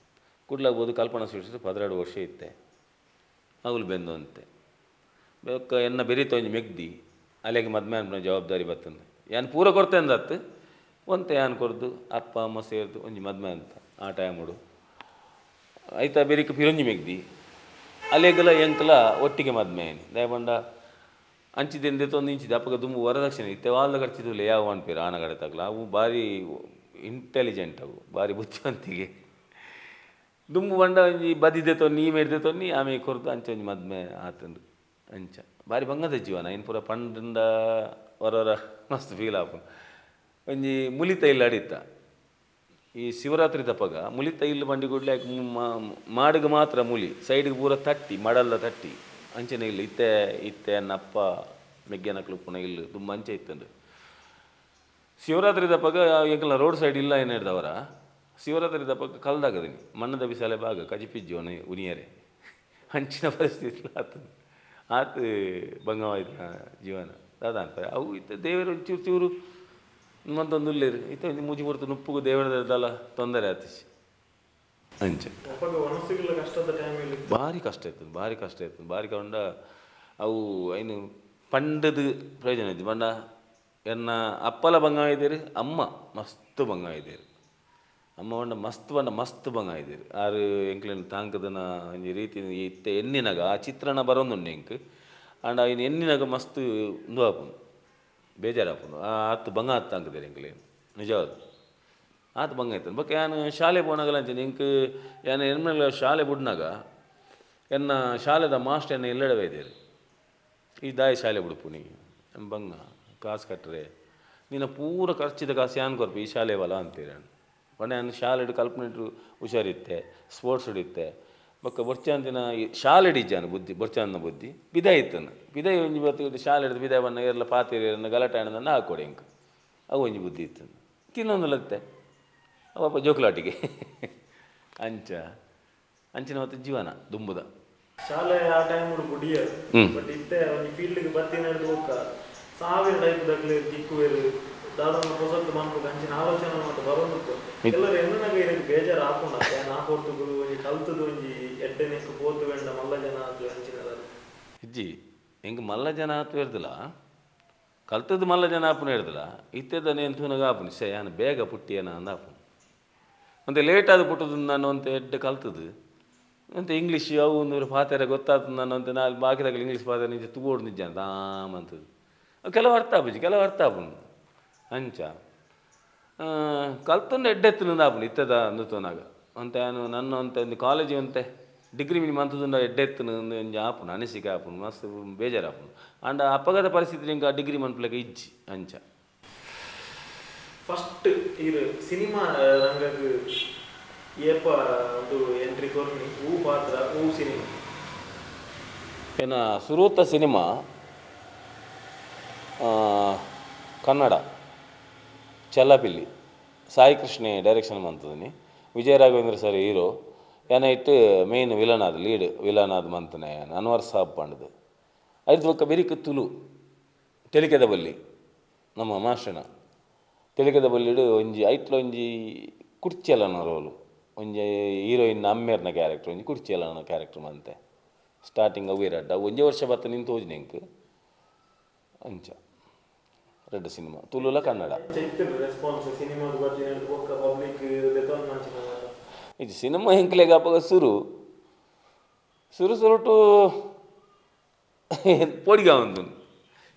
ಕುಡ್ಲಾಗ ಹೋದು ಕಲ್ಪನಾ ಸ್ವೀಟ್ಸ್ 12 ವರ್ಷ ಇತ್ತೆ ಅವಳು ಬೆಂದು ಅಂತೆ ಬೇಕ ಎನ್ನ ಬೆರೀತ ಒಂಜಿ ಮೆಗ್ದಿ ಅಲ್ಲಿಗೆ ಮದ್ಮೆ ಅನ್ಪನ ಜವಾಬ್ದಾರಿ ಬರ್ತಂದೆ ಯಾನು ಪೂರ ಕೊಡ್ತೆ ಅಂದತ್ತು ಒಂತೆ ಯಾನು ಕೊಡ್ದು ಅಪ್ಪ ಅಮ್ಮ ಸೇರ್ದು ಒಂಜಿ ಮದ್ಮೆ ಅಂತ ಆ ಟೈಮುಡು ಆಯ್ತಾ ಬೆರಿಕ ಪಿರೊಂಜಿ ಮೆಗ್ದಿ ಅಲ್ಲಿಗೆಲ್ಲ ಎಂಕಲ ಒಟ್ಟಿಗೆ ಮದ್ಮೆ ಏನು ದಯಬಂಡ ಅಂಚಿದಿಂದ ಒಂದು ಇಂಚಿದ ಅಪ್ಪಗ ದುಂಬು ವರದಕ್ಷಿಣೆ ಇತ್ತೆ ವಾಲ್ದ ಖರ್ಚಿದುಲ್ಲ ಯಾವ ಅನ್ಪೇರು ಆನಗಡೆ ತಗಲ ಅವು ಭಾರಿ ಇಂಟೆಲಿಜೆಂಟ್ ಅವು ಭಾರಿ ಬುದ್ಧಿವಂತಿಗೆ ದುಂಬು ಬಂಡ ಒಂಜಿ ಬದಿದೆ ತೊನ್ನಿ ಮೇಡ್ದೆ ತೊನ್ನಿ ಆಮೇಲೆ ಕೊರ್ದು ಅಂಚೆ ಒಂಜಿ ಮದ್ಮೆ ಆತಂದು ಅಂಚ ಭಾರಿ ಬಂಗದ ಜೀವನ ಏನು ಪೂರ ಪಂಡ್ರಿಂದ ಹೊರ ಮಸ್ತ್ ಫೀಲ್ ಆಪು ಒಂಜಿ ಮುಲಿತ ಇಲ್ಲ ಅಡಿತ ಈ ಶಿವರಾತ್ರಿ ತಪ್ಪಗ ಮುಲಿತ ಇಲ್ಲಿ ಬಂಡಿ ಗುಡ್ಲೆ ಮಾಡಿಗೆ ಮಾತ್ರ ಮುಲಿ ಸೈಡ್ಗೆ ಪೂರ ತಟ್ಟಿ ಮಡಲ್ಲ ತಟ್ಟಿ ಅಂಚೆನೆ ಇಲ್ಲ ಇತ್ತೆ ಇತ್ತೆ ನಪ್ಪ ಮೆಗ್ಗೆನಕ್ಲು ಪುನಃ ಇಲ್ಲ ತುಂಬ ಅಂಚೆ ಇತ್ತಂದು ಶಿವರಾತ್ರಿ ದಪ್ಪಗ ಎಂಕಲ್ನ ರೋಡ್ ಸೈಡ್ ಇಲ್ಲ ಏನು ಹಿಡ್ದವರ ಶಿವರಾತ್ರಿ ದಪ್ಪಗ ಕಲ್ದಾಗದೀನಿ ಮಣ್ಣದ ಬಿಸಾಲೆ ಭಾಗ ಕಜಿಪಿಜ್ಜಿ ಉನಿಯರೆ ಹಂಚಿನ ಪರಿಸ್ಥಿತಿ ಆತು ಭಂಗವಾಯ್ತು ಜೀವನ ಅದಂತ ಅವು ಇತ್ತು ದೇವರು ಚೂರು ಚೂರು ಮತ್ತೊಂದು ಉಳ್ಳೇರು ಇತ್ತು ಮುಜಿ ಬರ್ತು ನುಪ್ಪುಗು ದೇವರದಲ್ಲ ತೊಂದರೆ ಆತಿಸಿ ಅಂಚೆ ಭಾರಿ ಕಷ್ಟ ಇತ್ತು ಭಾರಿ ಕೊಂಡ ಅವು ಏನು ಪಂಡದ ಪ್ರಯೋಜನ ಇತ್ತು ಬಂಡ ಎನ್ನ ಅಪ್ಪಲ ಬಂಗ ಇದ್ದೀರಿ ಅಮ್ಮ ಮಸ್ತ್ ಬಂಗ ಇದ್ದೀರಿ ಅಮ್ಮ ಬಂಡ ಮಸ್ತ್ ಬಂಗ ಇದ್ದೀರಿ ಆರು ಎಂಕ್ಲೇನು ತಾಂಕದನ ಒಂಜಿ ರೀತಿ ಇತ್ತೆ ಎಣ್ಣಿನಾಗ ಆ ಚಿತ್ರಣ ಬರೋದುಂಡು ಎಂಕ್ ಅಂಡ್ ಇನ್ನು ಎಣ್ಣಿನಾಗ ಮಸ್ತ್ ಇದು ಆಪುಂಡು ಬೇಜಾರಾಪುಂಡು ಆತು ಬಂಗ ಆತು ತಾಂಕದೇರಿ ಎಂಕ್ಲೇನು ನಿಜವಾದ ಆತು ಬಂಗ ಆಯ್ತು ಬೊಕ್ಕ ಯಾನು ಶಾಲೆ ಪೋನಾಗಲ್ಲ ಅಂಚನೆ ಇಂಕ್ ಯಾನು ಹೆಣ್ಮಕ್ಳ ಶಾಲೆ ಬಿಡ್ನಾಗ ಎನ್ನ ಶಾಲೆದ ಮಾಸ್ಟರ್ ಎನ್ನ ಎಲ್ಲೆಡೆ ಇದ್ದೀರಿ ಈ ದಾಯಿ ಶಾಲೆ ಬಿಡುಪು ನೀ ಬಂಗ ಕಾಸು ಕಟ್ಟರೆ ನೀನು ಪೂರ ಖರ್ಚಿದ ಕಾಸು ಯಾನ್ ಕೊರ್ಪು ಈ ಶಾಲೆ ಬಲ ಅಂತೀರಿ ಬಣ್ಣ ನಾನು ಶಾಲೆ ಕಲ್ಪನೆ ಹುಷಾರಿತ್ತೆ ಸ್ಪೋರ್ಟ್ಸ್ ಹಿಡಿತ್ತೆ ಬೊಕ್ಕ ಬೊರ್ಚಾಂತಿನ ಶಾಲೆ ಹಿಡಿಜಾನು ಬುದ್ಧಿ ಬೊರ್ಚಾಂದಿನ ಬುದ್ಧಿ ಬಿದಾಯ ಇತ್ತನು ಬಿದಾಯ ಒಂಜಿ ಬತ್ತು ಶಾಲೆ ಹಿಡಿದು ಬಿದಾಯ ಬಣ್ಣ ಎಲ್ಲ ಪಾತಿರಿ ಗಲಾಟೆ ಹಣ್ಣನ್ನ ಹಾಕೊಡಿ ಇಂಕ ಅವು ಒಂಜಿ ಬುದ್ಧಿ ಇತ್ತು ತಿನ್ನೊಂದು ಲತ್ತೆ ಅವಪ್ಪ ಜೋಕ್ಲಾಟಿಗೆ ಅಂಚಿನ ಮತ್ತು ಜೀವನ ದುಂಬುದ ಶಾಲೆ ಆ ಟೈಮ್ ಬುಡಿಯರು ಬಟ್ ಇತ್ತೆ ಒಂದು ಫೀಲ್ಡ್ಗೆ ಬತ್ತಿ ನಡೆದು ಹೋಗ್ಕ ಸಾವಿರ ಟೈಪ್ ದಾಖಲೆ ದಿಕ್ಕುವೇರು ದಾದನ ಹೊಸತ್ತು ಮನ್ಪು ಅಂಚಿನ ಆಲೋಚನೆ ಮತ್ತು ಬರೋದಕ್ಕೂ ಎಲ್ಲರೂ ಎನ್ನನಾಗ ಇದಕ್ಕೆ ಬೇಜಾರು ಹಾಕೊಂಡ ನಾಲ್ಕೊರ್ತುಗಳು ಒಂಜಿ ಕಲ್ತದು ಒಂಜಿ ಎಡ್ಡೆನೆಕ್ಕು ಪೋತು ವೆಂಡ ಮಲ್ಲ ಜನ ಆತು ಅಂಚಿನ ಇಜ್ಜಿ ಹೆಂಗೆ ಮಲ್ಲ ಜನ ಆತು ಹೇಳ್ದಿಲ್ಲ ಕಲ್ತದ್ದು ಮಲ್ಲ ಜನ ಆಪುನ ಹೇಳ್ದಿಲ್ಲ ಇತ್ತೆದನೇ ಅಂತೂನಾಗ ಆಪುನಿ ಸೇ ಯಾನು ಬೇಗ ಪುಟ್ಟಿಯನ ಅಂದ ಆಪುನು ಮತ್ತು ಲೇಟಾದ ಪುಟ್ಟದು ನಾನು ಅಂತ ಎಡ್ಡೆ ಕಲ್ತದ್ದು ಅಂತ ಇಂಗ್ಲೀಷ್ ಅವು ಒಂದು ಪಾತೆರ ಗೊತ್ತಾಗ್ತದೆ ನಾನು ಅಂತ ನಾಲ್ಕು ಬಾಕಿದಾಗ ಇಂಗ್ಲೀಷ್ ಪಾತೆರ ನಿಜ ತಗೋಡು ನಿಜ ಅಂತ ಅಂತದ್ದು ಕೆಲವು ಅರ್ಥ ಆಪುಜಿ ಕೆಲವು ಅರ್ಥ ಆಪುನು ಅಂಚ ಕಲ್ತೊಂದು ಎಡ್ಡೆತ್ತುನಿಂದ ಆಪುನು ಇತ್ತದ ಅಂದುತೋನಾಗ ಅಂತ ನಾನು ನನ್ನ ಅಂತ ಒಂದು ಕಾಲೇಜ್ ಅಂತೆ ಡಿಗ್ರಿ ಮಿನಿ ಮಂತದುಂಡ ಎಡ್ಡೆತ್ತುನು ಒಂಜಿ ಆಪುನು ಅನಿಸಿಕೆ ಆಪುನು ಮಸ್ತ್ ಬೇಜಾರು ಆಪುನು ಅಂಡ ಅಪಘಾತ ಪರಿಸ್ಥಿತಿ ಇಂಕ ಡಿಗ್ರಿ ಮನ್ಪಲೆಗ ಇಜ್ಜಿ ಅಂಚ ಫಸ್ಟ್ ಇದು ಸಿನಿಮಾ ರಂಗಕ್ಕೆ ಏಪ ಒಂದು ಎಂಟ್ರಿ ಕೊರ್ನಿ ಹೂ ಪಾತ್ರ ಹೂ ಸಿನಿಮಾ ಏನ ಸುರೂತ ಸಿನಿಮಾ ಕನ್ನಡ ಚಲ್ಲಪಿಲ್ಲಿ ಸಾಯಿ ಕೃಷ್ಣೆ ಡೈರೆಕ್ಷನ್ ಮಂತದನಿ ವಿಜಯ ರಾಘವೇಂದ್ರ ಸರ್ ಹೀರೋ ಏನ ಇಟ್ಟು ಮೇಯ್ನ್ ವಿಲನ್ ಆದ ಲೀಡ್ ವಿಲನ್ ಆದ ಮಂತನೆ ಅನ್ವರ್ ಸಾಬ್ ಪಂಡದು ಐದು ಪಕ್ಕ ಬೆರಿಕ ತುಳು ತೆಲಿಕೆದ ಬಲ್ಲಿ ನಮ್ಮ ಮಾಸ್ಟರ್ನ ತೆಲಿಕೆದ ಬಲ್ಲಿಡು ಒಂಜಿ ಐಟ್ಲ ಒಂಜಿ ಕುರ್ಚಿಯಲನ ರೋಲು ಒಂಜಿ ಹೀರೋಯಿನ್ ಅಮ್ಮೇರ್ನ ಕ್ಯಾರೆಕ್ಟರ್ ಒಂಜಿ ಕುರ್ಚಿಯಲನ ಕ್ಯಾರೆಕ್ಟರ್ ಮಂತೆ ಸ್ಟಾರ್ಟಿಂಗ್ ಅವಿರಡ್ಡ ಒಂಜೇ ವರ್ಷ ಬತ್ತ ನಿಂತು ಹೋಜಿ ನೆಂಕ್ ಅಂಚ ರೆಡ್ ಸಿನಿಮಾ ತುಳುಲ ಕನ್ನಡ ಇದು ಸಿನಿಮಾ ಹೆಂಕ್ಲೆಗ ಅಪ್ಪಾಗ ಸುರುಟು ಪೋಡಿಗೆ ಒಂದು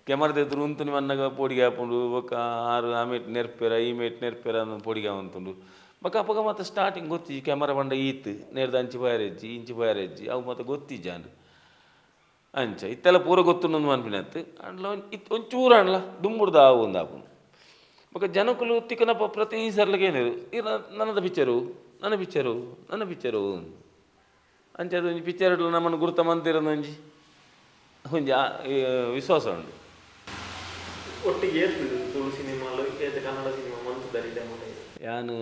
ಕೆಮರದ ಎದುರು ಉಂತು ಮನ್ನಾಗ ಪೋಡಿಗೆ ಹಾಕೊಂಡು ಬೊಕ್ಕ ಆರು ಆಮೇಟ್ ನೆರ್ಪೆರ ಈ ಮೇಟ್ ನೆರ್ಪೆರ ಅನ್ನೋ ಪೋಡಿಗೆ ಅಂತುಂಡು ಬೊಕ್ಕ ಅಪ್ಪಗ ಮತ್ತು ಸ್ಟಾರ್ಟಿಂಗ್ ಗೊತ್ತಿ ಕ್ಯಾಮರಾ ಬಂಡ ಈತ್ ನೇರ್ದ ಅಂಚಿ ಬಯರೆಜ್ಜಿ ಇಂಚಿ ಬಯರೆಜ್ಜಿ ಅವು ಮತ್ತು ಗೊತ್ತಿಜ್ಜಾಂಡು ಅಂಚ ಇತ್ತೆಲ್ಲ ಪೂರ ಗೊತ್ತುಂಡು ಅನ್ಪಿನತ್ತು ಅಂಡ್ಲ ಒಂಚೂರು ಅಣ್ಣ ದುಂಬುಡ್ದು ಆವು ಒಂದು ಆಪುನು ಬೊಕ್ಕ ಜನಕ್ಕಲು ತಿಕ್ಕನಪ್ಪ ಪ್ರತಿ ಸರ್ಲಿಗೆ ಏನಿರು ನನ್ನದ ನನ್ನ ಪಿಕ್ಚರು ಅಂಚ ಅದು ಒಂಜಿ ಪಿಕ್ಚರ್ ಇಡ್ಲ ನಮ್ಮನ್ನು ಗುರುತ ಮಂತಿರೋದು ಒಂಜಿ ವಿಶ್ವಾಸ ಉಂಡು ಒಟ್ಟಿಗೆ ತುಳು ಸಿನಿಮಾಲು ಕನ್ನಡ ಸಿನಿಮಾ ಯಾನು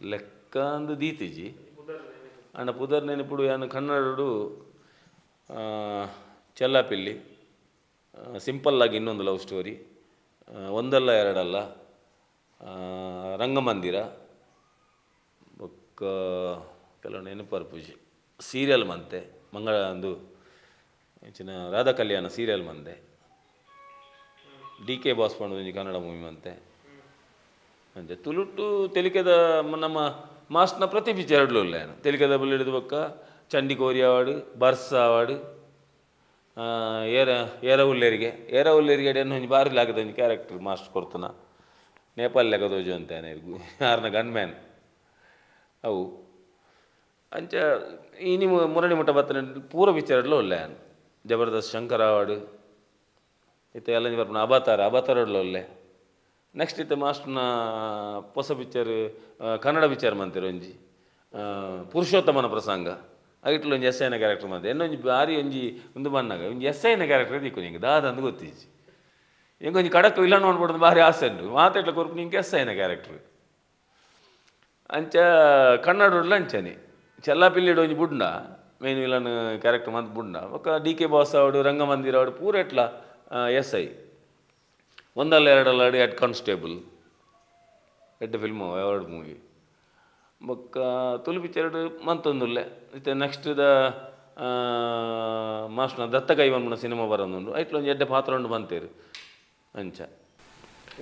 ಲೆಕ್ಕ ಅಂದು ದೀತಿಜಿ ಅಂಡ ಪುದರ್ ನೆನಪುಡು ಯಾನು ಕನ್ನಡಡು ಚೆಲ್ಲಾಪಿಲ್ಲಿ ಸಿಂಪಲ್ಲಾಗಿ ಇನ್ನೊಂದು ಲವ್ ಸ್ಟೋರಿ ಒಂದಲ್ಲ ಎರಡಲ್ಲ ರಂಗಮಂದಿರ ಬೊಕ್ಕ ಕೆಲವು ನೆನಪರು ಪೂಜೆ ಸೀರಿಯಲ್ ಮಂತೆ ಒಂದು ಹೆಚ್ಚಿನ ರಾಧಾ ಕಲ್ಯಾಣ ಸೀರಿಯಲ್ ಮಂದೆ DK boss Pandu Kannada movie ಮಂತೆ ಅಂಚೆ ತುಳುಟು ತೆಲಿಕೆದ ನಮ್ಮ ಮಾಸ್ಟ್ನ ಪ್ರತಿ ಪಿಕ್ಚರ್ ಎರಡ್ಲು ಇಲ್ಲ ಏನು ತೆಲಿಕೆದ ಬಲ್ಲಿ ಹಿಡಿದು ಬೊಕ್ಕ ಚಂಡಿ ಕೋರಿ ಆವಾಡು ಬರ್ಸ ಆವಾಡು ಏರ ಉಲ್ಲೇರಿಗೆ ಅಡಿಯನ್ನು ಒಂಜಿ ಬಾರಿ ಆಗದ ಒಂಜಿ ಕ್ಯಾರೆಕ್ಟರ್ ಮಾಸ್ಟರ್ ಕೊಡ್ತಾನ ನೇಪಾಳ ಲೆಗದೋಜು ಅಂತೇನೆ ಯಾರನ್ನ ಗನ್ಮ್ಯಾನ್ ಅವು ಅಂಚ ಈ ನಿಮ್ಮ ಮುರಳಿ ಮುಟ್ಟ ಬತ್ತನ ಪೂರ ಪಿಕ್ಚರ್ಲು ಒಳ್ಳೆ ಏನು ಜಬರ್ದಸ್ತ್ ಶಂಕರ್ ಆವಾಡು ಇತ್ತ ಎಲ್ಲ ಬರ್ಪುನ ಅಬತಾರ ಒಳ್ಳೆ ನೆಕ್ಸ್ಟ್ ಇತ್ತು ಮಾಸ್ಟರ್ನ ಹೊಸ ಪಿಕ್ಚರ್ ಕನ್ನಡ ಪಿಕ್ಚರ್ ಮಂತಿರು ಒಂಜಿ ಪುರುಷೋತ್ತಮನ ಪ್ರಸಂಗ ಅಗಿಟ್ಲು ಒಂಜಿ ಎಸ್ ಐನ ಕ್ಯಾರೆಕ್ಟರ್ ಮಂತೆ ಇನ್ನೊಂಜಿ ಭಾರಿ ಒಂಜಿ ಒಂದು ಬಣ್ಣಗ ಒಂಜಿ ಎಸ್ ಐನ ಕ್ಯಾರೆಕ್ಟರ್ ದಿಕ್ಕು ನಿಂಗೆ ದಾದಂದು ಗೊತ್ತಿಜ್ಜಿ ಹೆಂಗೊಂಜಿ ಕಡಕ್ಕು ಇಲ್ಲ ನೋಡ್ಬಿಡೋದು ಭಾರಿ ಆಸೆ ಉಂಟು ಮಾತಾಡ್ಲ ಕೊರ್ಪು ನಿಂಗೆ ಎಸ್ ಐನ ಕ್ಯಾರೆಕ್ಟ್ರ್ ಅಂಚ ಕನ್ನಡ ಅಂಚನೆ ಚೆಲ್ಲಾಪಿಲ್ಲಿಡು ಒಂಜಿ ಬುಡ್ಡ ಮೇನ್ ವಿಲನ್ ಕ್ಯಾರೆಕ್ಟರ್ ಮಂತ್ ಬುಡ್ಡ ಒಕ್ಕ ಡಿ ಕೆ ಬಾಸ್ ಅವಡು ರಂಗಮಂದಿರ ಅವಡು ಪೂರ ಎಟ್ಲ ಎಸ್ ಐ ಒಂದಲ್ಲ ಎರಡಲ್ಲ head constable head film award movie ಬೊಕ್ಕ ತುಳು ಪಿಕ್ಚರ್ ಮಂತೊಂದುಲ್ಲೆ ಇತ್ತೆ ನೆಕ್ಸ್ಟ್ ಮಾಸ್ಟರ್ನ ದತ್ತ ಕೈವನ್ಮನ ಸಿನಿಮಾ ಬರೋದುಂಡು ಐಟ್ಲ ಒಂದು ಎಡ್ಡೆ ಪಾತ್ರ ಉಂಡು ಬಂತೇರು ಅಂಚ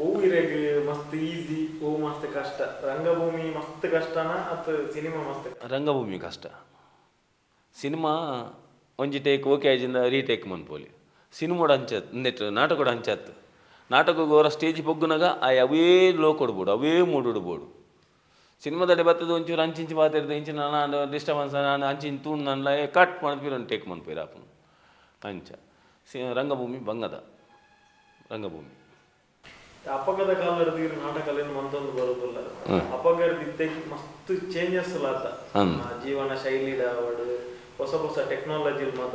ಓವಿರೆಗ್ ಮಸ್ತ್ ಈಸಿ ಓ ಮಸ್ತ್ ಕಷ್ಟ ರಂಗಭೂಮಿ ಮಸ್ತ್ ಕಷ್ಟನ ಅಥವಾ ಸಿನಿಮಾ ಮಸ್ತ್ ರಂಗಭೂಮಿ ಕಷ್ಟ ಸಿನಿಮಾ ಒಂಜಿ ಟೇಕ್ ಓಕೆ ಆಜಿಂದ ರೀಟೇಕ್ ಮನ್ಪೋಲಿ ಸಿನಿಮಾಡ ಅಂಚತ್ ನೆಟ್ ನಾಟಕ ಅಂಚತ್ ನಾಟಕ ಗೋರ ಸ್ಟೇಜ್ ಪೊಗ್ಗುನಾಗ ಅವೇ ಲೋ ಕೊಡ್ಬೋಡು ಅವೇ ಮೂಡುಡ್ಬೋಡು ಸಿನಿಮಾದಡೆ ಬರ್ತದೆ ಒಂಚೂರು ಅಂಚಿಂಚು ಮಾತಾಡಿದೆ ಇಂಚಿನ ನಾನು ಡಿಸ್ಟರ್ಬೆನ್ಸ್ ನಾನು ಅಂಚಿನ ತೂಣ್ ನನ್ನ ಕಟ್ ಮಾಡ್ತೀರ ಒಂದು ಟೇಕ್ ಮನ್ಪೀರ ಆಪನು ಅಂಚ ರಂಗಭೂಮಿ ಬಂಗದ ರಂಗಭೂಮಿ ಅಪಗದ ಕಾಲದ ನಾಟಕಲೇನು ಮಂತೊಂದು ಬರೋದಿಲ್ಲ ಅಪಗದ ಮಸ್ತ್ ಚೇಂಜಸ್ ಲಾತ ಜೀವನ ಶೈಲಿ ಆವಡು ಹೊಸ ಹೊಸ ಟೆಕ್ನಾಲಜಿ ಮಾತ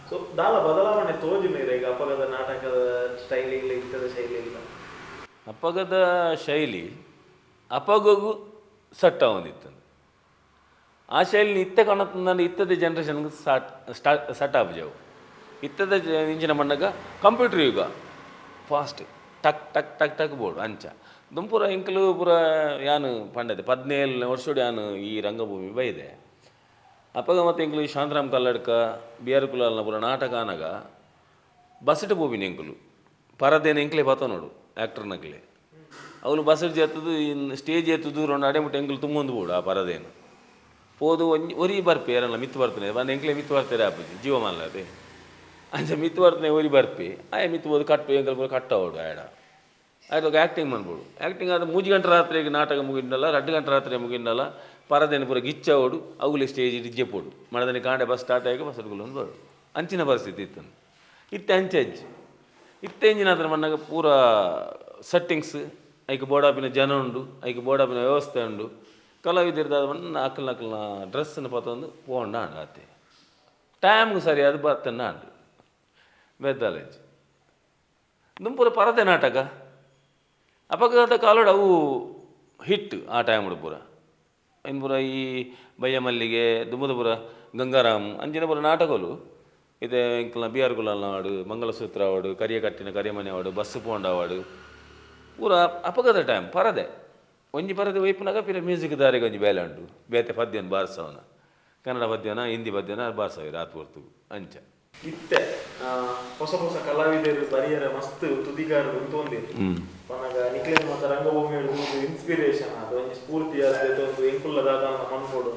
ಸೊ ದಾಲ ಬದಲಾವಣೆ ತೋಜಿನ ಈಗ ಅಪಗದ ನಾಟಕದ ಸ್ಟೈಲಿಂಗ್ ಇರ್ತದ ಶೈಲಿ ಇಲ್ಲ ಅಪಗದ ಶೈಲಿ ಅಪಗಗೂ ಸಟ್ಟ ಒಂದಿತ್ತು ಆ ಶೈಲಿನ ಇತ್ತ ಕಾಣುತ್ತಂದ್ರೆ ಇತ್ತದ ಜನ್ರೇಷನ್ಗೆ ಸಟ್ ಆಪಜವು ಇತ್ತದ ಇಂಚಿನ ಮಣ್ಣಗ ಕಂಪ್ಯೂಟರ್ ಯುಗ ಫಾಸ್ಟ್ ಟಕ್ ಟಕ್ ಟಕ್ ಟಕ್ ಬೋರ್ಡು ಅಂಚ ದುಂಪುರ ಇಂಕಲು ಪೂರ ಯಾನು ಪಂಡದೆ 17 ವರ್ಷೋಡು ಯಾನು ಈ ರಂಗಭೂಮಿ ಬೈದೆ ಅಪ್ಪಗ ಮತ್ತು ಇಂಕಲು ಶಾಂತರಾಮ್ ಕಲ್ಲಡ್ಕ ಬಿಆರ್ ಕುಲಾಲ್ನ ಪೂರ ನಾಟಕ ಅನಗ ಬಸ್ಸಿಟ್ಟು ಬೋಬಿನ ಇಂಕಲು ಪರದೇನ ಇಂಕ್ಲೆ ಬತ್ತ ನೋಡು ಆ್ಯಕ್ಟರ್ನಕ್ಲೆ ಅವನು ಬಸ್ಸಿಟ್ಟು ಎತ್ತದು ಸ್ಟೇಜ್ ಎತ್ತದು రెండు ಅಡೆಮುಟ್ಟು ಎಂಕಲು ತುಂಬೊಂದು ಬೋಡು ಆ ಪರದೇನು ಪೋದು ಒರಿ ಬರ್ಪೆ ಯಾರಲ್ಲ ಮಿತ್ತು ಬರ್ತನೆ ಬಂದು ಎಂಕ್ಲೆ ಮಿತ್ತು ಬರ್ತಾರೆ ಆಪಜಿ ಜೀವ ಮಲ್ಲದೆ ಅಂಚ ಮಿತ್ತು ಬರ್ತನೆ ಒರಿ ಬರ್ಪೆ ಆಯ ಮಿತ್ತು ಬೋದು ಕಟ್ಟು ಎಂಕಲ್ ಪೂರ ಕಟ್ಟೋಡು ಆಡ ಆಯ್ತು ಆ್ಯಕ್ಟಿಂಗ್ ಮಾಡ್ಬೋದು ಆ್ಯಕ್ಟಿಂಗ್ ಆದ 3 ಗಂಟೆ ರಾತ್ರಿಗೆ ನಾಟಕ ಮುಗಿಂಡಲ್ಲ 2 ಗಂಟೆ ರಾತ್ರಿ ಮುಗಿಂಡಲ್ಲ ಪರದೇನು ಪೂರ ಗಿಚ್ಚೋಡು ಅವುಲೆ ಸ್ಟೇಜ್ ಇಟ್ಟು ಜೆಪ್ಪೋಡು ಮಳದನಿ ಕಾಂಡೆ ಬಸ್ ಸ್ಟಾರ್ಟ್ ಆಗಿ ಬಸ್ ಒಂದು ಬರೋಡು ಅಂಚಿನ ಪರಿಸ್ಥಿತಿ ಇತ್ತು ಇತ್ತೆ ಅಂಚಜ್ಜಿ ಇತ್ತೆ ಎಂಜಿನ ಹತ್ರ ಮಣ್ಣಾಗ ಪೂರ ಸೆಟ್ಟಿಂಗ್ಸ್ ಐಕೆ ಬೋಡಾಪಿನ ಜನ ಉಂಡು ಐಕೆ ಬೋಡಾಪಿನ ವ್ಯವಸ್ಥೆ ಉಂಡು ಕಲಾವಿದಿರ್ದಾದ ಮಣ್ಣ ಅಕ್ಕಲ್ನ ಡ್ರೆಸ್ಸನ್ನು ಪತ್ತೊಂದು ಪೋಂಡ ಆಂಡು ಆತೆ ಟೈಮ್ಗೆ ಸರಿಯಾದ ಬರ್ತನ್ನ ಆಂಡು ಬೆದ್ದಾಲೆಜ್ಜಿ ದುಂಪುರ ಪರದೆ ನಾಟಕ ಅಪಘಾತ ಕಾಲೋಡು ಅವು ಹಿಟ್ ಆ ಟೈಮ್ ಪೂರ ಇನ್ನು ಪೂರ ಈ ಬಯ್ಯ ಮಲ್ಲಿಗೆ ದುಮ್ಮದ ಗಂಗಾರಾಮ್ ಅಂಜಿನ ಪೂರ ನಾಟಕಗಳು ಇದೆ ಇಂಕಲ್ನ ಬಿ ಆರ್ ಕುಲಾಲ್ನ ಆಡು ಮಂಗಲಸೂತ್ರ ಆವಾಡು ಕರಿಯ ಕಟ್ಟಿನ ಕರಿಯಮನೆ ಆವಾಡು ಬಸ್ಸು ಪೋಂಡ ಆವಾಡು ಪೂರ ಅಪಘಾತ ಟೈಮ್ ಪರದೆ ಒಂಜಿ ಪರದೆ ವೈಪುನಾಗ ಪಿರ ಮ್ಯೂಸಿಕ್ ದಾರಿಗೆ ಒಂಜಿ ಬೇಲೆ ಉಂಟು ಬೇತೆ ಪದ್ಯನ ಬಾರಿಸವನ ಕನ್ನಡ ಪದ್ಯನ ಹಿಂದಿ ಪದ್ಯನ ಬಾರಿಸವಿ ರಾತ್ ಹೊರ್ತು ಅಂಚ ಇತ್ತೆ ಹೊಸ ಹೊಸ ಕಲಾವಿದರು ಬರಿಯರ ಮಸ್ತ್ ತುದಿಗಾರರು ಉಂತೊಂದಿರು ಪನಗ ನಿಕ್ಲೇನ್ ಮಾತ ರಂಗಭೂಮಿ ಒಂದು ಇನ್ಸ್ಪಿರೇಷನ್ ಅದು ಒಂಜಿ ಸ್ಫೂರ್ತಿ ಆದ ಒಂದು ಎಂಕುಲ್ಲದಾದ ಮನ್ಕೊಡು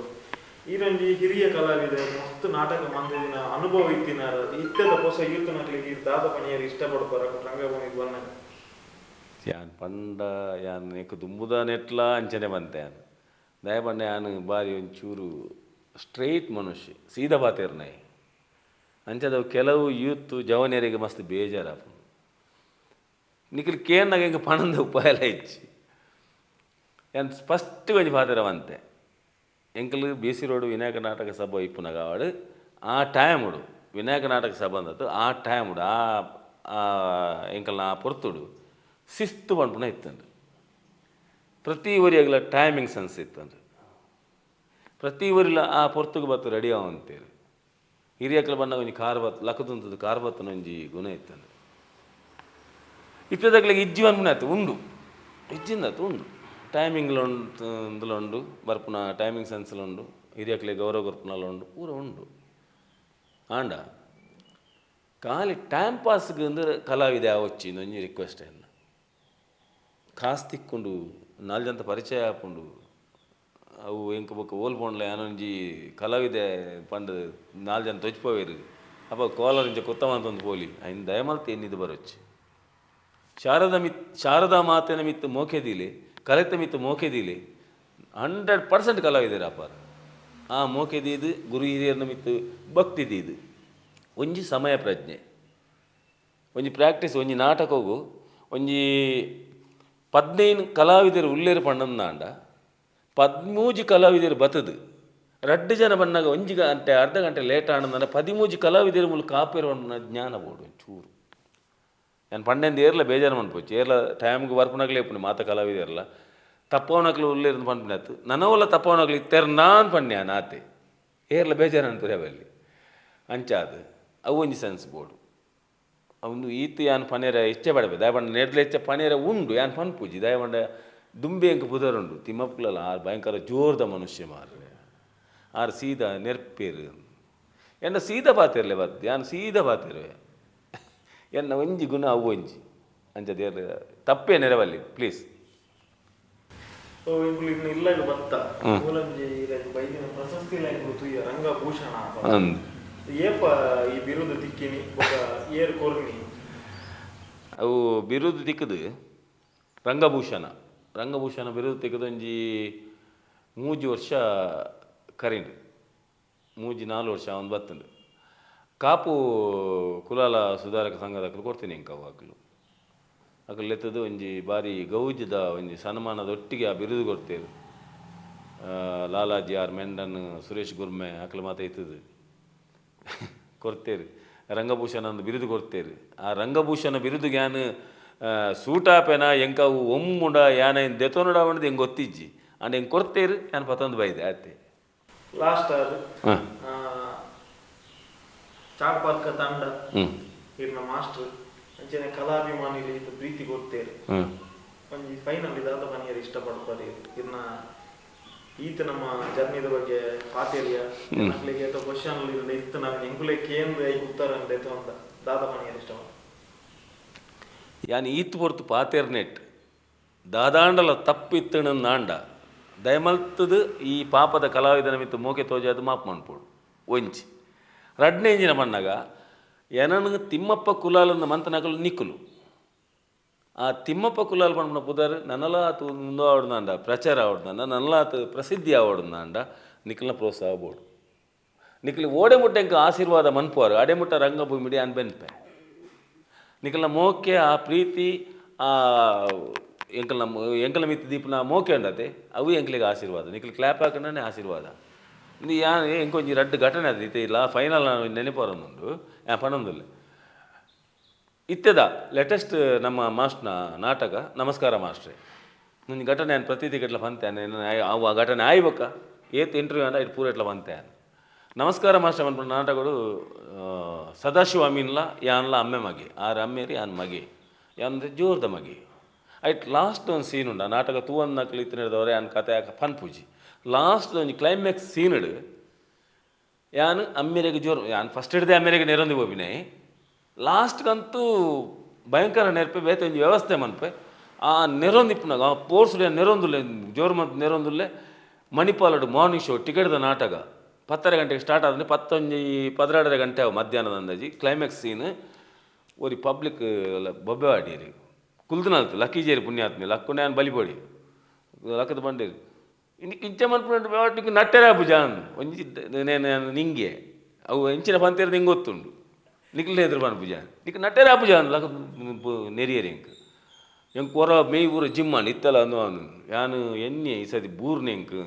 ಈರೊಂಜಿ ಹಿರಿಯ ಕಲಾವಿದರು ಮಸ್ತ್ ನಾಟಕ ಮಂದಿನ ಅನುಭವ ಇತ್ತಿನಾರ ಇತ್ತದ ಹೊಸ ಯೂತ್ ನಕ್ಲಿಗೆ ದಾದ ಪಣಿಯರು ಇಷ್ಟಪಡ್ತಾರ ರಂಗಭೂಮಿಗೆ ಬಂದಾಗ ಯಾನ್ ಪಂಡ ಯಾನ್ ಏಕ ದುಂಬುದ ನೆಟ್ಲ ಅಂಚನೆ ಬಂತೆ ಯಾನ್ ದಯಪಂಡ ಯಾನ್ ಬಾರಿ ಒಂಚೂರು ಸ್ಟ್ರೈಟ್ ಮನುಷ್ಯ ಸೀದಾ ಬಾತೇರ್ನಾಯಿ ಅಂಚದವು ಕೆಲವು ಯೂತ್ ಜವನಿಯರಿಗೆ ಮಸ್ತ್ ಬೇಜಾರಪ್ಪ ನಿಖಿಲ್ ಕೇನ್ನಾಗ ಹಿಂಗೆ ಪಣದ ಉಪಾಯ ಎಲ್ಲ ಇಚ್ಚಿ ಏನು ಫಸ್ಟ್ ಒಂಜಿ ಪಾತಿರವಂತೆ ಎಂಕಲು ಬಿ ಸಿ ರೋಡು ವಿನಾಯಕ ನಾಟಕ ಸಭಾ ಇಪ್ಪುನಾಗ ಆವಾಡು ಆ ಟೈಮುಡು ವಿನಾಯಕ ನಾಟಕ ಸಭಾ ಅಂದತ್ತು ಆ ಟೈಮುಡು ಆ ಎಂಕಲ್ನ ಆ ಪೊರ್ತುಡು ಶಿಸ್ತು ಪಂಪುನ ಇತ್ತಂಡು ಪ್ರತಿ ಊರಿಯಾಗಲ ಟೈಮಿಂಗ್ ಸೆನ್ಸ್ ಇತ್ತಂಡು ಪ್ರತಿ ಊರಿಲ ಆ ಪೊರ್ತುಗೆ ಬತ್ತು ರೆಡಿ ಆವಂತೇಳಿ ಹಿರಿಯಕ್ಕಲು ಬಂದಾಗ ಒಂಜಿ ಕಾರ್ ಬತ್ತು ಲಕ್ಕದುಂತದ್ದು ಕಾರ್ ಬತ್ತನ ಒಂಜಿ ಗುಣ ಇತ್ತಂಡು ಇತ್ತದಾಗಲಿಗೆ ಇಜ್ಜಿ ಅನ್ಪುನ ಆಯ್ತು ಉಂಡು ಇಜ್ಜಿಂದತ್ತು ಉಂಡು ಟೈಮಿಂಗ್ಲ ಉಂಡು ಉಂಡು ಬರ್ಪುನ ಟೈಮಿಂಗ್ ಸೆನ್ಸ್ಲ ಉಂಡು ಹಿರಿಯಕ್ಕಲೆ ಗೌರವ ಕೊರ್ಪುನಲ್ಲ ಉಂಡು ಪೂರ ಉಂಡು ಆಂಡ ಖಾಲಿ ಟೈಮ್ ಪಾಸ್ಗೆ ಅಂದ್ರೆ ಕಲಾವಿದೆ ಆವಚ್ಚಿಂದು ಒಂಜಿ ರಿಕ್ವೆಸ್ಟ್ ಎಲ್ಲ ಕಾಸು ತಿಕ್ಕೊಂಡು 4 ಜನ ಪರಿಚಯ ಆಪುಂಡು ಅವು ಎಂಕ ಬೊಕ್ಕ ಓಲ್ಪೊಂಡ್ಲ ಯಾನೊಂಜಿ ಕಲಾವಿದೆ ಪಂಡ 4 ಜನ ತೊಚ್ಪೋವೇರು ಅಪ್ಪ ಕೋಲಾರಿಂಚ ಕೊತ್ತವಂತೊಂದು ಪೋಲಿ ಐನ್ ದಯಮಲ್ತಿ ಎನ್ನಿದು ಬರೊಚ್ಚಿ ಶಾರದಾ ಮಾತೆನ ಮಿತ್ತು ಮೋಕೆದಿಲೆ ಕಲೆತ ಮಿತ್ತು ಮೋಕೆದಿಲೆ 100% ಕಲಾವಿದೆರಪ್ಪ ಆ ಮೋಕೆದೀದು ಗುರು ಹಿರಿಯರನ್ನ ಮಿತ್ತು ಭಕ್ತಿದೀದು ಒಂಜಿ ಸಮಯ ಪ್ರಜ್ಞೆ ಒಂಜಿ ಪ್ರಾಕ್ಟೀಸ್ ಒಂಜಿ ನಾಟಕಗೂ ಒಂಜಿ 15 ಕಲಾವಿದರು ಉಲ್ಲೇರು ಪಂಡಂದಾಂಡ 13 ಕಲಾವಿದರು ಬತ್ತದು 2 ಜನ ಬಂದಾಗ 1 ಗಂಟೆ ಅರ್ಧ ಗಂಟೆ ಲೇಟ್ ಆನಂದ 13 ಕಲಾವಿದರು ಮೂಲಕ ಕಾಪಿರೋಣ ಜ್ಞಾನ ಬೋಡು ಚೂರು ನಾನು ಪಂಡೆಂದು ಏರ್ಲ ಬೇಜಾರು ಮನ್ಪೋಚು ಏರ್ಲ ಟೈಮ್ಗೆ ವರ್ಪನಾಗಲೇ ಪುಣ್ಯ ಮಾತ ಕಲಾವಿದರಲ್ಲ ತಪ್ಪವನಕ್ಲು ಉಲ್ಲೇರು ಪಂಪಿನತ್ತು ನನವಲ್ಲ ತಪ್ಪವನಕ್ಲು ಇತ್ತೆರ್ ನಾನು ಪಣ್ಯ ನಾತೆ ಏರ್ಲ ಬೇಜಾರು ಅನ್ಪುರಿ ಅವಲ್ಲಿ ಅಂಚಾದು ಅವು ಒಂಜಿ ಸೆನ್ಸ್ ಬೋಡು ಅವನು ಈತ ಯಾನ್ ಪನೇರ ಇಚ್ಛೆ ಪಡಬೇ ದಯಪಂಡ ನೆಡ್ಲ ಇಚ್ಛೆ ಪನೇರ ಉಂಡು ಯಾನ್ ಪನ್ಪೂಜಿ ದಯಪಂಡ ದುಂಬೆ ಅಂಕ ಪುದರುಂಡು ತಿಮ್ಮಪ್ಪ ಕುಲಾಲ್ ಆರು ಭಯಂಕರ ಜೋರ್ದ ಮನುಷ್ಯ ಮಾರ್ರೆ ಆರು ಸೀದಾ ನೆರ್ಪೇರು ಎನ್ನ ಸೀದಾ ಪಾತಿರ್ಲೆ ಬದ್ದು ಯಾನು ಸೀದಾ ಪಾತಿರುವೆ ಎನ್ನ ಒಂಜಿ ಗುಣ ಅವು ಒಂಜಿ ಅಂಚದೇರ್ಲ ತಪ್ಪೇ ನೆರವಲ್ಲಿ ಪ್ಲೀಸ್ ಇಲ್ಲ ಬತ್ತ ಬೈದಿನ ಪ್ರಶಸ್ತಿ ತುಯ್ಯ ರಂಗಭೂಷಣ ಏಪ ಈ ಬಿರುದು ತಿಕ್ಕಿನಿ ಏರ್ ಕೋರ್ನಿ ಅವು ಬಿರುದು ತಿಕ್ಕದು ರಂಗಭೂಷಣ ಬಿರುದು ತಿಕ್ಕದು ಒಂಜಿ 3 ವರ್ಷ ಕರೀಂಡು 3-4 ವರ್ಷ ಅವನು ಬತ್ತಂಡು ಕಾಪು ಕುಲಾಲ ಸುಧಾರಕ ಸಂಘದಕ್ಕಲು ಕೊಡ್ತೀನಿ ಇಂಕ ಅವಾಗಲು ಅಕಲ್ ಎತ್ತದು ಒಂಜಿ ಬಾರಿ ಗೌಜದ ಒಂಜಿ ಸನ್ಮಾನದ ಒಟ್ಟಿಗೆ ಆ ಬಿರುದು ಕೊಡ್ತೇವೆ ಲಾಲಾಜಿ ಆರ್ ಮೆಂಡನ್ ಸುರೇಶ್ ಗುರ್ಮೆ ಅಕಲು ಮಾತ ಇತ್ತದು ಕೊಡ್ತೇರು ರಂಗಭೂಷಣ ಒಂದು ಬಿರುದು ಕೊಡ್ತೇರು ಆ ರಂಗಭೂಷಣ ಬಿರುದು ಯಾನು ಸೂಟಾಪೆನ ಎಂಕವು ಒಮ್ಮುಂಡ ಯಾನ ಏನು ದೆತೋನಡ ಅವನದು ಹೆಂಗೆ ಗೊತ್ತಿಜ್ಜಿ ಅಂಡ್ ಹೆಂಗೆ ಕೊಡ್ತೇರು ಯಾನು ಪತ್ತೊಂದು ಬೈದೆ ಆತೆ ಲಾಸ್ಟ್ ಅದು ಚಾಡ್ಪಾರ್ಕ ತಂಡ ಇರ್ನ ಮಾಸ್ಟರ್ ಅಂಚನೆ ಕಲಾಭಿಮಾನಿ ಪ್ರೀತಿ ಕೊಡ್ತೇರು ಒಂಜಿ ಫೈನಲ್ ಇದಾದ ಮನೆಯರು ಇಷ್ಟಪಡ್ತಾರೆ ಇರ್ನ ಈತ ನಮ್ಮ ಜರ್ನಿದ ಬಗ್ಗೆ ಪಾತೇರಿಯ ಮಕ್ಕಳಿಗೆ ಅಥವಾ ಕ್ವಶನ್ ಇತ್ತು ನಾವು ಎಂಕುಲೆ ಕೇಂದ್ರ ಉತ್ತರ ಅಂತ ದಾದ ಮನೆಯರು ಇಷ್ಟ ಯಾನ್ ಈತ್ ಹೊರ್ತು ಪಾತೇರ್ನೆಟ್ ದಾದಾಂಡಲ ತಪ್ಪಿತ್ತಣ ನಾಂಡ ದಯಮಲ್ತದು ಈ ಪಾಪದ ಕಲಾವಿದನ ಮಿತ್ತು ಮೋಕೆ ತೋಜಾದು ಮಾಪ್ ಮನ್ಪೋಡು ಒಂಚಿ ರಡ್ನೇ ಇಂಜಿನ ಮಣ್ಣಾಗ ಏನನ ತಿಮ್ಮಪ್ಪ ಕುಲಾಲನ್ನ ಮಂತನಕಲು ನಿಕ್ಕುಲು ಆ ತಿಮ್ಮಪ್ಪ ಕುಲಾಲ್ ಪಂಡ ಪುದರ್ ನನ್ನಲ ಆತು ಮುಂದೆ ಆವಡ್ದಾಂಡ ಪ್ರಚಾರ ಆವಡ್ದಾಂಡ ನನ್ನಲ ಆತು ಪ್ರಸಿದ್ಧಿ ಆವಡ್ದಾಂಡ ನಿಖಲ್ನ ಪ್ರೋತ್ಸಾಹ ಬೋಡು ನಿಖಲ್ ಓಡೆ ಮುಟ್ಟ ಎಂಕ ಆಶೀರ್ವಾದ ಮನ್ಪುವಾರು ಅಡೆ ಮುಟ್ಟ ರಂಗಭೂಮಿಡಿ ಅನ್ ಬೆನ್ಪೆ ನಿಖಲ್ನ ಮೋಕೆ ಆ ಪ್ರೀತಿ ಆ ಎಂಕಲ ಮಿತ್ತು ದೀಪನ ಮೋಕೆ ಉಂಡತೆ ಅವು ಎಂಕಲಿಗೆ ಆಶೀರ್ವಾದ ನಿಖಲ್ ಕ್ಲಾಪ್ ಹಾಕೊಂಡೇ ಆಶೀರ್ವಾದ ಇದು ಯಾನ್ ಎಂಕೊಂಜಿ 2 ಘಟನೆ ಅದು ಇತ್ತೆ ಇಲ್ಲ ಫೈನಲ್ ನಾನು ನೆನಪರೊಂದುಂಡು ಪನೊಂದುಲ್ಲೆ ಇತ್ತೆದ ಲೇಟೆಸ್ಟ್ ನಮ್ಮ ಮಾಸ್ಟ್ನ ನಾಟಕ ನಮಸ್ಕಾರ ಮಾಸ್ಟ್ರೆ ನನ್ನ ಘಟನೆ ನಾನು ಪ್ರತೀತಿ ಗಟ್ಲ ಬಂತೇನೆ ಅವು ಆ ಘಟನೆ ಆಯ್ಬೇಕ ಏತ್ ಇಂಟರ್ವ್ಯೂ ಅಂಡ ಇದು ಪೂರ ಇಟ್ಲ ಬಂತೇನೆ ನಮಸ್ಕಾರ ಮಾಸ್ಟರ್ ಅನ್ಕೊಂಡು ನಾಟಕಗಳು ಸದಾಶಿವ ಅಮೀನ್ಲ ಯಾನ್ಲ ಅಮ್ಮೆ ಮಗೆ ಆರು ಅಮ್ಮೇರಿ ಯಾನ್ ಮಗೆ ಯಾನಂದ್ರೆ ಜೋರ್ದ ಮಗೆ ಐಟ್ ಲಾಸ್ಟ್ ಒಂದು ಸೀನ್ ಉಂಡ ನಾಟಕ ತೂವನ್ ನಕ್ಲು ಇತ್ತು ನಡೆದವ್ರೆ ಯಾನ್ ಕತೆ ಯಾಕೆ ಫನ್ ಪೂಜಿ ಲಾಸ್ಟ್ ಒಂದು ಕ್ಲೈಮ್ಯಾಕ್ಸ್ ಸೀನ್ ಇಡು ಯಾನು ಅಮ್ಮೇರಿಗೆ ಜೋರು ಯಾನ್ ಫಸ್ಟ್ ಹಿಡ್ದೆ ಅಮ್ಮೇರಿಗೆ ನೆರೊಂದಿ ಹೋಗಿನೇ ಲಾಸ್ಟ್ಗಂತೂ ಭಯಂಕರ ನೆರಪೆ ಬೇತೆ ಒಂದು ವ್ಯವಸ್ಥೆ ಮನ್ಪೆ ಆ ನೆರೊಂದಿಪ್ಪನಾಗ ಆ ಪೋರ್ಸುಡೆ ನೆರೊಂದುಲ್ಲೆ ಜೋರು ಮತ್ತು ನೆರೊಂದುಲ್ಲೆ ಮಣಿಪಾಲಡು ಮಾರ್ನಿಂಗ್ ಶೋ ಟಿಕೆಟ್ದ ನಾಟಕ 10:30 ಗಂಟೆಗೆ ಸ್ಟಾರ್ಟ್ ಆದ್ರೆ 12 ಗಂಟೆ ಅವು ಮಧ್ಯಾಹ್ನದ ಅಂದಾಜಿ ಕ್ಲೈಮ್ಯಾಕ್ಸ್ ಸೀನ್ ಒರಿ ಪಬ್ಲಿಕ್ ಬೊಬ್ಬೆ ಆಡೀರಿ ಕುಲ್ದನಲ್ತು ಲಕ್ಕೀಜೇರಿ ಪುಣ್ಯಾತ್ಮಿ ಲಕ್ಕುಂಡೆ ನಾನು ಬಲಿಪೋಡಿ ಲಕ್ಕದ ಬಂಡೇರಿ ಇನ್ನಿಕ್ಕೆ ಇಂಚೆ ಮನ್ಪುಂಟು ಬೇಟಿಗೆ ನಟ್ಟೆರ ಭುಜಾನ್ ಒಂಜಿ ನಿಂಗೆ ಅವು ಇಂಚಿನ ಪಂತೇರದ ಹಿಂಗೆ ಗೊತ್ತುಂಡು ನಿಖಿಲ್ ಎದುರು ಬನ್ ಭುಜಾನ್ ನಿಕ್ಕೆ ನಟ್ಟೆರ ಭುಜಾನ್ ಲಕ್ಕ ನೆರಿಯರಿ ಎಂಕ್ ಹೊರ ಮೇಯ್ ಊರ ಜಿಮ್ಮನ್ ಇತ್ತಲ್ಲ ಅಂದು ಅವನು ಯಾನು ಎಣ್ಣೆ ಈ ಸತಿ ಬೂರ್ನೆ ಎಂಕ್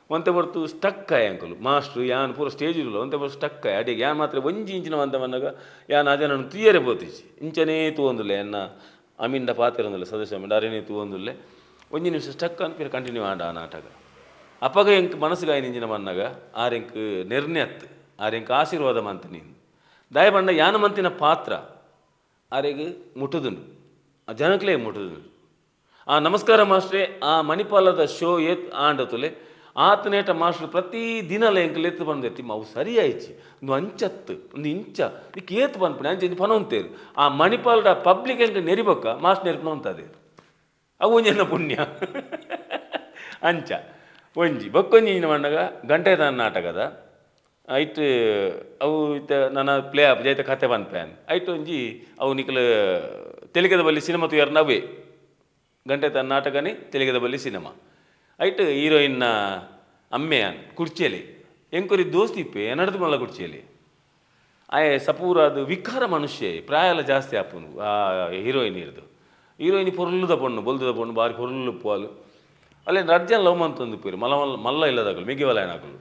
ಒಂತೆ ಬರ್ತು ಸ್ಟಕ್ ಆಯ್ ಅಂಕಲು ಮಾಸ್ಟ್ರು ಯಾನ್ ಪೂರ ಸ್ಟೇಜ್ ಇರಲ್ಲ ಒಂತೆ ಬರ್ತು ಸ್ಟಕ್ ಆಯ್ ಅಡಿಗೆ ಯಾನ್ ಮಾತ್ರ ಒಂಜಿ ಇಂಚಿನ ಅಂತ ಬಂದಾಗ ಯಾನ್ ಅದೇ ನಾನು ತುಯ್ಯರೆ ಬೋತಿಸಿ ಇಂಚನೇ ತೂವೊಂದುಲ್ಲೆ ಎನ್ನ ಅಮೀಂಡ ಪಾತಿರೊಂದುಲ್ಲೆ ಸದಸ್ಯ ಅಮೀಂಡ ಅರೇನೇ ತೂವೊಂದುಲ್ಲೆ ಒಂಜಿ ನಿಮಿಷ ಸ್ಟಕ್ ಅನ್ಪಿರ ಕಂಟಿನ್ಯೂ ಆಂಡ ಆ ನಾಟಕ ಅಪ್ಪಗ ಎಂಕ್ ಮನಸ್ಸಿಗಾಯಿ ನಿಂಜಿನ ಮನ್ನಾಗ ಆರೆಂಕ್ ನಿರ್ಣಯ ಅತ್ತು ಆರೆಂಕ್ ಆಶೀರ್ವಾದ ಮಂತ ನೀನು ದಯ ಬಂಡ ಯಾನ ಮಂತಿನ ಪಾತ್ರ ಆರೆಗೆ ಮುಟ್ಟುದುಂಡು ಆ ಜನಕ್ಲೇ ಮುಟ್ಟುದುಂಡು ಆ ನಮಸ್ಕಾರ ಮಾಸ್ಟ್ರೇ ಆ ಮಣಿಪಾಲದ ಶೋ ಏತ್ ಆಂಡತುಲೆ ಆತನೇಟ ಮಾಸ್ಟರ್ ಪ್ರತಿ ದಿನಲ ಎಂಕಲ್ ಎತ್ತು ಬಂದಿರ್ತಿ ಅವು ಸರಿ ಆಯ್ಚಿ ಒಂದು ಅಂಚತ್ತು ಒಂದು ಇಂಚ ಇದಕ್ಕೆ ಏತ್ ಬಂದ್ಪಣೆ ಅಂಚೆ ಪನೊಂತೇರು ಆ ಮಣಿಪಾಲದ ಪಬ್ಲಿಕ್ ಎಂಕ ನೆರಿಬೇಕ ಮಾಸ್ಟರ್ ನೆರ್ಪಣ ಅಂತದೆ ಅವು ಒಂಜನ ಪುಣ್ಯ ಅಂಚ ಒಂಜಿ ಬಕ್ಕೊಂಜಿ ಮಂಡಾಗ ಗಂಟೆದಾನ ನಾಟಕದ ಐಟ್ ಅವು ಇತ್ತ ನನ್ನ ಪ್ಲೇ ಆಪ್ ಜೈತ ಕತೆ ಬಂದ್ಪ್ಯಾನ್ ಐಟ್ ಒಂಜಿ ಅವು ನಿಖಲ್ ತೆಲುಗದ ಬಲ್ಲಿ ಸಿನಿಮಾ ತುಯಾರ ನವ್ವೆ ಗಂಟೆದಾನ ನಾಟಕನೇ ತೆಲುಗದ ಬಲ್ಲಿ ಸಿನಿಮಾ ಐಟ್ ಹೀರೋಯಿನ್ನ ಅಮ್ಮೆಯಾನ್ ಕುರ್ಚಿಯಲ್ಲಿ ಎಂಕುರಿ ದೋಸ್ತಿಪ್ಪೆ ಏನಡ್ದು ಮಲ್ಲ ಕುರ್ಚಿಯಲ್ಲಿ ಆಯ್ ಸಪೂರ ಅದು ವಿಕಾರ ಮನುಷ್ಯ ಪ್ರಾಯ ಎಲ್ಲ ಜಾಸ್ತಿ ಆಪುನು ಆ ಹೀರೋಯಿನ್ ಇರ್ದು హీరోయిన్ పొర్లుద పొన్ను బొల్దుద పొన్ను బారి పొర్లు పోవాలి అలా రజ్జన్ లవ్ మంతుంది పేరు మళ్ళా ఇల్లదకలు మెగ్గివల ఆయనకులు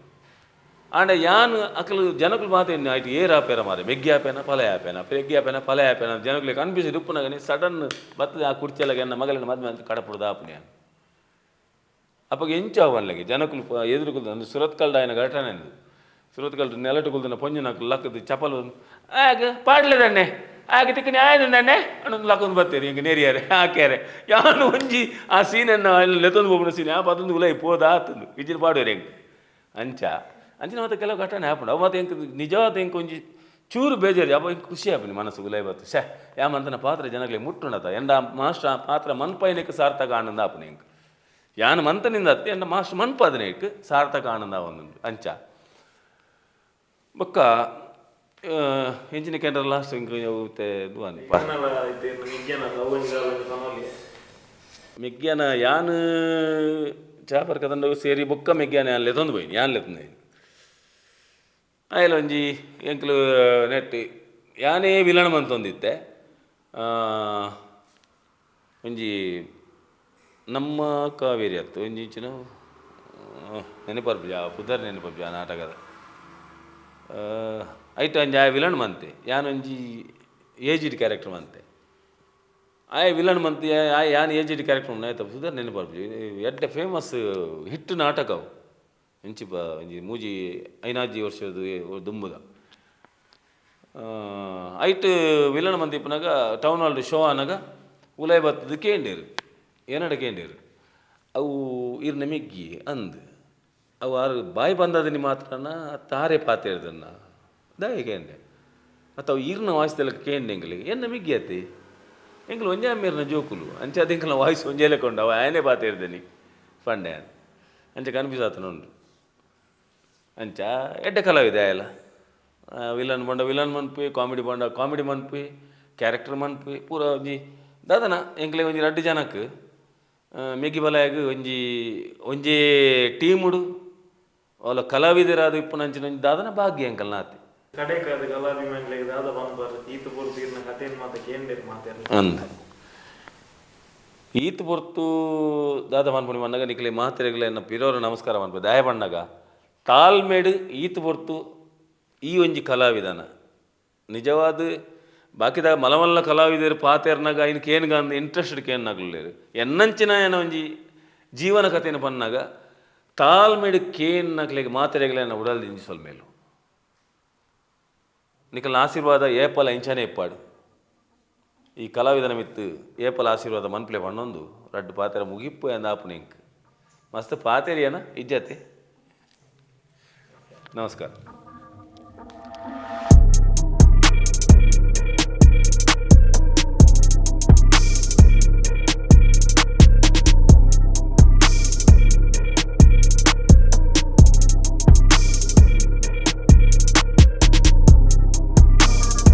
అండ్ యాన్ అసలు జనకులు మాత్రం ఇటు ఏ రాపారా మరి మెగ్గి ఆపేనా పల ఆపేనా పెగ్గి ఆపేనా పల ఆపేనా జనకులు కనిపిస్తుంది రుప్పున కానీ సడన్ బత్తది ఆ కుర్చీలకి అన్న మగలిన మధ్య కడపడు దాపుని అని అప్పటికి ఎంచావల్లకి జనకులు ఎదురుకులు సురత్కల్డ్ ఆయన ఘటనది సురత్కల్డ్ నెలటుకులుతున్న పొంజు నాకు లక్కది చెప్పలు పాడలేదండి ಆಗ ತಿಕ್ಕನಿ ಆಯ್ದಂಡೆ ಅನ್ನೊಂದು ಲಕ್ಕೊಂದು ಬರ್ತೀರಿ ಹಿಂಗೆ ನೇರಿಯಾರೆ ಹಾಕ್ಯಾರೆ ಯಾನು ಒಂಜಿ ಆ ಸೀನನ್ನು ಅಲ್ಲಿ ಲೆತ್ತೊಂದು ಹೋಗ್ಬಿಡ ಸೀನ್ ಆ ಪದೊಂದು ಉಲೈ ಪೋದ ಆತಂದು ಇಜ್ಜಿನ ಪಾಡೋರು ಹೆಂಗೆ ಅಂಚಿನ ಮತ್ತೆ ಕೆಲವು ಘಟನೆ ಹಾಪುಂಡು ಅವು ಮತ್ತೆ ಹೆಂಗೆ ನಿಜವಾದ ಹೆಂಗೆ ಒಂಜಿ ಚೂರು ಬೇಜಾರು ಅವ ಹಿಂಗೆ ಖುಷಿ ಆಪನಿ ಮನಸ್ಸು ಉಲೈ ಬತ್ತು ಯಾಮಂತನ ಪಾತ್ರ ಜನಗಳಿಗೆ ಮುಟ್ಟುಂಡತ ಎಂಡ ಮಾಸ್ಟರ್ ಪಾತ್ರ ಮನ್ಪೈನಕ್ಕೆ ಸಾರ್ಥಕ ಆನಂದ ಆಪನಿ ಹೆಂಗೆ ಯಾನು ಮಂತನಿಂದ ಅತ್ತೆ ಎಂಡ ಮಾಸ್ಟರ್ ಮನ್ಪದನೇಕ್ಕೆ ಸಾರ್ಥಕ ಆನಂದ ಒಂದು ಅಂಚ ಬೊಕ್ಕ ಎಂಚಿನ ಕೆಂಡ್ರ ಲಾಸ್ಟ್ ಇಂಕ ಹೋಗುತ್ತೆ ಮೆಗ್ಗ್ಯಾನ ಯಾನ್ ಚಾಪರ್ ಕದಂಡ ಸೇರಿ ಬೊಕ್ಕ ಮೆಗ್ಗ್ಯಾನ ಯಾನ್ ಲೆತೊಂದು పోయి ಯಾನ್ ಲೆತೊಂದು ಆಯ್ಲ ಒಂಜಿ ಎಂಕ್ಲು ನೆಟ್ ಯಾನೇ ವಿಲನ್ ಮಂತೊಂದಿತ್ತೆ ಒಂಜಿ ನಮ್ಮ ಕಾವೇರಿ ಅತ್ತು ಒಂಜಿ ಇಂಚಿನ ನೆನಪರ್ಪು ಪುದರ್ ನೆನಪರ್ಪು ಆ ನಾಟಕದ ಐಟ್ ಒಂಜಿ ಆ ವಿಲನ್ ಮಂತೆ ಯಾನೊಂಜಿ ಏಜಿಡ್ ಕ್ಯಾರೆಕ್ಟರ್ ಮಂತೆ ಆ ವಿಲನ್ ಮಂತೆ ಯಾನ್ ಏಜಿಡ್ ಕ್ಯಾರೆಕ್ಟರ್ ಉಂಡು ಆಯ್ತು ಸುಧರ್ ನೆನಪರ್ಪು ಎಡ್ಡೆ ಫೇಮಸ್ ಹಿಟ್ ನಾಟಕ ಅವು ಇಂಚಿ ಒಂಜಿ ಮೂಜಿ ಐನಾಜಿ ವರ್ಷದ ದುಂಬುದ ಐಟ್ ವಿಲನ್ ಮಂತ್ ಇಪ್ಪನಾಗ ಟೌನ್ ಹಾಲ್ ಶೋ ಅನ್ನಾಗ ಉಲೈ ಬತ್ತದು ಕೇಂಡೇರು ಏನಡ ಕೇಂಡೇರು ಅವು ಇರ್ನ ಮೆಗ್ಗಿ ಅಂದು ಅವು ಆರು ಬಾಯಿ ಬಂದದನಿ ಮಾತ್ರನ ತಾರೆ ಪಾತೇರ್ದನ್ನ ದಾಯ ಕೇಂಡೆ ಮತ್ತು ಅವು ಈರ್ನ ವಾಯ್ಸ್ದೆಲ್ಲ ಕೇಂಡೆ ಎಂಗ್ಲಿಗೆ ಎನ್ನ ಮಿಗ್ಗಿ ಅತ್ತಿ ಎಂಗ್ಲು ಒಂಜಾ ಮೀರ್ನ ಜೋಕುಲು ಅಂಚೆ ಅದು ಎಂಕ್ಲ ವಾಯ್ಸ್ ಒಂಜೇಲೆ ಕೊಂಡು ಅವ ಆಯನೇ ಪಾತೇರ್ದನಿ ಪಂಡೆ ಅಂಚೆ ಕನ್ಫ್ಯೂಸ್ ಆತನುಂಡು ಅಂಚ ಎಡ್ಡೆ ಕಲಾವಿದೆ ಆಯಲ್ಲ ವಿಲನ್ ಬಂಡ ವಿಲನ್ ಮನ್ಪಿ ಕಾಮಿಡಿ ಬಂಡ ಕಾಮಿಡಿ ಮನ್ಪಿ ಕ್ಯಾರೆಕ್ಟರ್ ಮನ್ಪಿ ಪೂರ ಒಂಜಿ ದಾದನ ಎಂಕ್ಲೆ ಒಂಜಿ 2 ಜನಕ್ಕೆ ಮೆಗ್ಗಿ ಬಲಾಯಾಗ ಒಂಜೇ ಟೀಮುಡು ಅವಳ ಕಲಾವಿದರಾದ ಇಪ್ಪನಂಚಿನ ಒಂಜಿ ದಾದನ ಭಾಗ್ಯ ಎಂಕಲ್ ನಾತಿ ಕಡೆಕಾದ ಕಲಾಭಿಮಾನಿಗಳಿಗೆ ದಾದ ಬಂದ್ಬಾರ ಈತು ಪೊರ್ತು ಇರ್ನ ಕಥೆನ್ ಮಾತ ಕೇಂದ್ರ ಮಾತಾಡ ಅಂದ ಈತು ಪೊರ್ತು ದಾದ ಮನ್ಪುಣಿ ಮನ್ನಾಗ ನಿಕ್ಲೆ ಮಾತ್ರೆಗಳನ್ನ ಪಿರೋರು ನಮಸ್ಕಾರ ಮನ್ಪು ದಯ ಬಣ್ಣಗ ತಾಳ್ಮೇಡು ಈತು ಪೊರ್ತು ಈ ಒಂಜಿ ಕಲಾವಿದನ ನಿಜವಾದ ಬಾಕಿದಾಗ ಮಲಮಲ್ಲ ಕಲಾವಿದರು ಪಾತೇರ್ನಾಗ ఆయనకి ಏನು ಗಾಂಧ ಇಂಟ್ರೆಸ್ಟೆಡ್ ಕೇನ್ನಾಗಲೇರು ಎನ್ನಂಚಿನ ಏನ ಒಂಜಿ ಜೀವನ ಕಥೆನ ಪನ್ನಾಗ ತಾಳ್ಮೇಡು ಕೇನ್ನಾಗ್ಲಿಗೆ ಮಾತ್ರೆಗಳನ್ನ ಉಡಲ್ ದಿಂಜಿಸೋಲ್ ಮೇಲು ನಿಕಲ್ನ ಆಶೀರ್ವಾದ ಏಪಲ ಇಂಚನೆ ಇಪ್ಪಾಡು ಈ ಕಲಾವಿದನ ಮಿತ್ತು ಏಪಲ ಆಶೀರ್ವಾದ ಮನ್ಪ್ಲೆ ಪಣ್ಣೊಂದು 2 ಪಾತೆರ ಮುಗಿಪ್ಪು ಎಂದಾಪುನ ಇಂಕ್ ಮಸ್ತ್ ಪಾತೇರಿಯನ ಇಜ್ಜತೆ ನಮಸ್ಕಾರ.